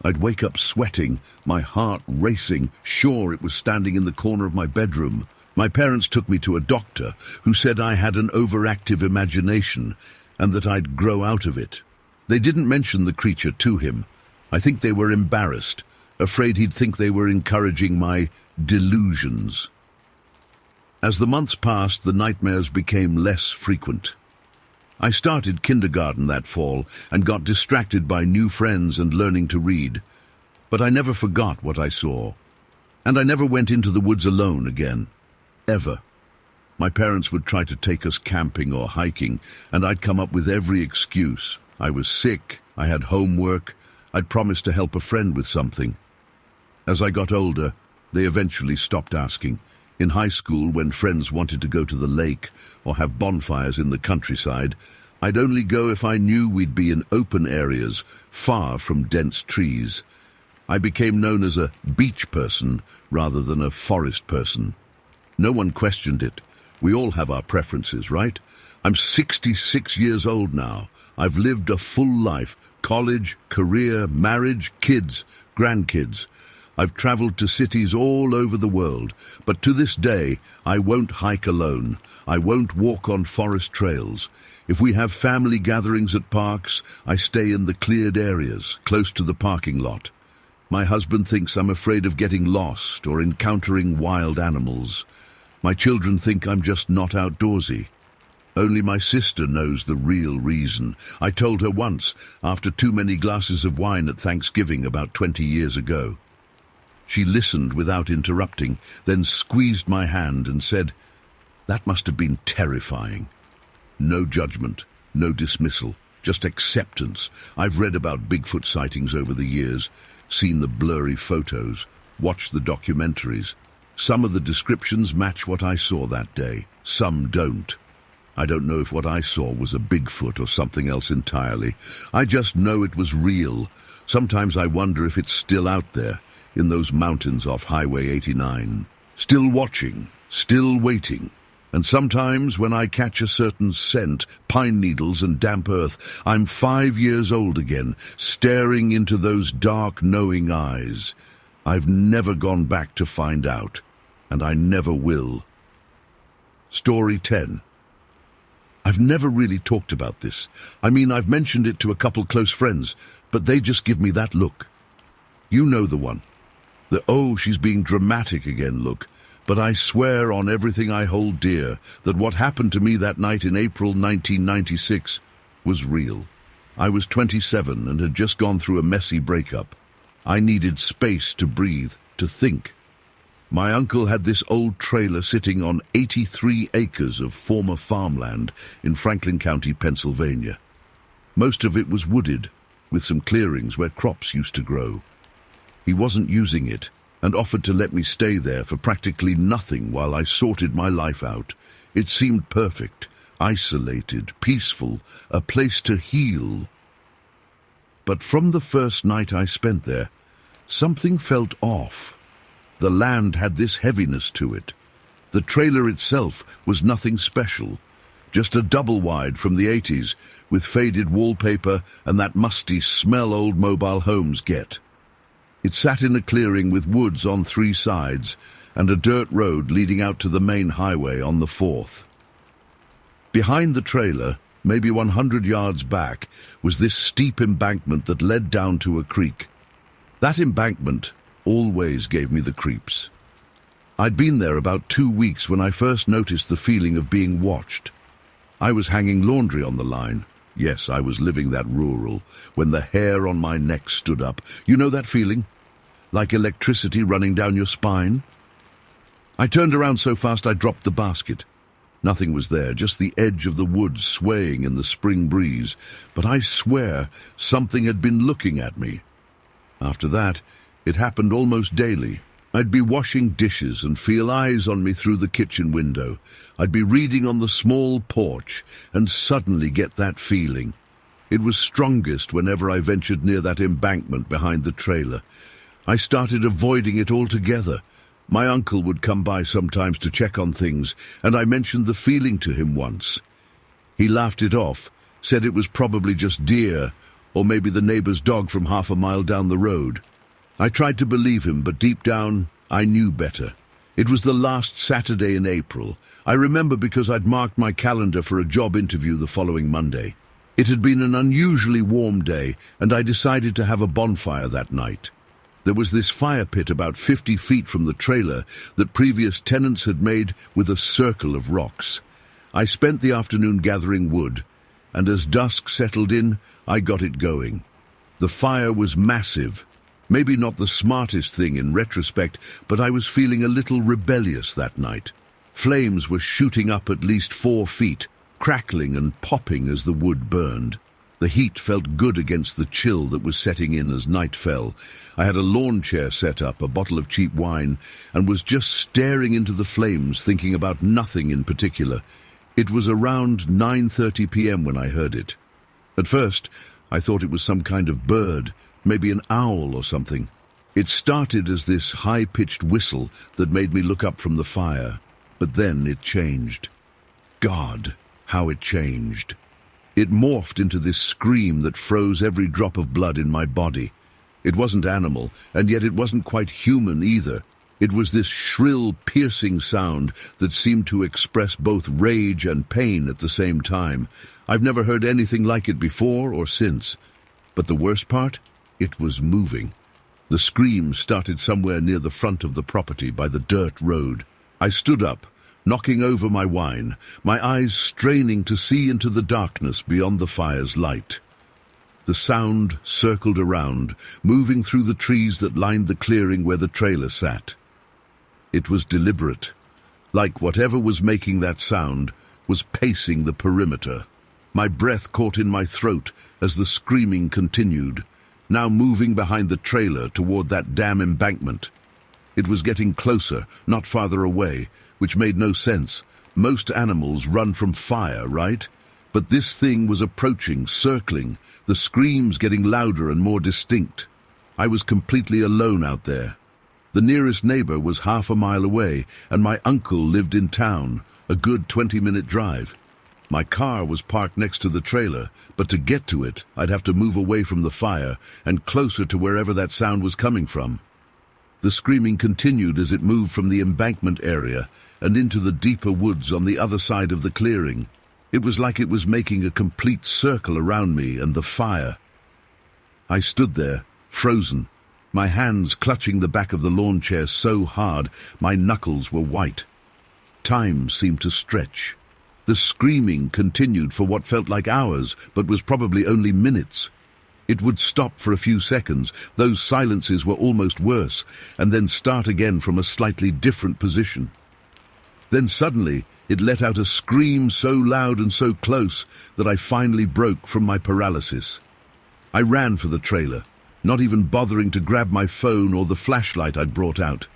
I'd wake up sweating, my heart racing, sure it was standing in the corner of my bedroom. My parents took me to a doctor who said I had an overactive imagination and that I'd grow out of it. They didn't mention the creature to him. I think they were embarrassed, afraid he'd think they were encouraging my delusions. As the months passed, the nightmares became less frequent. I started kindergarten that fall and got distracted by new friends and learning to read. But I never forgot what I saw. And I never went into the woods alone again. Ever. My parents would try to take us camping or hiking, and I'd come up with every excuse. I was sick, I had homework, I'd promised to help a friend with something. As I got older, they eventually stopped asking. In high school, when friends wanted to go to the lake or have bonfires in the countryside, I'd only go if I knew we'd be in open areas, far from dense trees. I became known as a beach person rather than a forest person. No one questioned it. We all have our preferences, right? I'm 66 years old now. I've lived a full life, college, career, marriage, kids, grandkids. I've traveled to cities all over the world, but to this day, I won't hike alone. I won't walk on forest trails. If we have family gatherings at parks, I stay in the cleared areas, close to the parking lot. My husband thinks I'm afraid of getting lost or encountering wild animals. My children think I'm just not outdoorsy. Only my sister knows the real reason. I told her once, after too many glasses of wine at Thanksgiving about 20 years ago. She listened without interrupting, then squeezed my hand and said, "That must have been terrifying." No judgment, no dismissal, just acceptance. I've read about Bigfoot sightings over the years, seen the blurry photos, watched the documentaries. Some of the descriptions match what I saw that day, some don't. I don't know if what I saw was a Bigfoot or something else entirely. I just know it was real. Sometimes I wonder if it's still out there, in those mountains off Highway 89. Still watching, still waiting. And sometimes when I catch a certain scent, pine needles and damp earth, I'm 5 years old again, staring into those dark, knowing eyes. I've never gone back to find out, and I never will. Story 10. I've never really talked about this. I mean, I've mentioned it to a couple close friends, but they just give me that look. You know the one. The "oh, she's being dramatic again" look. But I swear on everything I hold dear that what happened to me that night in April 1996 was real. I was 27 and had just gone through a messy breakup. I needed space to breathe, to think. My uncle had this old trailer sitting on 83 acres of former farmland in Franklin County, Pennsylvania. Most of it was wooded, with some clearings where crops used to grow. He wasn't using it, and offered to let me stay there for practically nothing while I sorted my life out. It seemed perfect, isolated, peaceful, a place to heal. But from the first night I spent there, something felt off. The land had this heaviness to it. The trailer itself was nothing special, just a double-wide from the 80s, with faded wallpaper and that musty smell old mobile homes get. It sat in a clearing with woods on 3 sides and a dirt road leading out to the main highway on the 4th. Behind the trailer, maybe 100 yards back, was this steep embankment that led down to a creek. That embankment always gave me the creeps. I'd been there about 2 weeks when I first noticed the feeling of being watched. I was hanging laundry on the line. Yes, I was living that rural, when the hair on my neck stood up. You know that feeling? Like electricity running down your spine? I turned around so fast I dropped the basket. Nothing was there, just the edge of the woods swaying in the spring breeze. But I swear something had been looking at me. After that, it happened almost daily. I'd be washing dishes and feel eyes on me through the kitchen window. I'd be reading on the small porch and suddenly get that feeling. It was strongest whenever I ventured near that embankment behind the trailer. I started avoiding it altogether. My uncle would come by sometimes to check on things, and I mentioned the feeling to him once. He laughed it off, said it was probably just deer, or maybe the neighbor's dog from half a mile down the road. I tried to believe him, but deep down, I knew better. It was the last Saturday in April. I remember because I'd marked my calendar for a job interview the following Monday. It had been an unusually warm day, and I decided to have a bonfire that night. There was this fire pit about 50 feet from the trailer that previous tenants had made with a circle of rocks. I spent the afternoon gathering wood, and as dusk settled in, I got it going. The fire was massive. Maybe not the smartest thing in retrospect, but I was feeling a little rebellious that night. Flames were shooting up at least 4 feet, crackling and popping as the wood burned. The heat felt good against the chill that was setting in as night fell. I had a lawn chair set up, a bottle of cheap wine, and was just staring into the flames, thinking about nothing in particular. It was around 9:30 p.m. when I heard it. At first, I thought it was some kind of bird, maybe an owl or something. It started as this high-pitched whistle that made me look up from the fire, but then it changed. God, how it changed. It morphed into this scream that froze every drop of blood in my body. It wasn't animal, and yet it wasn't quite human either. It was this shrill, piercing sound that seemed to express both rage and pain at the same time. I've never heard anything like it before or since. But the worst part? It was moving. The scream started somewhere near the front of the property by the dirt road. I stood up, knocking over my wine, my eyes straining to see into the darkness beyond the fire's light. The sound circled around, moving through the trees that lined the clearing where the trailer sat. It was deliberate, like whatever was making that sound was pacing the perimeter. My breath caught in my throat as the screaming continued, now moving behind the trailer toward that damn embankment. It was getting closer, not farther away, which made no sense. Most animals run from fire, right? But this thing was approaching, circling, the screams getting louder and more distinct. I was completely alone out there. The nearest neighbor was half a mile away, and my uncle lived in town, a good 20-minute drive. My car was parked next to the trailer, but to get to it, I'd have to move away from the fire and closer to wherever that sound was coming from. The screaming continued as it moved from the embankment area and into the deeper woods on the other side of the clearing. It was like it was making a complete circle around me and the fire. I stood there, frozen, my hands clutching the back of the lawn chair so hard my knuckles were white. Time seemed to stretch. The screaming continued for what felt like hours, but was probably only minutes. It would stop for a few seconds, those silences were almost worse, and then start again from a slightly different position. Then suddenly, it let out a scream so loud and so close that I finally broke from my paralysis. I ran for the trailer, not even bothering to grab my phone or the flashlight I'd brought out.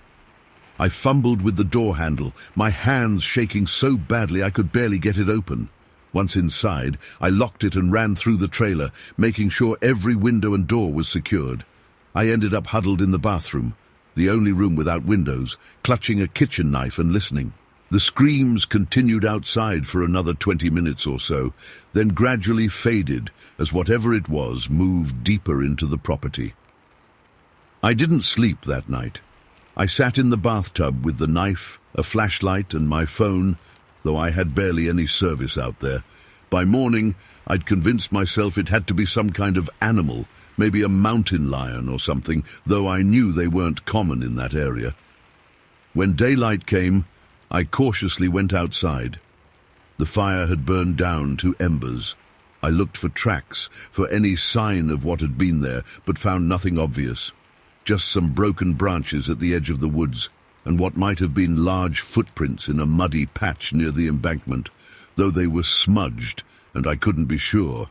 I fumbled with the door handle, my hands shaking so badly I could barely get it open. Once inside, I locked it and ran through the trailer, making sure every window and door was secured. I ended up huddled in the bathroom, the only room without windows, clutching a kitchen knife and listening. The screams continued outside for another 20 minutes or so, then gradually faded as whatever it was moved deeper into the property. I didn't sleep that night. I sat in the bathtub with the knife, a flashlight, and my phone, though I had barely any service out there. By morning, I'd convinced myself it had to be some kind of animal, maybe a mountain lion or something, though I knew they weren't common in that area. When daylight came, I cautiously went outside. The fire had burned down to embers. I looked for tracks, for any sign of what had been there, but found nothing obvious. Just some broken branches at the edge of the woods, and what might have been large footprints in a muddy patch near the embankment, though they were smudged, and I couldn't be sure.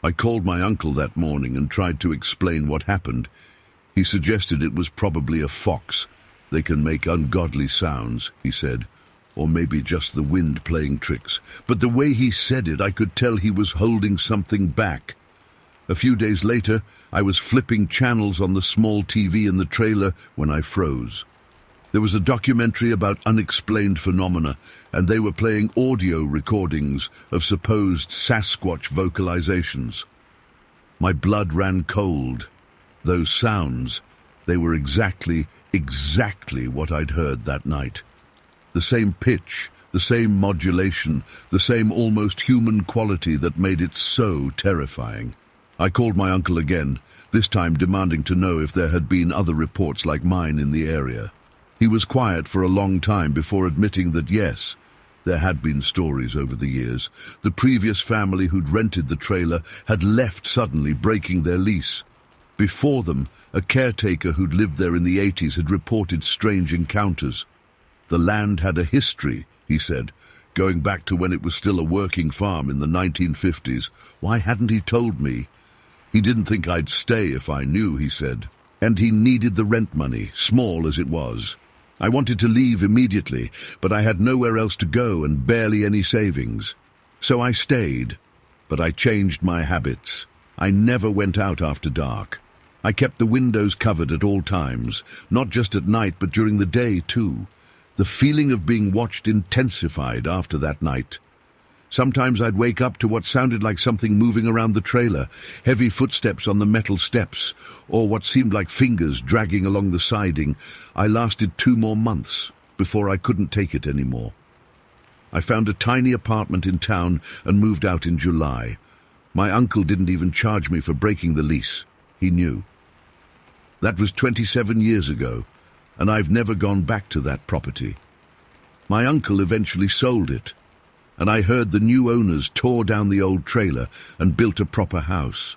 I called my uncle that morning and tried to explain what happened. He suggested it was probably a fox. They can make ungodly sounds, he said, or maybe just the wind playing tricks. But the way he said it, I could tell he was holding something back. A few days later, I was flipping channels on the small TV in the trailer when I froze. There was a documentary about unexplained phenomena, and they were playing audio recordings of supposed Sasquatch vocalizations. My blood ran cold. Those sounds, they were exactly what I'd heard that night. The same pitch, the same modulation, the same almost human quality that made it so terrifying. I called my uncle again, this time demanding to know if there had been other reports like mine in the area. He was quiet for a long time before admitting that yes, there had been stories over the years. The previous family who'd rented the trailer had left suddenly, breaking their lease. Before them, a caretaker who'd lived there in the 80s had reported strange encounters. The land had a history, he said, going back to when it was still a working farm in the 1950s. Why hadn't he told me? He didn't think I'd stay if I knew, he said. And he needed the rent money, small as it was. I wanted to leave immediately, but I had nowhere else to go and barely any savings. So I stayed, but I changed my habits. I never went out after dark. I kept the windows covered at all times, not just at night but during the day too. The feeling of being watched intensified after that night. Sometimes I'd wake up to what sounded like something moving around the trailer, heavy footsteps on the metal steps, or what seemed like fingers dragging along the siding. I lasted 2 more months before I couldn't take it anymore. I found a tiny apartment in town and moved out in July. My uncle didn't even charge me for breaking the lease. He knew. That was 27 years ago, and I've never gone back to that property. My uncle eventually sold it, and I heard the new owners tore down the old trailer and built a proper house.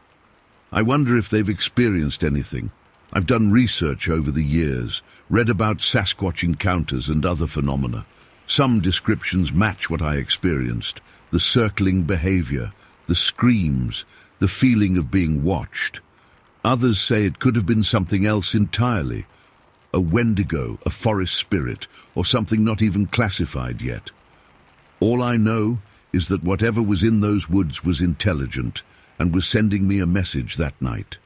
I wonder if they've experienced anything. I've done research over the years, read about Sasquatch encounters and other phenomena. Some descriptions match what I experienced: the circling behavior, the screams, the feeling of being watched. Others say it could have been something else entirely, a Wendigo, a forest spirit, or something not even classified yet. All I know is that whatever was in those woods was intelligent and was sending me a message that night.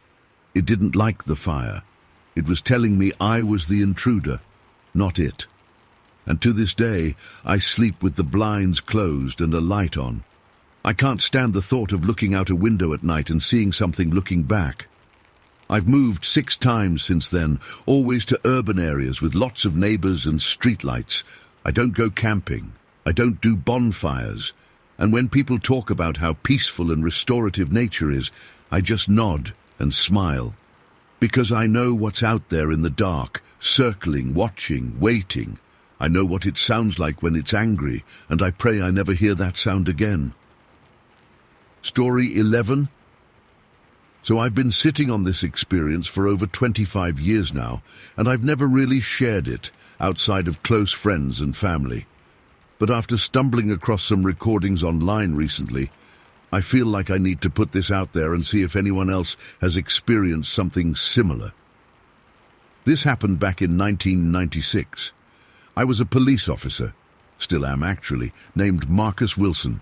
It didn't like the fire. It was telling me I was the intruder, not it. And to this day, I sleep with the blinds closed and a light on. I can't stand the thought of looking out a window at night and seeing something looking back. I've moved 6 times since then, always to urban areas with lots of neighbors and streetlights. I don't go camping. I don't do bonfires. And when people talk about how peaceful and restorative nature is, I just nod and smile. Because I know what's out there in the dark, circling, watching, waiting. I know what it sounds like when it's angry, and I pray I never hear that sound again. Story 11. So I've been sitting on this experience for over 25 years now, and I've never really shared it outside of close friends and family. But after stumbling across some recordings online recently, I feel like I need to put this out there and see if anyone else has experienced something similar. This happened back in 1996. I was a police officer, still am actually, named Marcus Wilson.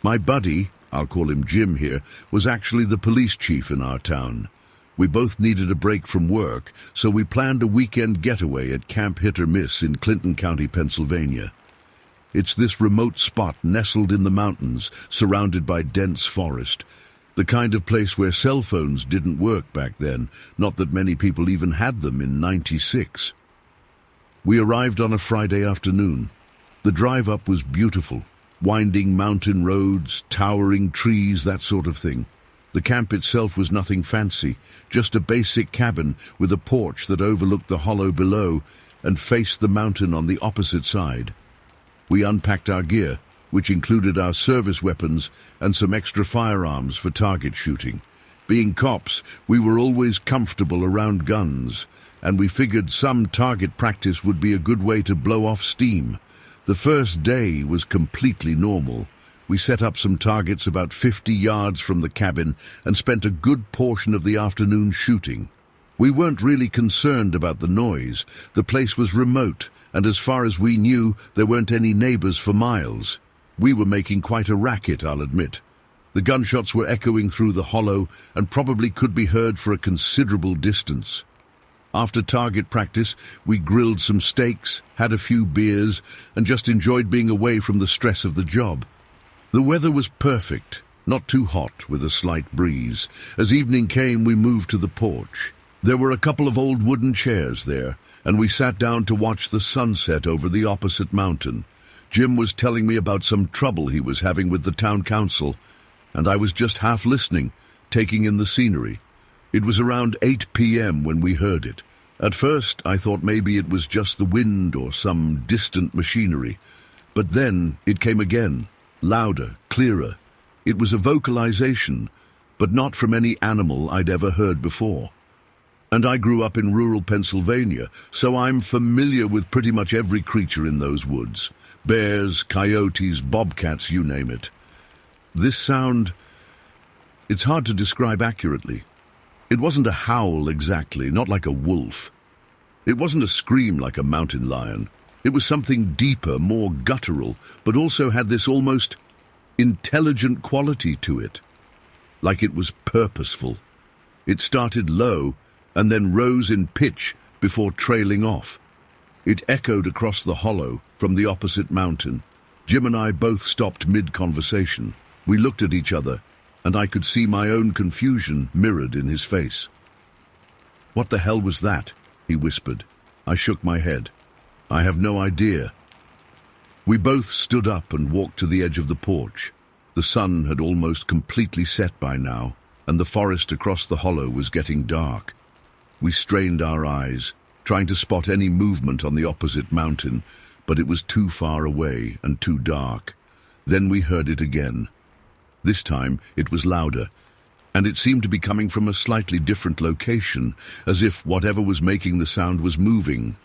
My buddy, I'll call him Jim here, was actually the police chief in our town. We both needed a break from work, so we planned a weekend getaway at Camp Hit or Miss in Clinton County, Pennsylvania. It's this remote spot nestled in the mountains, surrounded by dense forest. The kind of place where cell phones didn't work back then, not that many people even had them in '96. We arrived on a Friday afternoon. The drive up was beautiful. Winding mountain roads, towering trees, that sort of thing. The camp itself was nothing fancy, just a basic cabin with a porch that overlooked the hollow below and faced the mountain on the opposite side. We unpacked our gear, which included our service weapons and some extra firearms for target shooting. Being cops, we were always comfortable around guns, and we figured some target practice would be a good way to blow off steam. The first day was completely normal. We set up some targets about 50 yards from the cabin and spent a good portion of the afternoon shooting. We weren't really concerned about the noise. The place was remote, and as far as we knew, there weren't any neighbors for miles. We were making quite a racket, I'll admit. The gunshots were echoing through the hollow and probably could be heard for a considerable distance. After target practice, we grilled some steaks, had a few beers, and just enjoyed being away from the stress of the job. The weather was perfect, not too hot, with a slight breeze. As evening came, we moved to the porch. There were a couple of old wooden chairs there, and we sat down to watch the sunset over the opposite mountain. Jim was telling me about some trouble he was having with the town council, and I was just half listening, taking in the scenery. It was around 8 p.m. when we heard it. At first, I thought maybe it was just the wind or some distant machinery. But then it came again, louder, clearer. It was a vocalization, but not from any animal I'd ever heard before. And I grew up in rural Pennsylvania, so I'm familiar with pretty much every creature in those woods. Bears, coyotes, bobcats, you name it. This sound, it's hard to describe accurately. It wasn't a howl exactly, not like a wolf. It wasn't a scream like a mountain lion. It was something deeper, more guttural, but also had this almost intelligent quality to it. Like it was purposeful. It started low and then rose in pitch before trailing off. It echoed across the hollow from the opposite mountain. Jim and I both stopped mid-conversation. We looked at each other, and I could see my own confusion mirrored in his face. "What the hell was that?" he whispered. I shook my head. "I have no idea." We both stood up and walked to the edge of the porch. The sun had almost completely set by now, and the forest across the hollow was getting dark. We strained our eyes, trying to spot any movement on the opposite mountain, but it was too far away and too dark. Then we heard it again. This time it was louder, and it seemed to be coming from a slightly different location, as if whatever was making the sound was moving.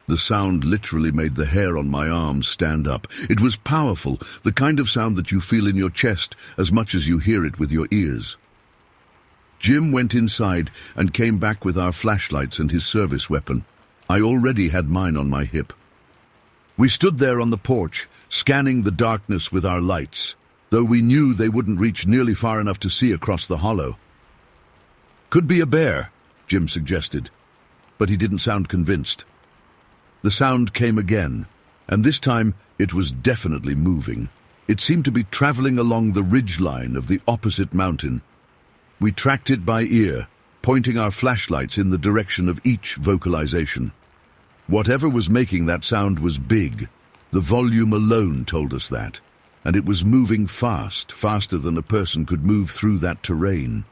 The sound literally made the hair on my arms stand up. It was powerful, the kind of sound that you feel in your chest as much as you hear it with your ears. Jim went inside and came back with our flashlights and his service weapon. I already had mine on my hip. We stood there on the porch, scanning the darkness with our lights, though we knew they wouldn't reach nearly far enough to see across the hollow. "Could be a bear," Jim suggested, but he didn't sound convinced. The sound came again, and this time it was definitely moving. It seemed to be traveling along the ridgeline of the opposite mountain. We tracked it by ear, pointing our flashlights in the direction of each vocalization. Whatever was making that sound was big. The volume alone told us that, and it was moving fast, faster than a person could move through that terrain.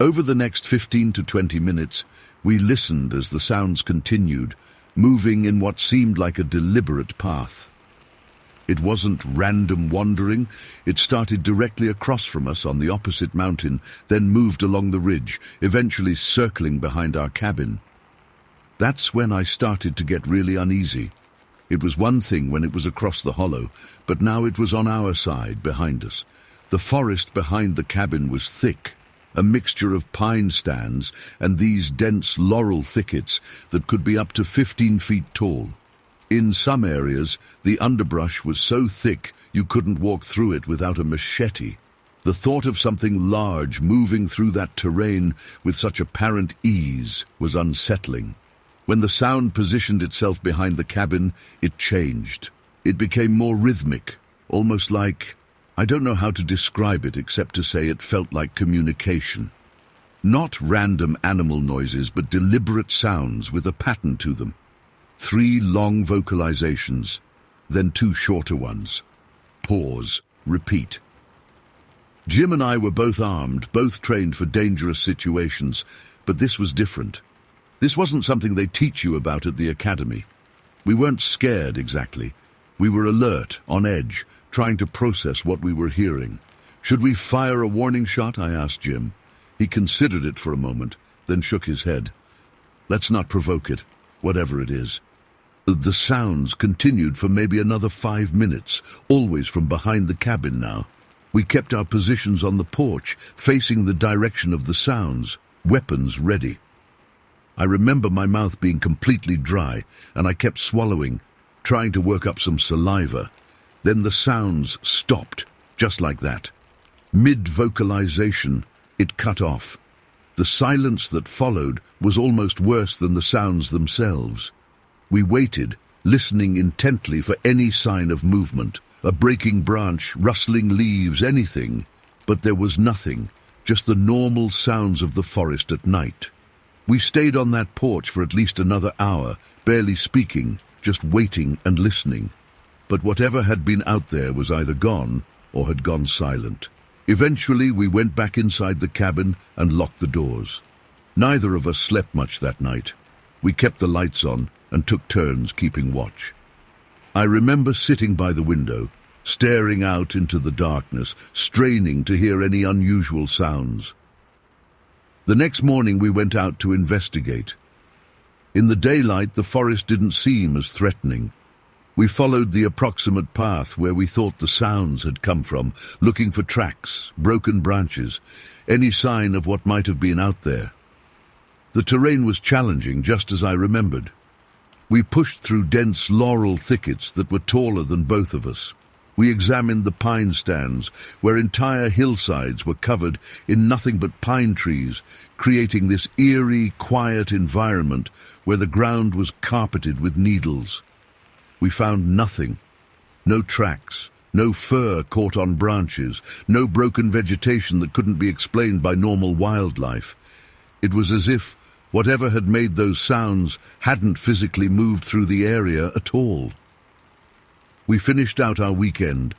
Over the next 15 to 20 minutes, we listened as the sounds continued, moving in what seemed like a deliberate path. It wasn't random wandering. It started directly across from us on the opposite mountain, then moved along the ridge, eventually circling behind our cabin. That's when I started to get really uneasy. It was one thing when it was across the hollow, but now it was on our side, behind us. The forest behind the cabin was thick, a mixture of pine stands and these dense laurel thickets that could be up to 15 feet tall. In some areas, the underbrush was so thick you couldn't walk through it without a machete. The thought of something large moving through that terrain with such apparent ease was unsettling. When the sound positioned itself behind the cabin, it changed. It became more rhythmic, almost like, I don't know how to describe it except to say it felt like communication. Not random animal noises, but deliberate sounds with a pattern to them. 3 long vocalizations, then 2 shorter ones. Pause, repeat. Jim and I were both armed, both trained for dangerous situations, but this was different. This wasn't something they teach you about at the academy. We weren't scared exactly. We were alert, on edge, trying to process what we were hearing. "Should we fire a warning shot?" I asked Jim. He considered it for a moment, then shook his head. "Let's not provoke it, whatever it is." The sounds continued for maybe another 5 minutes, always from behind the cabin now. We kept our positions on the porch, facing the direction of the sounds, weapons ready. I remember my mouth being completely dry, and I kept swallowing, trying to work up some saliva. Then the sounds stopped, just like that. Mid-vocalization, it cut off. The silence that followed was almost worse than the sounds themselves. We waited, listening intently for any sign of movement, a breaking branch, rustling leaves, anything. But there was nothing, just the normal sounds of the forest at night. We stayed on that porch for at least another hour, barely speaking, just waiting and listening. But whatever had been out there was either gone or had gone silent. Eventually, we went back inside the cabin and locked the doors. Neither of us slept much that night. We kept the lights on and took turns keeping watch. I remember sitting by the window, staring out into the darkness, straining to hear any unusual sounds. The next morning we went out to investigate. In the daylight, the forest didn't seem as threatening. We followed the approximate path where we thought the sounds had come from, looking for tracks, broken branches, any sign of what might have been out there. The terrain was challenging, just as I remembered. We pushed through dense laurel thickets that were taller than both of us. We examined the pine stands, where entire hillsides were covered in nothing but pine trees, creating this eerie, quiet environment where the ground was carpeted with needles. We found nothing. No tracks, no fur caught on branches, no broken vegetation that couldn't be explained by normal wildlife. It was as if whatever had made those sounds hadn't physically moved through the area at all. We finished out our weekend,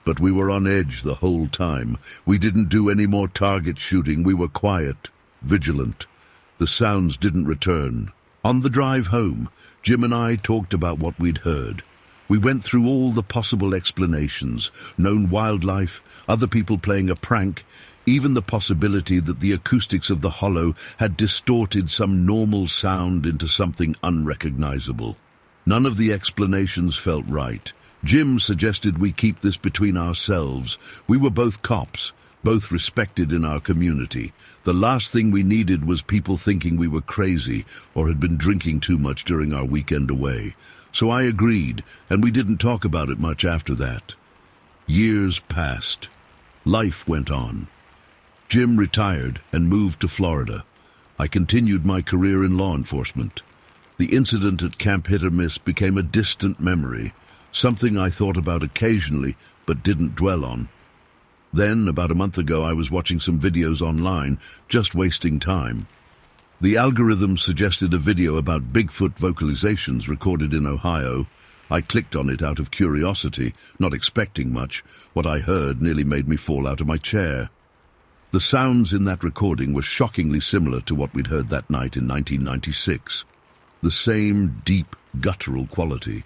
but we were on edge the whole time. We didn't do any more target shooting. We were quiet, vigilant. The sounds didn't return. On the drive home, Jim and I talked about what we'd heard. We went through all the possible explanations, known wildlife, other people playing a prank, even the possibility that the acoustics of the hollow had distorted some normal sound into something unrecognizable. None of the explanations felt right. Jim suggested we keep this between ourselves. We were both cops, both respected in our community. The last thing we needed was people thinking we were crazy or had been drinking too much during our weekend away. So I agreed, and we didn't talk about it much after that. Years passed. Life went on. Jim retired and moved to Florida. I continued my career in law enforcement. The incident at Camp Hit or Miss became a distant memory, something I thought about occasionally but didn't dwell on. Then, about a month ago, I was watching some videos online, just wasting time. The algorithm suggested a video about Bigfoot vocalizations recorded in Ohio. I clicked on it out of curiosity, not expecting much. What I heard nearly made me fall out of my chair. The sounds in that recording were shockingly similar to what we'd heard that night in 1996. The same deep, guttural quality.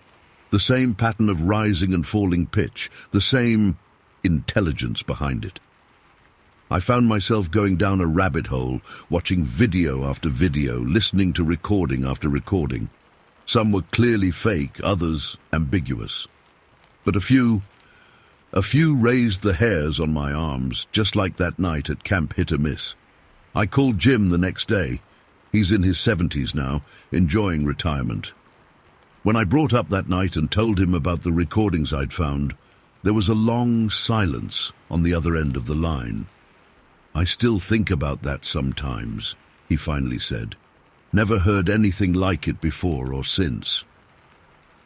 The same pattern of rising and falling pitch. The same intelligence behind it. I found myself going down a rabbit hole, watching video after video, listening to recording after recording. Some were clearly fake, others ambiguous. But a few raised the hairs on my arms, just like that night at Camp Hit or Miss. I called Jim the next day. He's in his 70s now, enjoying retirement. When I brought up that night and told him about the recordings I'd found, there was a long silence on the other end of the line. "I still think about that sometimes," he finally said. "Never heard anything like it before or since."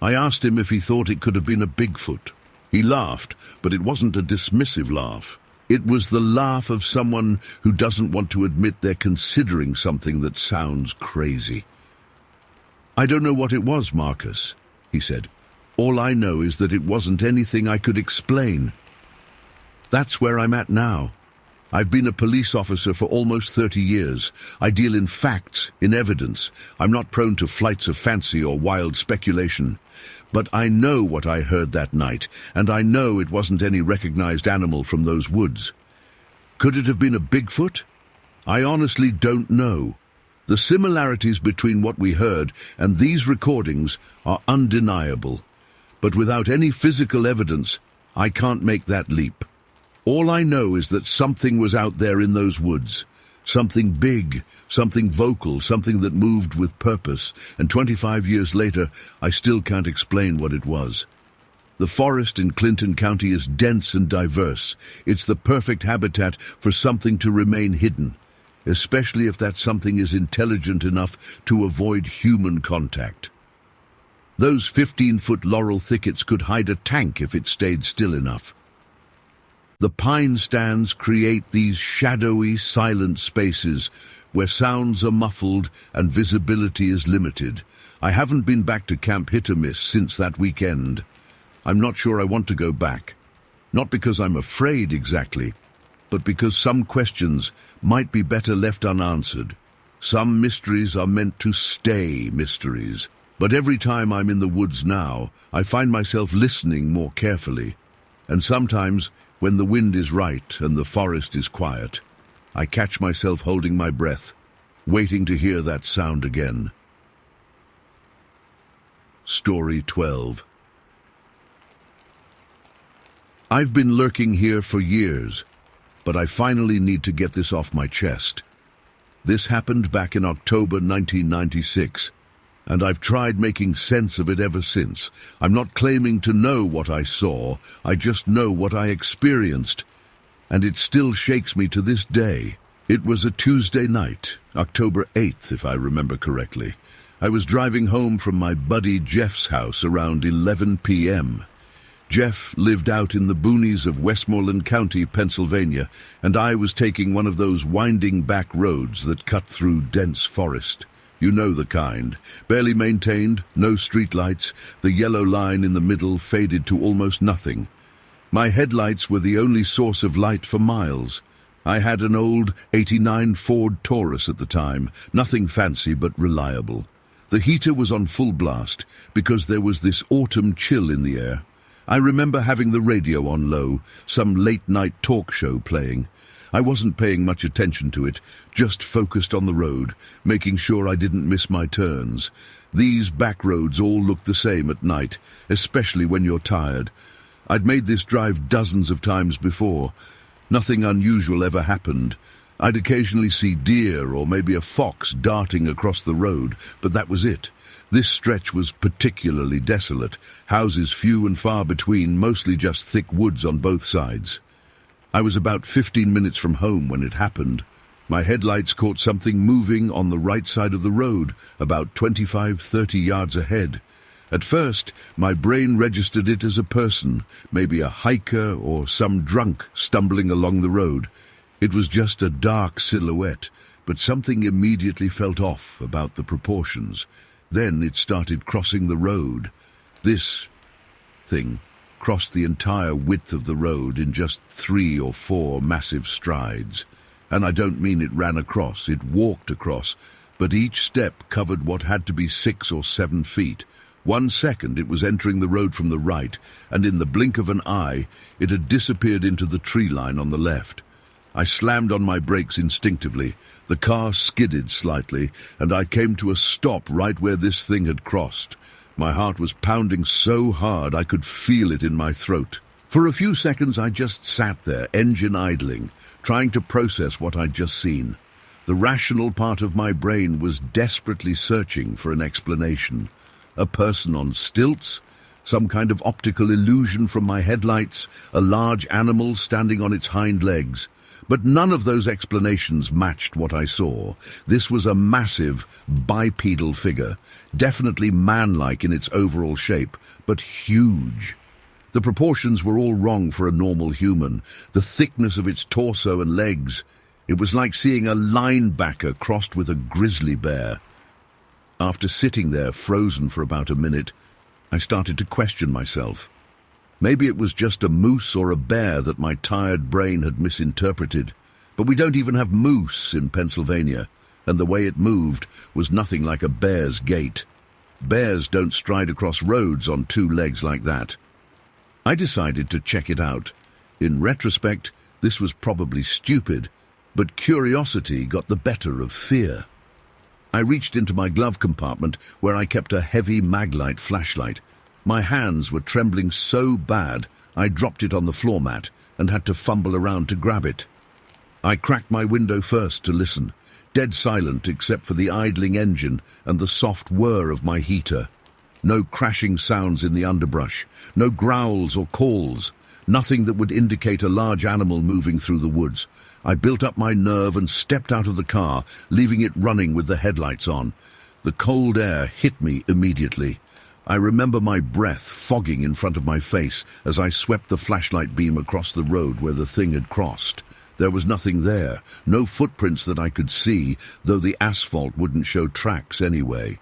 I asked him if he thought it could have been a Bigfoot. He laughed, but it wasn't a dismissive laugh. It was the laugh of someone who doesn't want to admit they're considering something that sounds crazy. "I don't know what it was, Marcus," he said. "All I know is that it wasn't anything I could explain." That's where I'm at now. I've been a police officer for almost 30 years. I deal in facts, in evidence. I'm not prone to flights of fancy or wild speculation. But I know what I heard that night, and I know it wasn't any recognized animal from those woods. Could it have been a Bigfoot? I honestly don't know. The similarities between what we heard and these recordings are undeniable. But without any physical evidence, I can't make that leap. All I know is that something was out there in those woods. Something big, something vocal, something that moved with purpose, and 25 years later, I still can't explain what it was. The forest in Clinton County is dense and diverse. It's the perfect habitat for something to remain hidden, especially if that something is intelligent enough to avoid human contact. Those 15-foot laurel thickets could hide a tank if it stayed still enough. The pine stands create these shadowy, silent spaces where sounds are muffled and visibility is limited. I haven't been back to Camp Hit or Miss since that weekend. I'm not sure I want to go back. Not because I'm afraid exactly, but because some questions might be better left unanswered. Some mysteries are meant to stay mysteries. But every time I'm in the woods now, I find myself listening more carefully. And sometimes, when the wind is right and the forest is quiet, I catch myself holding my breath, waiting to hear that sound again. Story 12. I've been lurking here for years, but I finally need to get this off my chest. This happened back in October 1996, and I've tried making sense of it ever since. I'm not claiming to know what I saw, I just know what I experienced, and it still shakes me to this day. It was a Tuesday night, October 8th, if I remember correctly. I was driving home from my buddy Jeff's house around 11 p.m. Jeff lived out in the boonies of Westmoreland County, Pennsylvania, and I was taking one of those winding back roads that cut through dense forest. You know the kind. Barely maintained, no streetlights, the yellow line in the middle faded to almost nothing. My headlights were the only source of light for miles. I had an old '89 Ford Taurus at the time, nothing fancy but reliable. The heater was on full blast because there was this autumn chill in the air. I remember having the radio on low, some late-night talk show playing. I wasn't paying much attention to it, just focused on the road, making sure I didn't miss my turns. These back roads all look the same at night, especially when you're tired. I'd made this drive dozens of times before. Nothing unusual ever happened. I'd occasionally see deer or maybe a fox darting across the road, but that was it. This stretch was particularly desolate, houses few and far between, mostly just thick woods on both sides. I was about 15 minutes from home when it happened. My headlights caught something moving on the right side of the road, about 25-30 yards ahead. At first, my brain registered it as a person, maybe a hiker or some drunk stumbling along the road. It was just a dark silhouette, but something immediately felt off about the proportions. Then it started crossing the road. This thing crossed the entire width of the road in just 3 or 4 massive strides. And I don't mean it ran across, it walked across, but each step covered what had to be 6 or 7 feet. 1 second it was entering the road from the right, and in the blink of an eye it had disappeared into the tree line on the left. I slammed on my brakes instinctively. The car skidded slightly, and I came to a stop right where this thing had crossed. My heart was pounding so hard I could feel it in my throat. For a few seconds I just sat there, engine idling, trying to process what I'd just seen. The rational part of my brain was desperately searching for an explanation. A person on stilts? Some kind of optical illusion from my headlights? A large animal standing on its hind legs? But none of those explanations matched what I saw. This was a massive, bipedal figure, definitely man-like in its overall shape, but huge. The proportions were all wrong for a normal human, the thickness of its torso and legs. It was like seeing a linebacker crossed with a grizzly bear. After sitting there frozen for about a minute, I started to question myself. Maybe it was just a moose or a bear that my tired brain had misinterpreted. But we don't even have moose in Pennsylvania, and the way it moved was nothing like a bear's gait. Bears don't stride across roads on 2 legs like that. I decided to check it out. In retrospect, this was probably stupid, but curiosity got the better of fear. I reached into my glove compartment where I kept a heavy maglite flashlight. My hands were trembling so bad I dropped it on the floor mat and had to fumble around to grab it. I cracked my window first to listen, dead silent except for the idling engine and the soft whir of my heater. No crashing sounds in the underbrush, no growls or calls, nothing that would indicate a large animal moving through the woods. I built up my nerve and stepped out of the car, leaving it running with the headlights on. The cold air hit me immediately. I remember my breath fogging in front of my face as I swept the flashlight beam across the road where the thing had crossed. There was nothing there, no footprints that I could see, though the asphalt wouldn't show tracks anyway.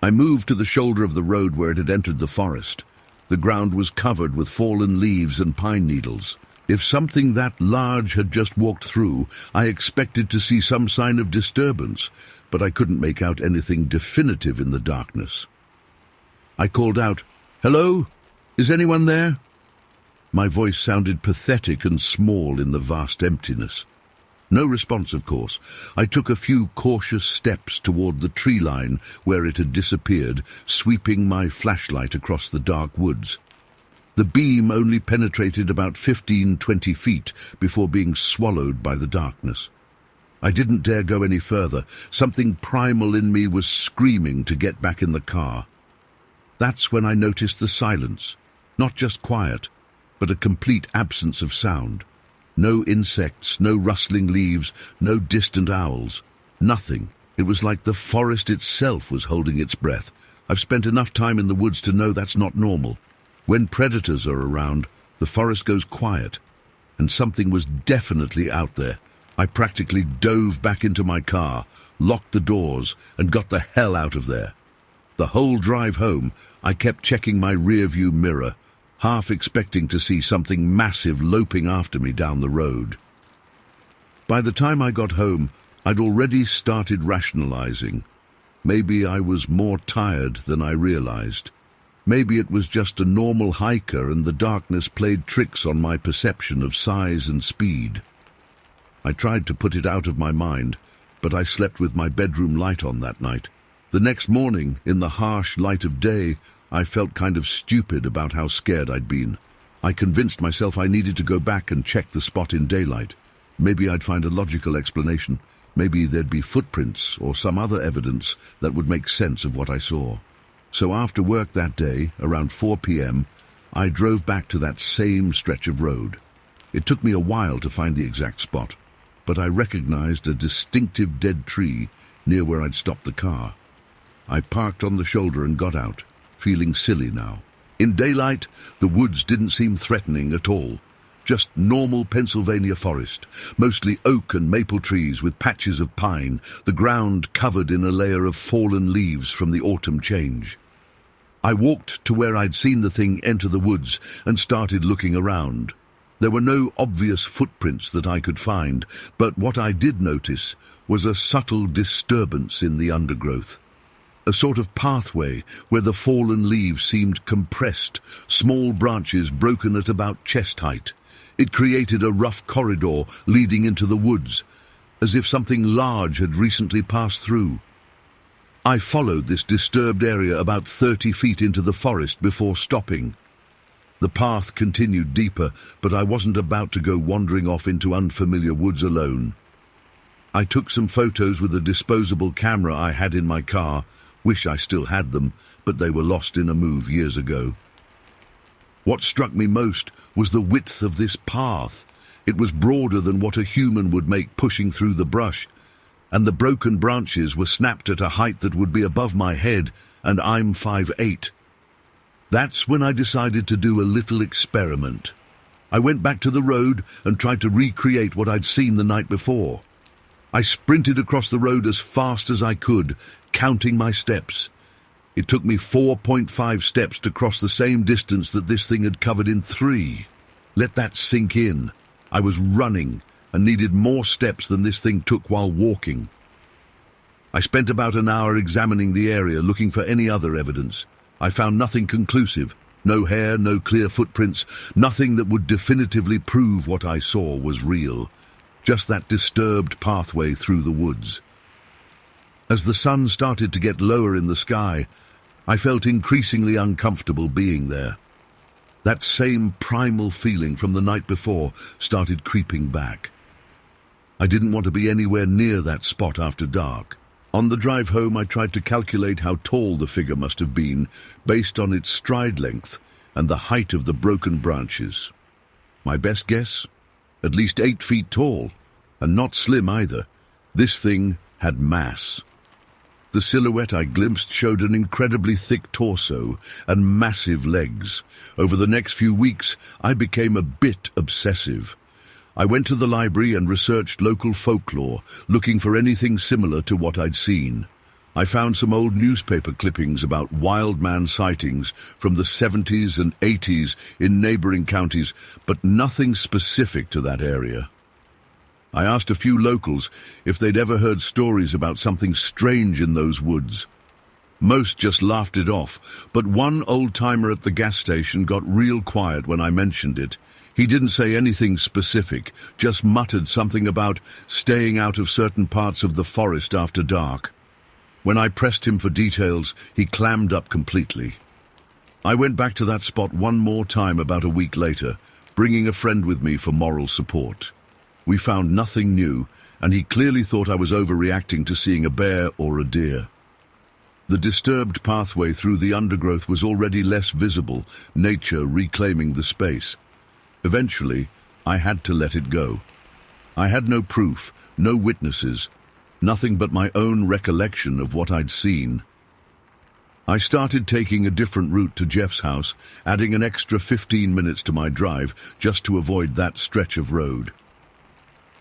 I moved to the shoulder of the road where it had entered the forest. The ground was covered with fallen leaves and pine needles. If something that large had just walked through, I expected to see some sign of disturbance, but I couldn't make out anything definitive in the darkness. I called out, "Hello? Is anyone there?" My voice sounded pathetic and small in the vast emptiness. No response, of course. I took a few cautious steps toward the tree line where it had disappeared, sweeping my flashlight across the dark woods. The beam only penetrated about 15-20 feet before being swallowed by the darkness. I didn't dare go any further. Something primal in me was screaming to get back in the car. That's when I noticed the silence. Not just quiet, but a complete absence of sound. No insects, no rustling leaves, no distant owls. Nothing. It was like the forest itself was holding its breath. I've spent enough time in the woods to know that's not normal. When predators are around, the forest goes quiet, and something was definitely out there. I practically dove back into my car, locked the doors, and got the hell out of there. The whole drive home, I kept checking my rearview mirror, half expecting to see something massive loping after me down the road. By the time I got home, I'd already started rationalizing. Maybe I was more tired than I realized. Maybe it was just a normal hiker and the darkness played tricks on my perception of size and speed. I tried to put it out of my mind, but I slept with my bedroom light on that night. The next morning, in the harsh light of day, I felt kind of stupid about how scared I'd been. I convinced myself I needed to go back and check the spot in daylight. Maybe I'd find a logical explanation. Maybe there'd be footprints or some other evidence that would make sense of what I saw. So after work that day, around 4 p.m., I drove back to that same stretch of road. It took me a while to find the exact spot, but I recognized a distinctive dead tree near where I'd stopped the car. I parked on the shoulder and got out, feeling silly now. In daylight, the woods didn't seem threatening at all. Just normal Pennsylvania forest, mostly oak and maple trees with patches of pine, the ground covered in a layer of fallen leaves from the autumn change. I walked to where I'd seen the thing enter the woods and started looking around. There were no obvious footprints that I could find, but what I did notice was a subtle disturbance in the undergrowth. A sort of pathway where the fallen leaves seemed compressed, small branches broken at about chest height. It created a rough corridor leading into the woods, as if something large had recently passed through. I followed this disturbed area about 30 feet into the forest before stopping. The path continued deeper, but I wasn't about to go wandering off into unfamiliar woods alone. I took some photos with a disposable camera I had in my car. Wish I still had them, but they were lost in a move years ago. What struck me most was the width of this path. It was broader than what a human would make pushing through the brush, and the broken branches were snapped at a height that would be above my head, and I'm 5'8". That's when I decided to do a little experiment. I went back to the road and tried to recreate what I'd seen the night before. I sprinted across the road as fast as I could, counting my steps. It took me 4.5 steps to cross the same distance that this thing had covered in 3. Let that sink in. I was running and needed more steps than this thing took while walking. I spent about an hour examining the area, looking for any other evidence. I found nothing conclusive. No hair, no clear footprints, nothing that would definitively prove what I saw was real. Just that disturbed pathway through the woods. As the sun started to get lower in the sky, I felt increasingly uncomfortable being there. That same primal feeling from the night before started creeping back. I didn't want to be anywhere near that spot after dark. On the drive home, I tried to calculate how tall the figure must have been based on its stride length and the height of the broken branches. My best guess? At least 8 feet tall, and not slim either. This thing had mass. The silhouette I glimpsed showed an incredibly thick torso and massive legs. Over the next few weeks, I became a bit obsessive. I went to the library and researched local folklore, looking for anything similar to what I'd seen. I found some old newspaper clippings about wild man sightings from the 70s and 80s in neighboring counties, but nothing specific to that area. I asked a few locals if they'd ever heard stories about something strange in those woods. Most just laughed it off, but one old-timer at the gas station got real quiet when I mentioned it. He didn't say anything specific, just muttered something about staying out of certain parts of the forest after dark. When I pressed him for details, he clammed up completely. I went back to that spot one more time about a week later, bringing a friend with me for moral support. We found nothing new, and he clearly thought I was overreacting to seeing a bear or a deer. The disturbed pathway through the undergrowth was already less visible, nature reclaiming the space. Eventually, I had to let it go. I had no proof, no witnesses, nothing but my own recollection of what I'd seen. I started taking a different route to Jeff's house, adding an extra 15 minutes to my drive just to avoid that stretch of road.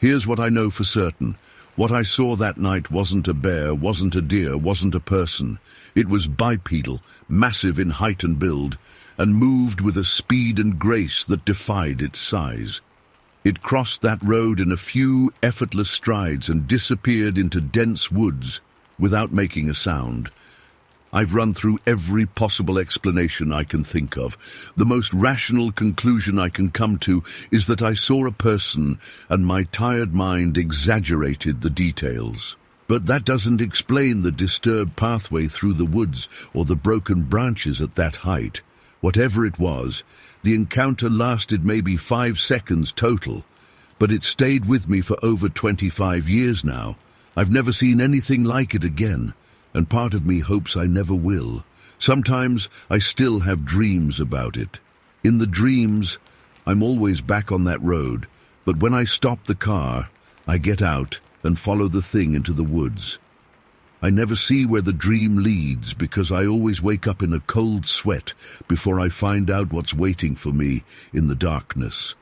Here's what I know for certain. What I saw that night wasn't a bear, wasn't a deer, wasn't a person. It was bipedal, massive in height and build, and moved with a speed and grace that defied its size. It crossed that road in a few effortless strides and disappeared into dense woods without making a sound. I've run through every possible explanation I can think of. The most rational conclusion I can come to is that I saw a person and my tired mind exaggerated the details. But that doesn't explain the disturbed pathway through the woods or the broken branches at that height. Whatever it was, the encounter lasted maybe 5 seconds total, but it stayed with me for over 25 years now. I've never seen anything like it again. And part of me hopes I never will. Sometimes I still have dreams about it. In the dreams, I'm always back on that road, but when I stop the car, I get out and follow the thing into the woods. I never see where the dream leads because I always wake up in a cold sweat before I find out what's waiting for me in the darkness.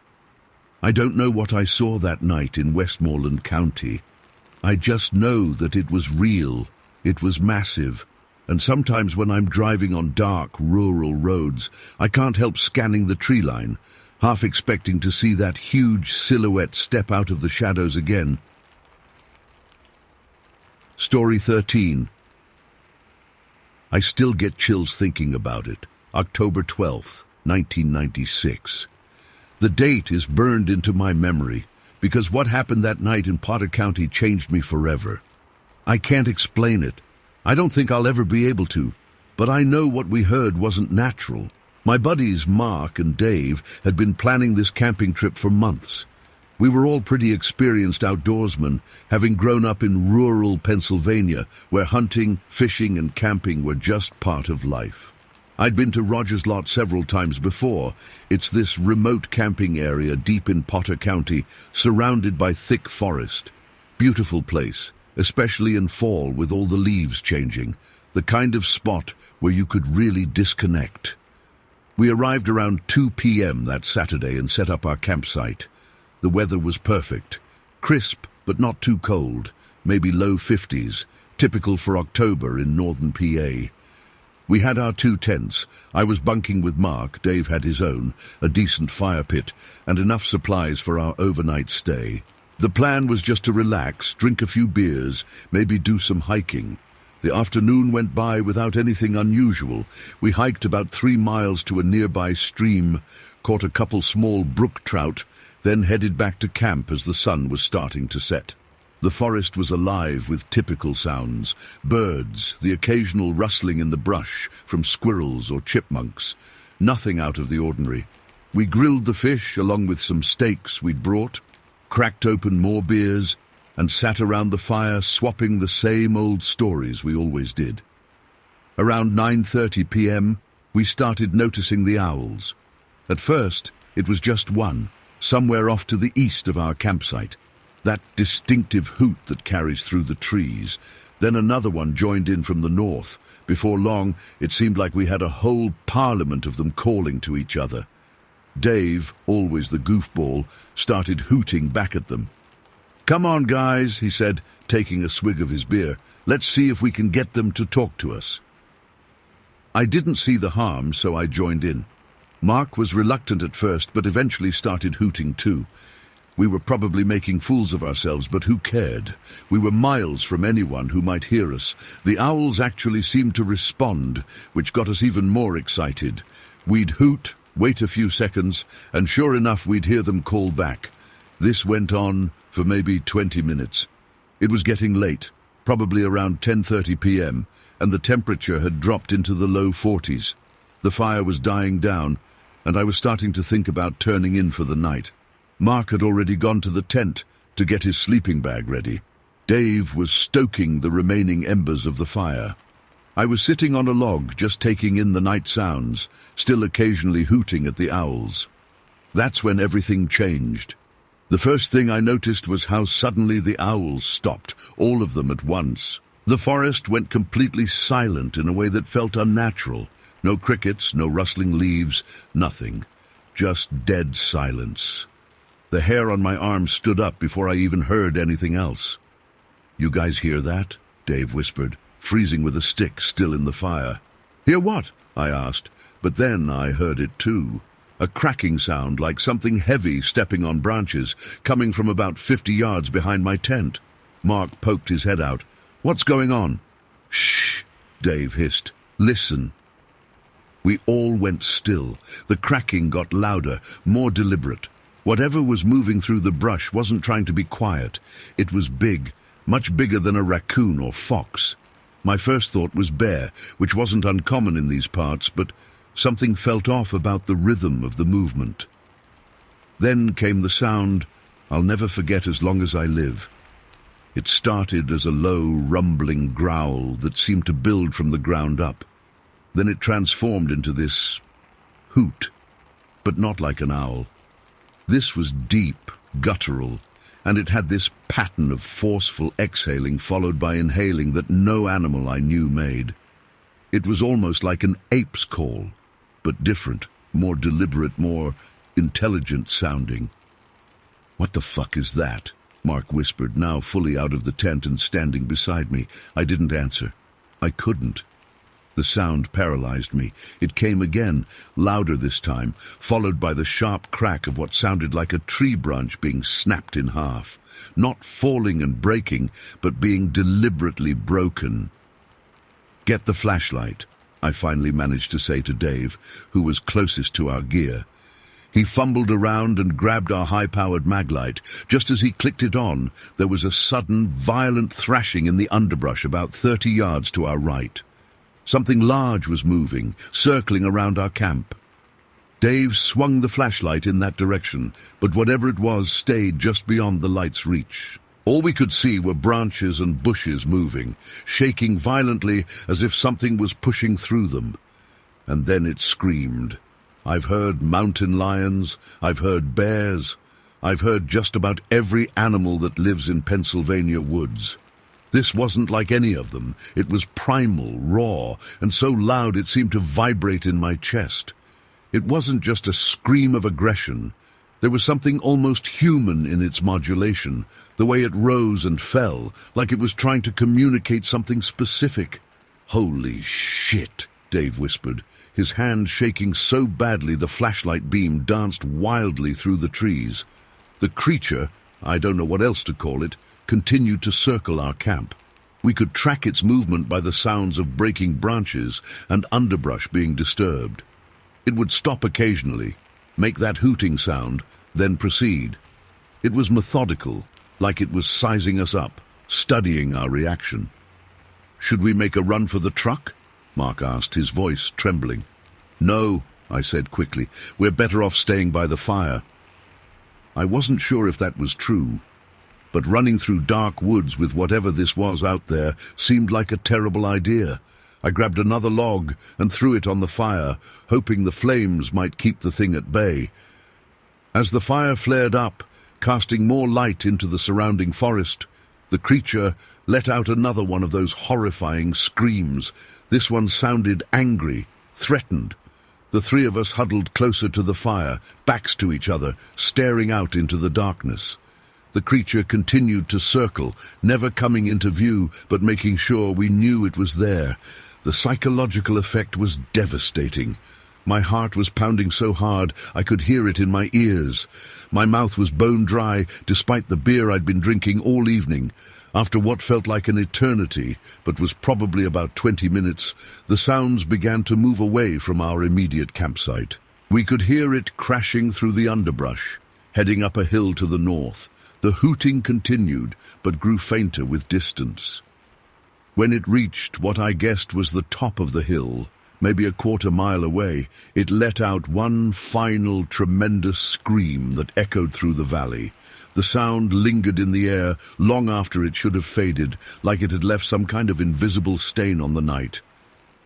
I don't know what I saw that night in Westmoreland County. I just know that it was real. It was massive, and sometimes when I'm driving on dark, rural roads, I can't help scanning the tree line, half expecting to see that huge silhouette step out of the shadows again. Story 13. I still get chills thinking about it. October 12th, 1996. The date is burned into my memory, because what happened that night in Potter County changed me forever. I can't explain it. I don't think I'll ever be able to, but I know what we heard wasn't natural. My buddies Mark and Dave had been planning this camping trip for months. We were all pretty experienced outdoorsmen, having grown up in rural Pennsylvania, where hunting, fishing, and camping were just part of life. I'd been to Rogers Lot several times before. It's this remote camping area deep in Potter County, surrounded by thick forest. Beautiful place, especially in fall with all the leaves changing, the kind of spot where you could really disconnect. We arrived around 2 p.m. that Saturday and set up our campsite. The weather was perfect, crisp but not too cold, maybe low 50s, typical for October in northern PA. We had our 2 tents. I was bunking with Mark, Dave had his own, a decent fire pit, and enough supplies for our overnight stay. The plan was just to relax, drink a few beers, maybe do some hiking. The afternoon went by without anything unusual. We hiked about 3 miles to a nearby stream, caught a couple small brook trout, then headed back to camp as the sun was starting to set. The forest was alive with typical sounds, birds, the occasional rustling in the brush from squirrels or chipmunks. Nothing out of the ordinary. We grilled the fish along with some steaks we'd brought, cracked open more beers, and sat around the fire swapping the same old stories we always did. Around 9:30 p.m., we started noticing the owls. At first, it was just one, somewhere off to the east of our campsite, that distinctive hoot that carries through the trees. Then another one joined in from the north. Before long, it seemed like we had a whole parliament of them calling to each other. Dave, always the goofball, started hooting back at them. "Come on, guys," he said, taking a swig of his beer. "Let's see if we can get them to talk to us." I didn't see the harm, so I joined in. Mark was reluctant at first, but eventually started hooting too. We were probably making fools of ourselves, but who cared? We were miles from anyone who might hear us. The owls actually seemed to respond, which got us even more excited. We'd hoot, Wait a few seconds, and sure enough we'd hear them call back. This went on for maybe 20 minutes. It was getting late, probably around 10:30 p.m., and the temperature had dropped into the low 40s. The fire was dying down, and I was starting to think about turning in for the night. Mark had already gone to the tent to get his sleeping bag ready. Dave was stoking the remaining embers of the fire. I was sitting on a log, just taking in the night sounds, still occasionally hooting at the owls. That's when everything changed. The first thing I noticed was how suddenly the owls stopped, all of them at once. The forest went completely silent in a way that felt unnatural. No crickets, no rustling leaves, nothing. Just dead silence. The hair on my arm stood up before I even heard anything else. "You guys hear that?" Dave whispered, freezing with a stick still in the fire. "Hear what?" I asked, but then I heard it too. A cracking sound like something heavy stepping on branches, coming from about 50 yards behind my tent. Mark poked his head out. "What's going on?" "Shh," Dave hissed. "Listen." We all went still. The cracking got louder, more deliberate. Whatever was moving through the brush wasn't trying to be quiet. It was big, much bigger than a raccoon or fox. My first thought was bear, which wasn't uncommon in these parts, but something felt off about the rhythm of the movement. Then came the sound I'll never forget as long as I live. It started as a low, rumbling growl that seemed to build from the ground up. Then it transformed into this hoot, but not like an owl. This was deep, guttural, and it had this pattern of forceful exhaling followed by inhaling that no animal I knew made. It was almost like an ape's call, but different, more deliberate, more intelligent sounding. "What the fuck is that?" Mark whispered, now fully out of the tent and standing beside me. I didn't answer. I couldn't. The sound paralyzed me. It came again, louder this time, followed by the sharp crack of what sounded like a tree branch being snapped in half. Not falling and breaking, but being deliberately broken. "Get the flashlight," I finally managed to say to Dave, who was closest to our gear. He fumbled around and grabbed our high-powered maglite. Just as he clicked it on, there was a sudden, violent thrashing in the underbrush about 30 yards to our right. Something large was moving, circling around our camp. Dave swung the flashlight in that direction, but whatever it was stayed just beyond the light's reach. All we could see were branches and bushes moving, shaking violently as if something was pushing through them. And then it screamed. I've heard mountain lions, I've heard bears, I've heard just about every animal that lives in Pennsylvania woods. This wasn't like any of them. It was primal, raw, and so loud it seemed to vibrate in my chest. It wasn't just a scream of aggression. There was something almost human in its modulation, the way it rose and fell, like it was trying to communicate something specific. "Holy shit," Dave whispered, his hand shaking so badly the flashlight beam danced wildly through the trees. The creature, I don't know what else to call it, continued to circle our camp. We could track its movement by the sounds of breaking branches and underbrush being disturbed. It would stop occasionally, make that hooting sound, then proceed. It was methodical, like it was sizing us up, studying our reaction. "Should we make a run for the truck?" Mark asked, his voice trembling. "No," I said quickly. "We're better off staying by the fire." I wasn't sure if that was true, but running through dark woods with whatever this was out there seemed like a terrible idea. I grabbed another log and threw it on the fire, hoping the flames might keep the thing at bay. As the fire flared up, casting more light into the surrounding forest, the creature let out another one of those horrifying screams. This one sounded angry, threatened. The three of us huddled closer to the fire, backs to each other, staring out into the darkness. The creature continued to circle, never coming into view, but making sure we knew it was there. The psychological effect was devastating. My heart was pounding so hard I could hear it in my ears. My mouth was bone dry, despite the beer I'd been drinking all evening. After what felt like an eternity, but was probably about 20 minutes, the sounds began to move away from our immediate campsite. We could hear it crashing through the underbrush, heading up a hill to the north. The hooting continued, but grew fainter with distance. When it reached what I guessed was the top of the hill, maybe a quarter-mile away, it let out one final tremendous scream that echoed through the valley. The sound lingered in the air long after it should have faded, like it had left some kind of invisible stain on the night.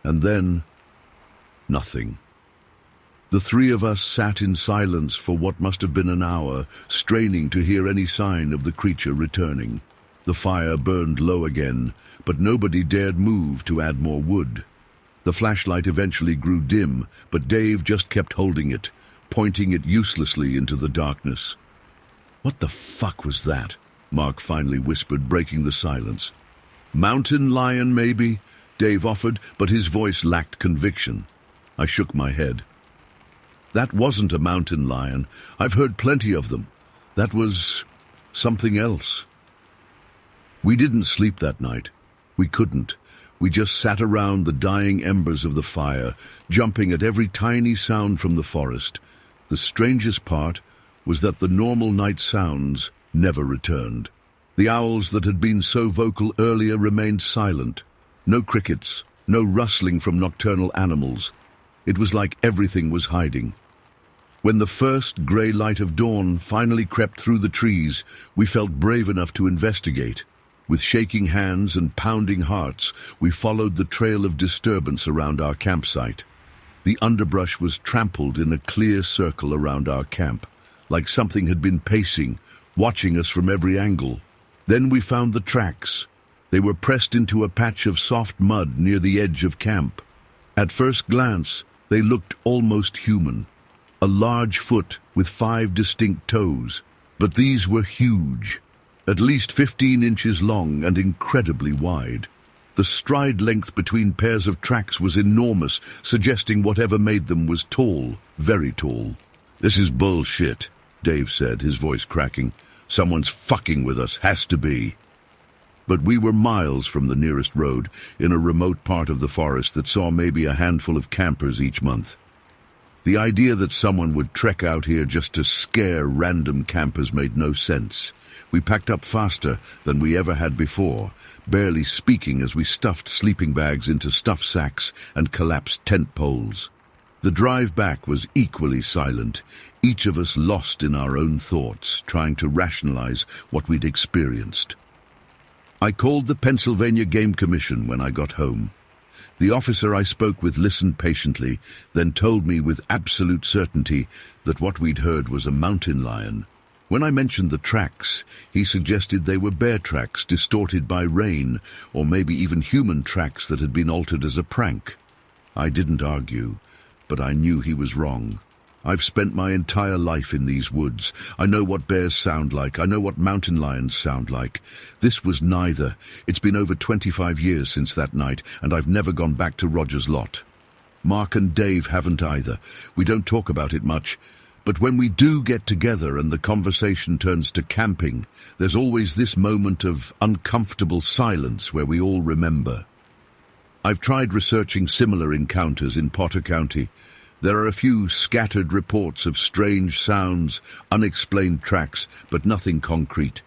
And then, nothing. The three of us sat in silence for what must have been an hour, straining to hear any sign of the creature returning. The fire burned low again, but nobody dared move to add more wood. The flashlight eventually grew dim, but Dave just kept holding it, pointing it uselessly into the darkness. "What the fuck was that?" Mark finally whispered, breaking the silence. "Mountain lion, maybe?" Dave offered, but his voice lacked conviction. I shook my head. "That wasn't a mountain lion. I've heard plenty of them. That was something else." We didn't sleep that night. We couldn't. We just sat around the dying embers of the fire, jumping at every tiny sound from the forest. The strangest part was that the normal night sounds never returned. The owls that had been so vocal earlier remained silent. No crickets, no rustling from nocturnal animals. It was like everything was hiding. When the first grey light of dawn finally crept through the trees, we felt brave enough to investigate. With shaking hands and pounding hearts, we followed the trail of disturbance around our campsite. The underbrush was trampled in a clear circle around our camp, like something had been pacing, watching us from every angle. Then we found the tracks. They were pressed into a patch of soft mud near the edge of camp. At first glance, they looked almost human. A large foot with 5 distinct toes, but these were huge. At least 15 inches long and incredibly wide. The stride length between pairs of tracks was enormous, suggesting whatever made them was tall, very tall. "This is bullshit," Dave said, his voice cracking. "Someone's fucking with us, has to be." But we were miles from the nearest road, in a remote part of the forest that saw maybe a handful of campers each month. The idea that someone would trek out here just to scare random campers made no sense. We packed up faster than we ever had before, barely speaking as we stuffed sleeping bags into stuff sacks and collapsed tent poles. The drive back was equally silent, each of us lost in our own thoughts, trying to rationalize what we'd experienced. I called the Pennsylvania Game Commission when I got home. The officer I spoke with listened patiently, then told me with absolute certainty that what we'd heard was a mountain lion. When I mentioned the tracks, he suggested they were bear tracks distorted by rain, or maybe even human tracks that had been altered as a prank. I didn't argue, but I knew he was wrong. I've spent my entire life in these woods. I know what bears sound like. I know what mountain lions sound like. This was neither. It's been over 25 years since that night, and I've never gone back to Roger's lot. Mark and Dave haven't either. We don't talk about it much. But when we do get together and the conversation turns to camping, there's always this moment of uncomfortable silence where we all remember. I've tried researching similar encounters in Potter County. There are a few scattered reports of strange sounds, unexplained tracks, but nothing concrete.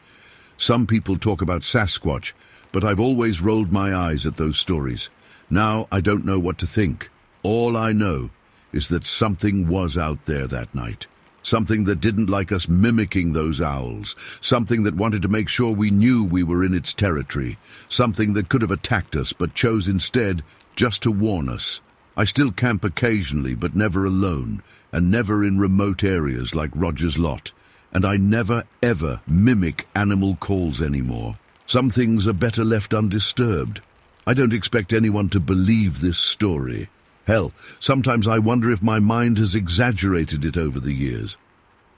Some people talk about Sasquatch, but I've always rolled my eyes at those stories. Now I don't know what to think. All I know is that something was out there that night. Something that didn't like us mimicking those owls. Something that wanted to make sure we knew we were in its territory. Something that could have attacked us, but chose instead just to warn us. I still camp occasionally, but never alone, and never in remote areas like Roger's lot. And I never, ever mimic animal calls anymore. Some things are better left undisturbed. I don't expect anyone to believe this story. Hell, sometimes I wonder if my mind has exaggerated it over the years.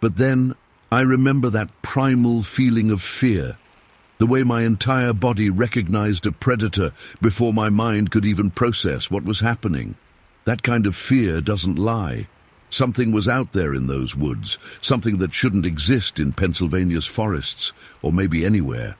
But then I remember that primal feeling of fear, the way my entire body recognized a predator before my mind could even process what was happening. That kind of fear doesn't lie. Something was out there in those woods, something that shouldn't exist in Pennsylvania's forests, or maybe anywhere.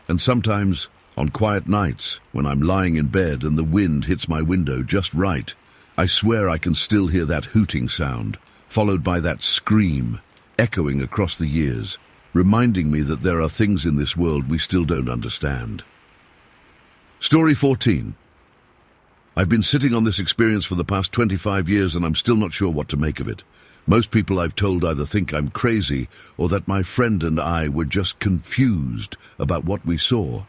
And sometimes, on quiet nights, when I'm lying in bed and the wind hits my window just right, I swear I can still hear that hooting sound, followed by that scream, echoing across the years, reminding me that there are things in this world we still don't understand. Story 14. I've been sitting on this experience for the past 25 years and I'm still not sure what to make of it. Most people I've told either think I'm crazy or that my friend and I were just confused about what we saw.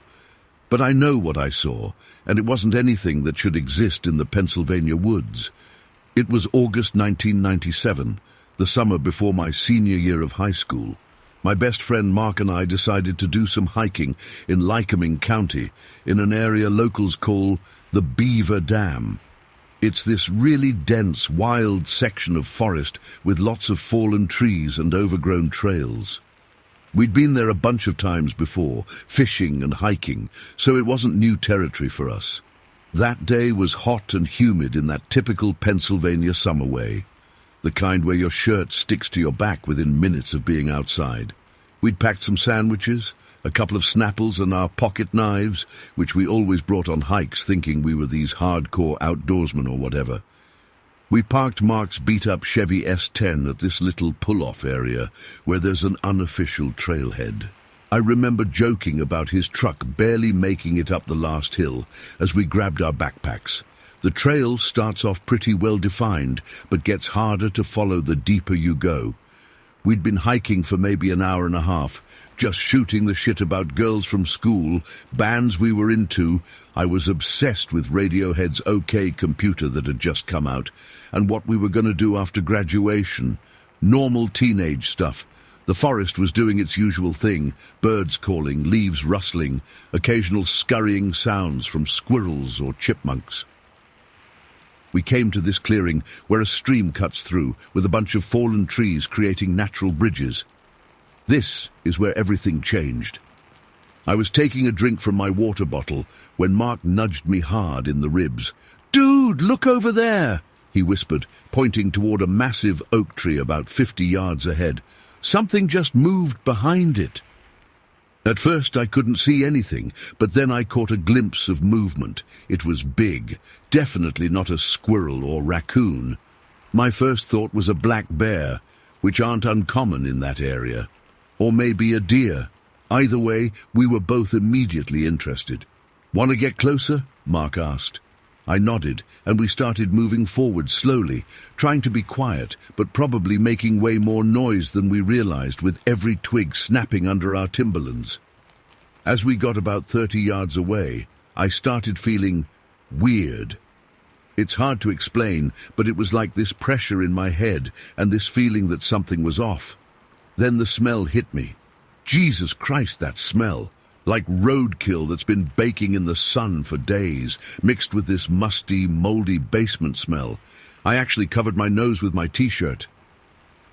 But I know what I saw, and it wasn't anything that should exist in the Pennsylvania woods. It was August 1997, the summer before my senior year of high school. My best friend Mark and I decided to do some hiking in Lycoming County, in an area locals call the Beaver Dam. It's this really dense, wild section of forest with lots of fallen trees and overgrown trails. We'd been there a bunch of times before, fishing and hiking, so it wasn't new territory for us. That day was hot and humid in that typical Pennsylvania summer way, the kind where your shirt sticks to your back within minutes of being outside. We'd packed some sandwiches, a couple of Snapples and our pocket knives, which we always brought on hikes thinking we were these hardcore outdoorsmen or whatever. We parked Mark's beat-up Chevy S10 at this little pull-off area where there's an unofficial trailhead. I remember joking about his truck barely making it up the last hill as we grabbed our backpacks. The trail starts off pretty well defined, but gets harder to follow the deeper you go. We'd been hiking for maybe an hour and a half, just shooting the shit about girls from school, bands we were into. I was obsessed with Radiohead's OK Computer that had just come out, and what we were going to do after graduation. Normal teenage stuff. The forest was doing its usual thing, birds calling, leaves rustling, occasional scurrying sounds from squirrels or chipmunks. We came to this clearing where a stream cuts through, with a bunch of fallen trees creating natural bridges. This is where everything changed. I was taking a drink from my water bottle when Mark nudged me hard in the ribs. "Dude, look over there," he whispered, pointing toward a massive oak tree about 50 yards ahead. "Something just moved behind it." At first I couldn't see anything, but then I caught a glimpse of movement. It was big, definitely not a squirrel or raccoon. My first thought was a black bear, which aren't uncommon in that area. Or maybe a deer. Either way, we were both immediately interested. "Want to get closer?" Mark asked. I nodded, and we started moving forward slowly, trying to be quiet, but probably making way more noise than we realized with every twig snapping under our timberlands. As we got about 30 yards away, I started feeling weird. It's hard to explain, but it was like this pressure in my head and this feeling that something was off. Then the smell hit me. Jesus Christ, that smell! Like roadkill that's been baking in the sun for days, mixed with this musty, moldy basement smell. I actually covered my nose with my t-shirt.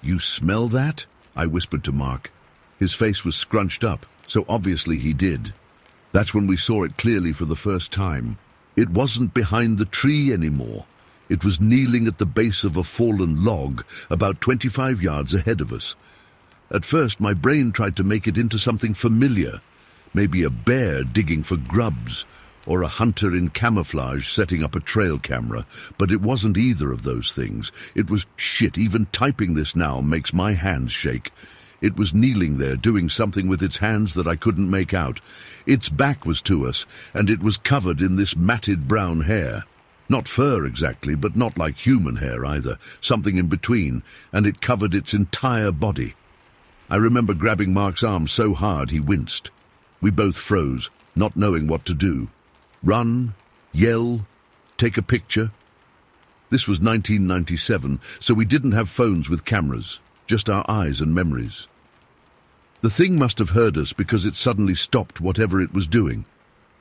"You smell that?" I whispered to Mark. His face was scrunched up, so obviously he did. That's when we saw it clearly for the first time. It wasn't behind the tree anymore. It was kneeling at the base of a fallen log, about 25 yards ahead of us. At first, my brain tried to make it into something familiar. Maybe a bear digging for grubs, or a hunter in camouflage setting up a trail camera, but it wasn't either of those things. It was shit. Even typing this now makes my hands shake. It was kneeling there, doing something with its hands that I couldn't make out. Its back was to us, and it was covered in this matted brown hair. Not fur exactly, but not like human hair either, something in between, and it covered its entire body. I remember grabbing Mark's arm so hard he winced. We both froze, not knowing what to do. Run, yell, take a picture. This was 1997, so we didn't have phones with cameras, just our eyes and memories. The thing must have heard us because it suddenly stopped whatever it was doing.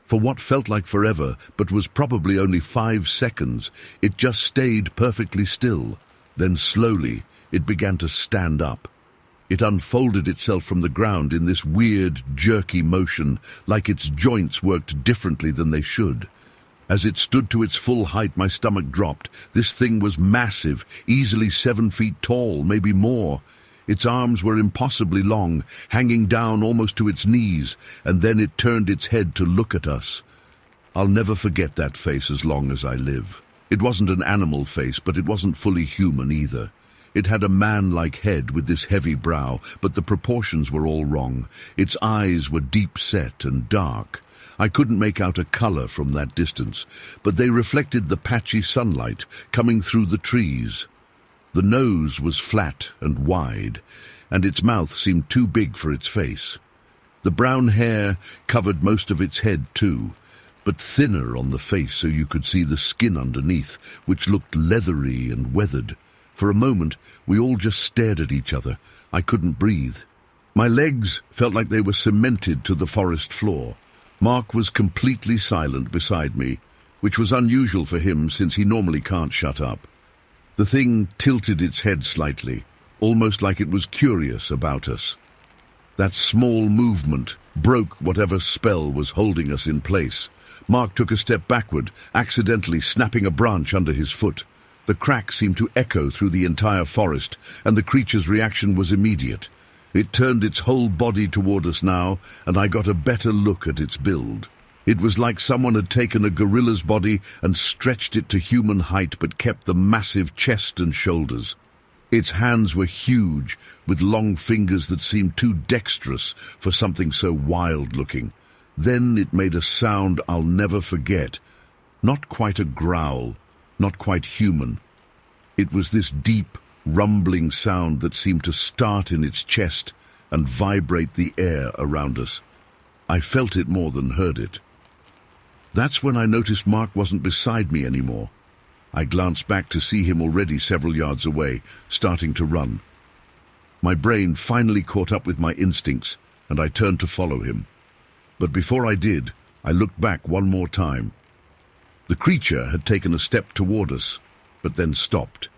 For what felt like forever, but was probably only 5 seconds, it just stayed perfectly still. Then slowly, it began to stand up. It unfolded itself from the ground in this weird, jerky motion, like its joints worked differently than they should. As it stood to its full height, my stomach dropped. This thing was massive, easily 7 feet tall, maybe more. Its arms were impossibly long, hanging down almost to its knees, and then it turned its head to look at us. I'll never forget that face as long as I live. It wasn't an animal face, but it wasn't fully human either. It had a man-like head with this heavy brow, but the proportions were all wrong. Its eyes were deep-set and dark. I couldn't make out a color from that distance, but they reflected the patchy sunlight coming through the trees. The nose was flat and wide, and its mouth seemed too big for its face. The brown hair covered most of its head too, but thinner on the face so you could see the skin underneath, which looked leathery and weathered. For a moment, we all just stared at each other. I couldn't breathe. My legs felt like they were cemented to the forest floor. Mark was completely silent beside me, which was unusual for him since he normally can't shut up. The thing tilted its head slightly, almost like it was curious about us. That small movement broke whatever spell was holding us in place. Mark took a step backward, accidentally snapping a branch under his foot. The crack seemed to echo through the entire forest, and the creature's reaction was immediate. It turned its whole body toward us now, and I got a better look at its build. It was like someone had taken a gorilla's body and stretched it to human height but kept the massive chest and shoulders. Its hands were huge, with long fingers that seemed too dexterous for something so wild-looking. Then it made a sound I'll never forget. Not quite a growl, not quite human. It was this deep, rumbling sound that seemed to start in its chest and vibrate the air around us. I felt it more than heard it. That's when I noticed Mark wasn't beside me anymore. I glanced back to see him already several yards away, starting to run. My brain finally caught up with my instincts, and I turned to follow him. But before I did, I looked back one more time. The creature had taken a step toward us, but then stopped.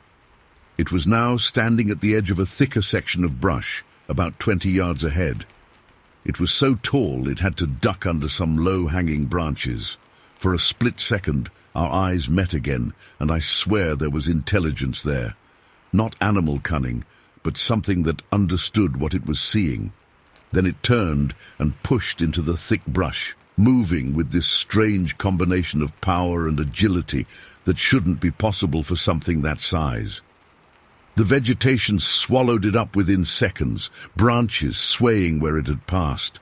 It was now standing at the edge of a thicker section of brush, about 20 yards ahead. It was so tall it had to duck under some low-hanging branches. For a split second, our eyes met again, and I swear there was intelligence there. Not animal cunning, but something that understood what it was seeing. Then it turned and pushed into the thick brush, moving with this strange combination of power and agility that shouldn't be possible for something that size. The vegetation swallowed it up within seconds, branches swaying where it had passed.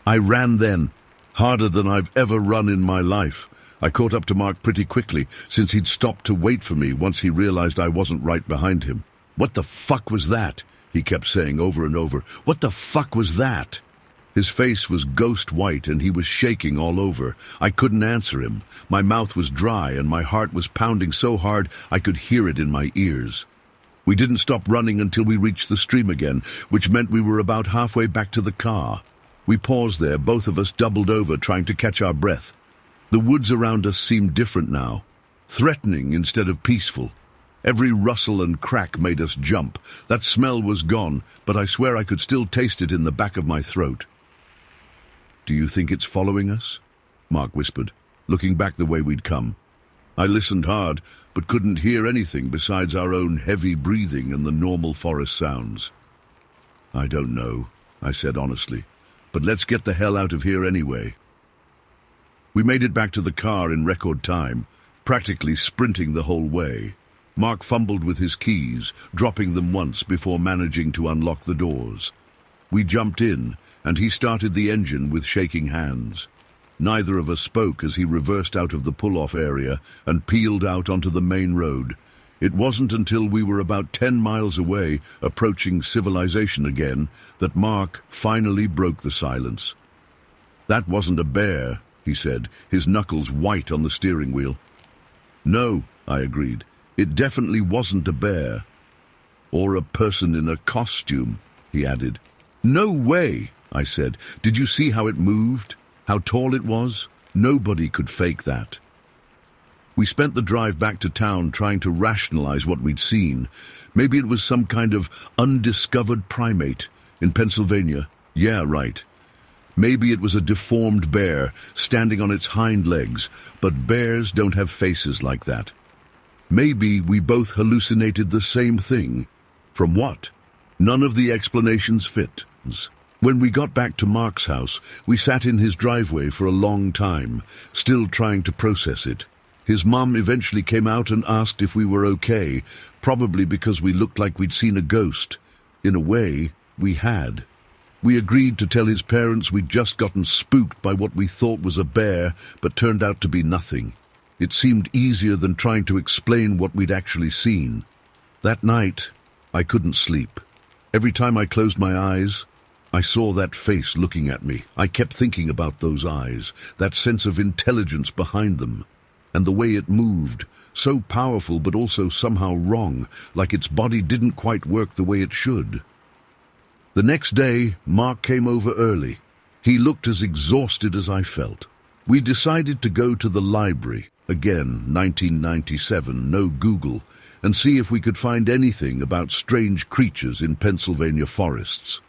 I ran then, harder than I've ever run in my life. I caught up to Mark pretty quickly, since he'd stopped to wait for me once he realized I wasn't right behind him. "What the fuck was that?" he kept saying over and over. "What the fuck was that?" His face was ghost white and he was shaking all over. I couldn't answer him. My mouth was dry and my heart was pounding so hard I could hear it in my ears. We didn't stop running until we reached the stream again, which meant we were about halfway back to the car. We paused there, both of us doubled over, trying to catch our breath. The woods around us seemed different now, threatening instead of peaceful. Every rustle and crack made us jump. That smell was gone, but I swear I could still taste it in the back of my throat. "Do you think it's following us?" Mark whispered, looking back the way we'd come. I listened hard, but couldn't hear anything besides our own heavy breathing and the normal forest sounds. "I don't know," I said honestly, "but let's get the hell out of here anyway." We made it back to the car in record time, practically sprinting the whole way. Mark fumbled with his keys, dropping them once before managing to unlock the doors. We jumped in, and he started the engine with shaking hands. Neither of us spoke as he reversed out of the pull-off area and peeled out onto the main road. It wasn't until we were about 10 miles away, approaching civilization again, that Mark finally broke the silence. "That wasn't a bear," he said, his knuckles white on the steering wheel. "No," I agreed. "It definitely wasn't a bear." "Or a person in a costume," he added. "No way," I said. "Did you see how it moved? How tall it was? Nobody could fake that." We spent the drive back to town trying to rationalize what we'd seen. Maybe it was some kind of undiscovered primate in Pennsylvania. Yeah, right. Maybe it was a deformed bear standing on its hind legs, but bears don't have faces like that. Maybe we both hallucinated the same thing. From what? None of the explanations fit. When we got back to Mark's house, we sat in his driveway for a long time, still trying to process it. His mum eventually came out and asked if we were okay, probably because we looked like we'd seen a ghost. In a way, we had. We agreed to tell his parents we'd just gotten spooked by what we thought was a bear, but turned out to be nothing. It seemed easier than trying to explain what we'd actually seen. That night, I couldn't sleep. Every time I closed my eyes, I saw that face looking at me. I kept thinking about those eyes, that sense of intelligence behind them, and the way it moved, so powerful but also somehow wrong, like its body didn't quite work the way it should. The next day, Mark came over early. He looked as exhausted as I felt. We decided to go to the library, again, 1997, no Google, and see if we could find anything about strange creatures in Pennsylvania forests.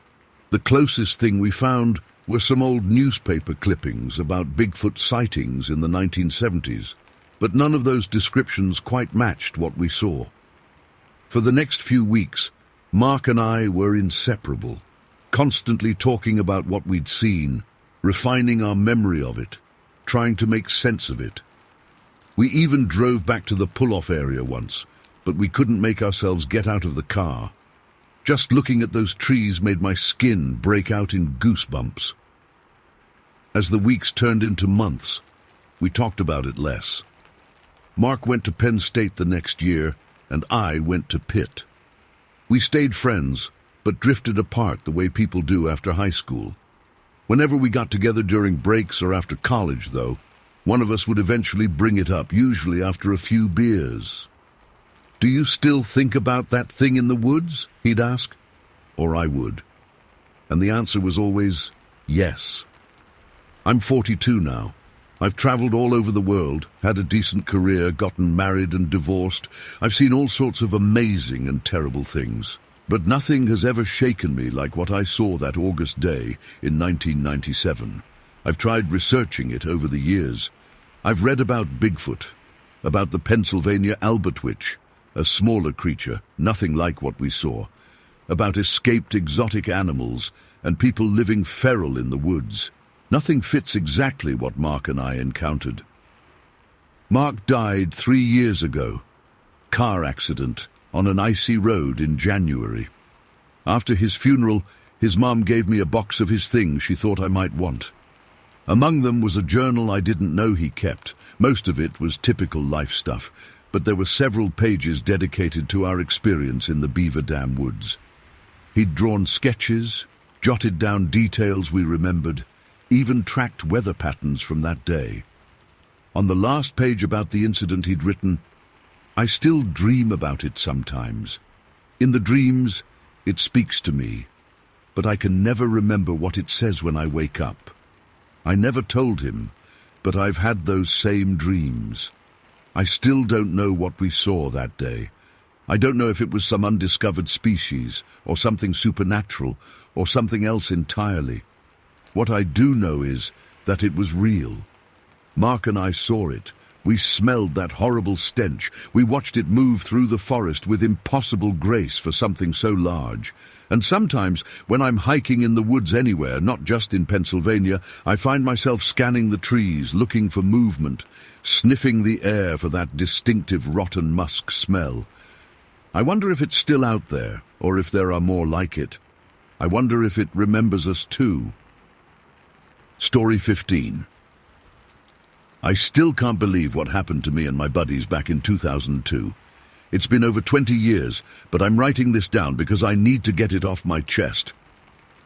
The closest thing we found were some old newspaper clippings about Bigfoot sightings in the 1970s, but none of those descriptions quite matched what we saw. For the next few weeks, Mark and I were inseparable, constantly talking about what we'd seen, refining our memory of it, trying to make sense of it. We even drove back to the pull-off area once, but we couldn't make ourselves get out of the car. Just looking at those trees made my skin break out in goosebumps. As the weeks turned into months, we talked about it less. Mark went to Penn State the next year, and I went to Pitt. We stayed friends, but drifted apart the way people do after high school. Whenever we got together during breaks or after college, though, one of us would eventually bring it up, usually after a few beers. "Do you still think about that thing in the woods?" he'd ask, or I would. And the answer was always, yes. I'm 42 now. I've traveled all over the world, had a decent career, gotten married and divorced. I've seen all sorts of amazing and terrible things. But nothing has ever shaken me like what I saw that August day in 1997. I've tried researching it over the years. I've read about Bigfoot, about the Pennsylvania albatwitch, a smaller creature, nothing like what we saw, about escaped exotic animals and people living feral in the woods. Nothing fits exactly what Mark and I encountered. Mark died 3 years ago. Car accident on an icy road in January. After his funeral, his mom gave me a box of his things she thought I might want. Among them was a journal I didn't know he kept. Most of it was typical life stuff, but there were several pages dedicated to our experience in the Beaver Dam woods. He'd drawn sketches, jotted down details we remembered, even tracked weather patterns from that day. On the last page about the incident he'd written, "I still dream about it sometimes. In the dreams, it speaks to me, but I can never remember what it says when I wake up. I never told him, but I've had those same dreams. I still don't know what we saw that day. I don't know if it was some undiscovered species, or something supernatural, or something else entirely. What I do know is that it was real. Mark and I saw it. We smelled that horrible stench. We watched it move through the forest with impossible grace for something so large. And sometimes, when I'm hiking in the woods anywhere, not just in Pennsylvania, I find myself scanning the trees, looking for movement, sniffing the air for that distinctive rotten musk smell. I wonder if it's still out there, or if there are more like it. I wonder if it remembers us too." Story 15. I still can't believe what happened to me and my buddies back in 2002. It's been over 20 years, but I'm writing this down because I need to get it off my chest.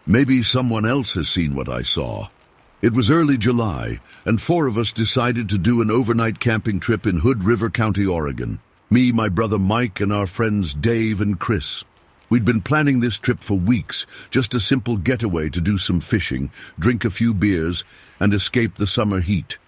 Maybe someone else has seen what I saw. It was early July, and 4 of us decided to do an overnight camping trip in Hood River County, Oregon. Me, my brother Mike, and our friends Dave and Chris. We'd been planning this trip for weeks, just a simple getaway to do some fishing, drink a few beers, and escape the summer heat.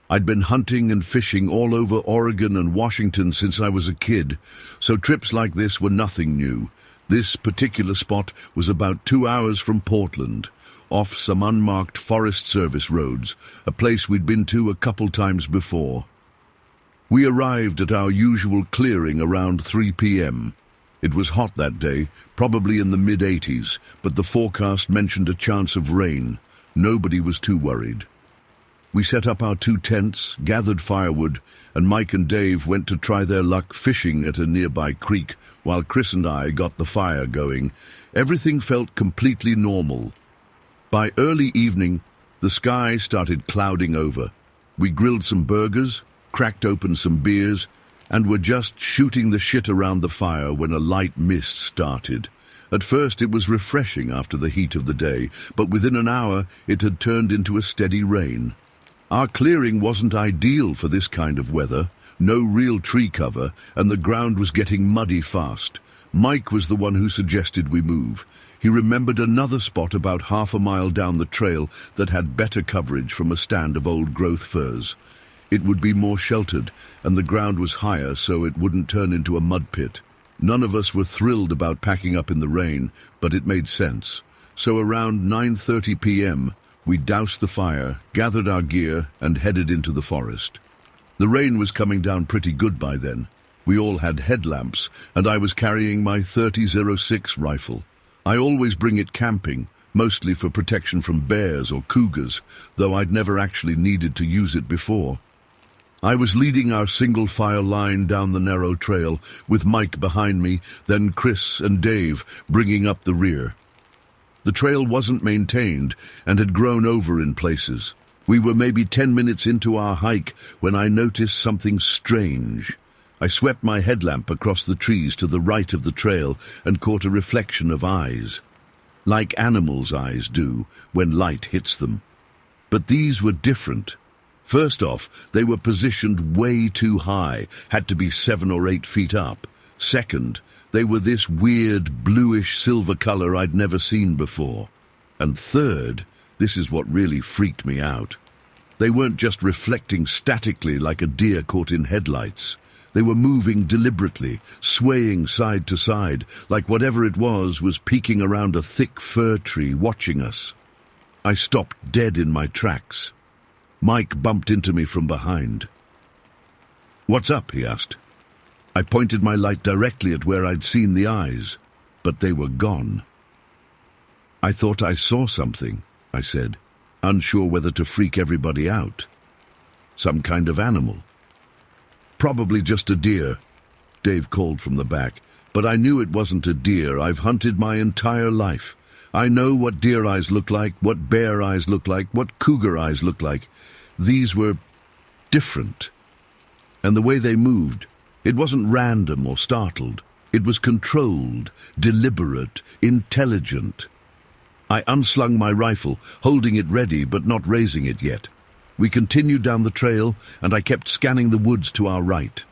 I'd been hunting and fishing all over Oregon and Washington since I was a kid, so trips like this were nothing new. This particular spot was about 2 hours from Portland, off some unmarked Forest Service roads, a place we'd been to a couple times before. We arrived at our usual clearing around 3 p.m. It was hot that day, probably in the mid-80s, but the forecast mentioned a chance of rain. Nobody was too worried. We set up our 2 tents, gathered firewood, and Mike and Dave went to try their luck fishing at a nearby creek, while Chris and I got the fire going. Everything felt completely normal. By early evening, the sky started clouding over. We grilled some burgers, cracked open some beers, and were just shooting the shit around the fire when a light mist started. At first it was refreshing after the heat of the day, but within an hour it had turned into a steady rain. Our clearing wasn't ideal for this kind of weather, no real tree cover, and the ground was getting muddy fast. Mike was the one who suggested we move. He remembered another spot about half a mile down the trail that had better coverage from a stand of old-growth firs. It would be more sheltered, and the ground was higher so it wouldn't turn into a mud pit. None of us were thrilled about packing up in the rain, but it made sense. So around 9:30 p.m., we doused the fire, gathered our gear, and headed into the forest. The rain was coming down pretty good by then. We all had headlamps, and I was carrying my .30-06 rifle. I always bring it camping, mostly for protection from bears or cougars, though I'd never actually needed to use it before. I was leading our single-file line down the narrow trail, with Mike behind me, then Chris and Dave bringing up the rear. The trail wasn't maintained and had grown over in places. We were maybe 10 minutes into our hike when I noticed something strange. I swept my headlamp across the trees to the right of the trail and caught a reflection of eyes, like animals' eyes do when light hits them. But these were different. First off, they were positioned way too high, had to be 7 or 8 feet up. Second, they were this weird bluish silver color I'd never seen before. And third, this is what really freaked me out. They weren't just reflecting statically like a deer caught in headlights. They were moving deliberately, swaying side to side, like whatever it was peeking around a thick fir tree watching us. I stopped dead in my tracks. Mike bumped into me from behind. "What's up?" he asked. I pointed my light directly at where I'd seen the eyes, but they were gone. "I thought I saw something," I said, unsure whether to freak everybody out. "Some kind of animal." "Probably just a deer," Dave called from the back, but I knew it wasn't a deer. I've hunted my entire life. I know what deer eyes look like, what bear eyes look like, what cougar eyes look like. These were different. And the way they moved, it wasn't random or startled. It was controlled, deliberate, intelligent. I unslung my rifle, holding it ready but not raising it yet. We continued down the trail, and I kept scanning the woods to our right.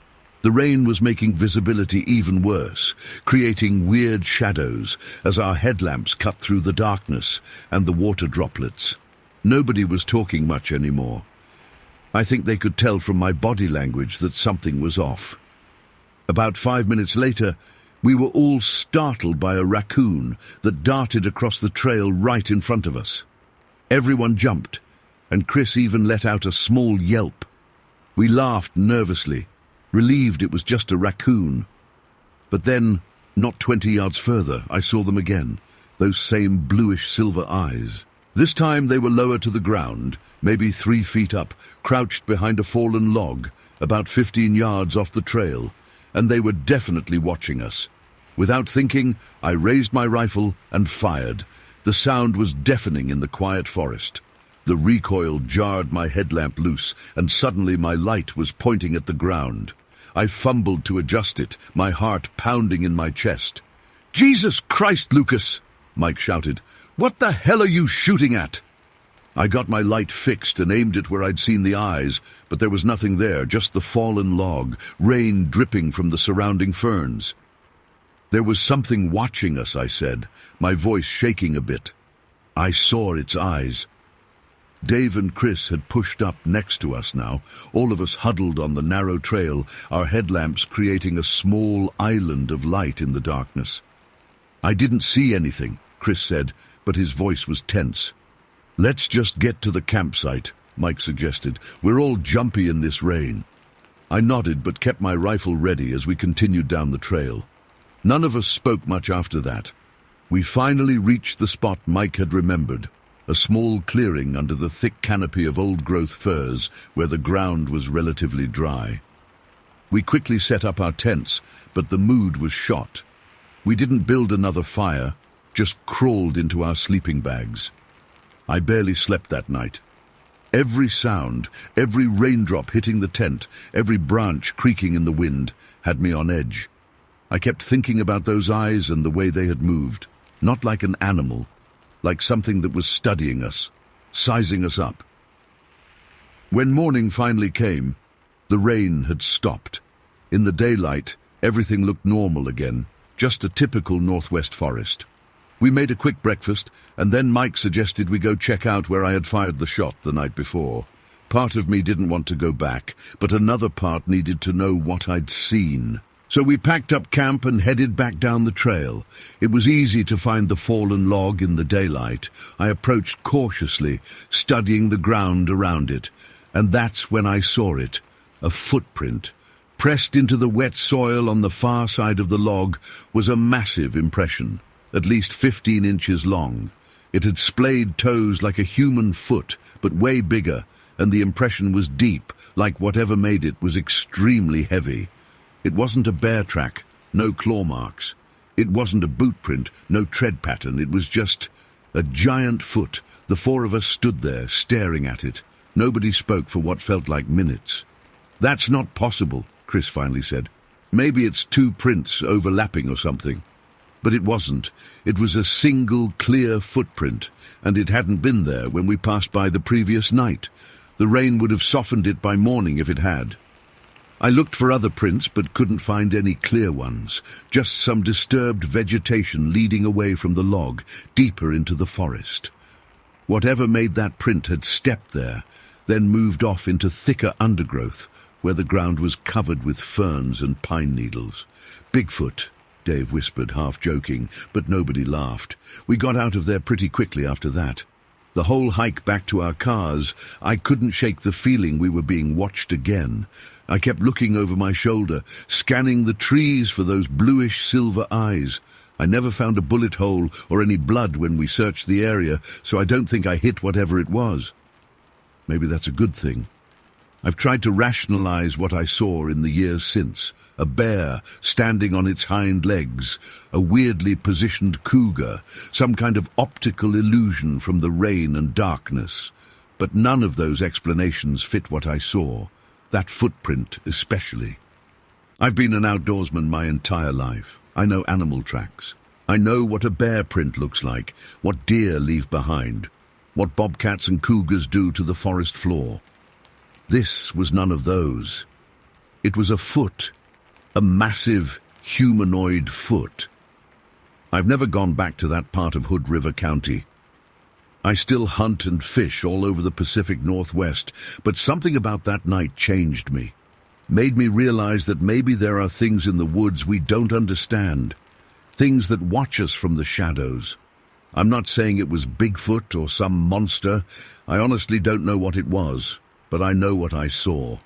The rain was making visibility even worse, creating weird shadows as our headlamps cut through the darkness and the water droplets. Nobody was talking much anymore. I think they could tell from my body language that something was off. About 5 minutes later, we were all startled by a raccoon that darted across the trail right in front of us. Everyone jumped, and Chris even let out a small yelp. We laughed nervously, relieved it was just a raccoon. But then, not 20 yards further, I saw them again, those same bluish-silver eyes. This time they were lower to the ground, maybe 3 feet up, crouched behind a fallen log, about 15 yards off the trail, and they were definitely watching us. Without thinking, I raised my rifle and fired. The sound was deafening in the quiet forest. The recoil jarred my headlamp loose, and suddenly my light was pointing at the ground. I fumbled to adjust it, my heart pounding in my chest. "Jesus Christ, Lucas!" Mike shouted. "What the hell are you shooting at?" I got my light fixed and aimed it where I'd seen the eyes, but there was nothing there, just the fallen log, rain dripping from the surrounding ferns. "There was something watching us," I said, my voice shaking a bit. "I saw its eyes." Dave and Chris had pushed up next to us now, all of us huddled on the narrow trail, our headlamps creating a small island of light in the darkness. "I didn't see anything," Chris said, but his voice was tense. "Let's just get to the campsite," Mike suggested. "We're all jumpy in this rain." I nodded but kept my rifle ready as we continued down the trail. None of us spoke much after that. We finally reached the spot Mike had remembered, a small clearing under the thick canopy of old-growth firs where the ground was relatively dry. We quickly set up our tents, but the mood was shot. We didn't build another fire, just crawled into our sleeping bags. I barely slept that night. Every sound, every raindrop hitting the tent, every branch creaking in the wind, had me on edge. I kept thinking about those eyes and the way they had moved, not like an animal, like something that was studying us, sizing us up. When morning finally came, the rain had stopped. In the daylight, everything looked normal again, just a typical northwest forest. We made a quick breakfast, and then Mike suggested we go check out where I had fired the shot the night before. Part of me didn't want to go back, but another part needed to know what I'd seen. So we packed up camp and headed back down the trail. It was easy to find the fallen log in the daylight. I approached cautiously, studying the ground around it, and that's when I saw it, a footprint. Pressed into the wet soil on the far side of the log was a massive impression. At least 15 inches long. It had splayed toes like a human foot, but way bigger, and the impression was deep, like whatever made it was extremely heavy. It wasn't a bear track, no claw marks. It wasn't a boot print, no tread pattern. It was just a giant foot. The four of us stood there, staring at it. Nobody spoke for what felt like minutes. "That's not possible," Chris finally said. "Maybe it's two prints overlapping or something." But it wasn't. It was a single, clear footprint, and it hadn't been there when we passed by the previous night. The rain would have softened it by morning if it had. I looked for other prints but couldn't find any clear ones, just some disturbed vegetation leading away from the log, deeper into the forest. Whatever made that print had stepped there, then moved off into thicker undergrowth, where the ground was covered with ferns and pine needles. "Bigfoot," Dave whispered, half joking, but nobody laughed. We got out of there pretty quickly after that. The whole hike back to our cars, I couldn't shake the feeling we were being watched again. I kept looking over my shoulder, scanning the trees for those bluish silver eyes. I never found a bullet hole or any blood when we searched the area, so I don't think I hit whatever it was. Maybe that's a good thing. I've tried to rationalize what I saw in the years since. A bear standing on its hind legs, a weirdly positioned cougar, some kind of optical illusion from the rain and darkness. But none of those explanations fit what I saw, that footprint especially. I've been an outdoorsman my entire life. I know animal tracks. I know what a bear print looks like, what deer leave behind, what bobcats and cougars do to the forest floor. This was none of those. It was a foot, a massive humanoid foot. I've never gone back to that part of Hood River County. I still hunt and fish all over the Pacific Northwest, but something about that night changed me, made me realize that maybe there are things in the woods we don't understand, things that watch us from the shadows. I'm not saying it was Bigfoot or some monster. I honestly don't know what it was. But I know what I saw.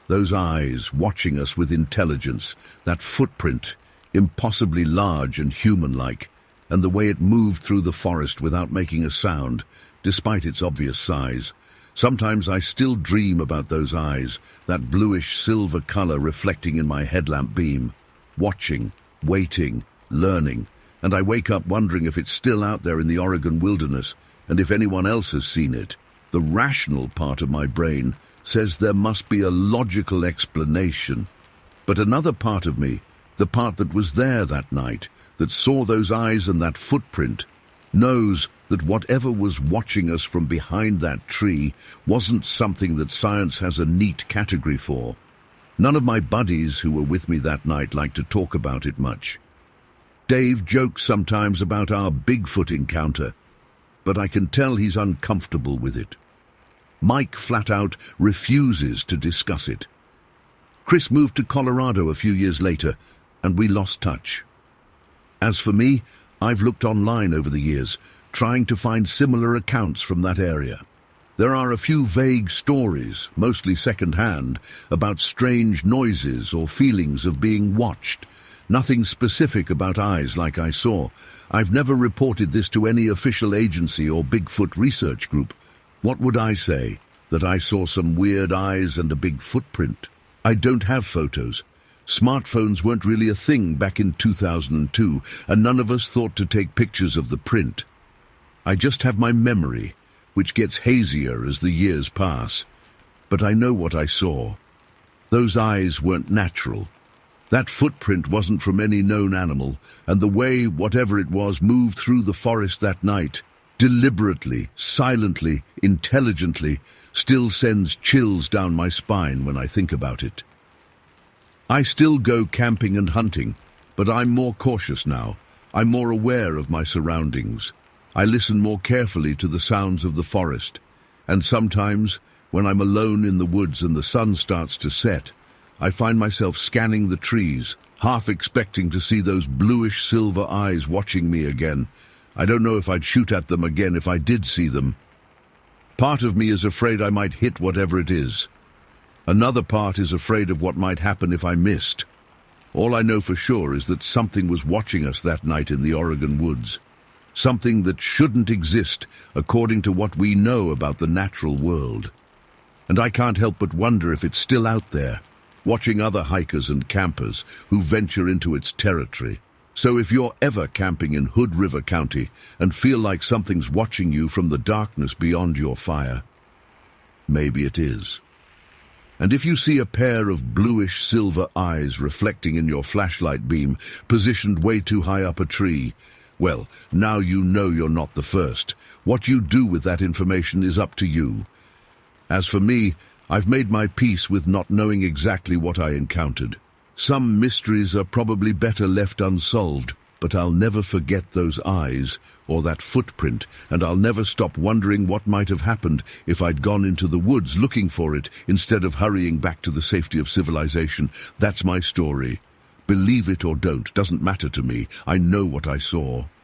Those eyes watching us with intelligence, that footprint, impossibly large and human-like, and the way it moved through the forest without making a sound, despite its obvious size. Sometimes I still dream about those eyes, that bluish silver color reflecting in my headlamp beam, watching, waiting, learning, and I wake up wondering if it's still out there in the Oregon wilderness, and if anyone else has seen it. The rational part of my brain says there must be a logical explanation. But another part of me, the part that was there that night, that saw those eyes and that footprint, knows that whatever was watching us from behind that tree wasn't something that science has a neat category for. None of my buddies who were with me that night like to talk about it much. Dave jokes sometimes about our Bigfoot encounter, but I can tell he's uncomfortable with it. Mike flat out refuses to discuss it. Chris moved to Colorado a few years later, and we lost touch. As for me, I've looked online over the years, trying to find similar accounts from that area. There are a few vague stories, mostly second-hand, about strange noises or feelings of being watched, Nothing specific about eyes like I saw. I've never reported this to any official agency or Bigfoot research group. What would I say? That I saw some weird eyes and a big footprint? I don't have photos. Smartphones weren't really a thing back in 2002, and none of us thought to take pictures of the print. I just have my memory, which gets hazier as the years pass. But I know what I saw. Those eyes weren't natural. That footprint wasn't from any known animal, and the way whatever it was moved through the forest that night, deliberately, silently, intelligently, still sends chills down my spine when I think about it. I still go camping and hunting, but I'm more cautious now. I'm more aware of my surroundings. I listen more carefully to the sounds of the forest, and sometimes, when I'm alone in the woods and the sun starts to set, I find myself scanning the trees, half expecting to see those bluish silver eyes watching me again. I don't know if I'd shoot at them again if I did see them. Part of me is afraid I might hit whatever it is. Another part is afraid of what might happen if I missed. All I know for sure is that something was watching us that night in the Oregon woods. Something that shouldn't exist according to what we know about the natural world. And I can't help but wonder if it's still out there, watching other hikers and campers who venture into its territory. So if you're ever camping in Hood River County and feel like something's watching you from the darkness beyond your fire, maybe it is. And if you see a pair of bluish silver eyes reflecting in your flashlight beam, positioned way too high up a tree, well, now you know you're not the first. What you do with that information is up to you. As for me, I've made my peace with not knowing exactly what I encountered. Some mysteries are probably better left unsolved, but I'll never forget those eyes or that footprint, and I'll never stop wondering what might have happened if I'd gone into the woods looking for it instead of hurrying back to the safety of civilization. That's my story. Believe it or don't, doesn't matter to me. I know what I saw.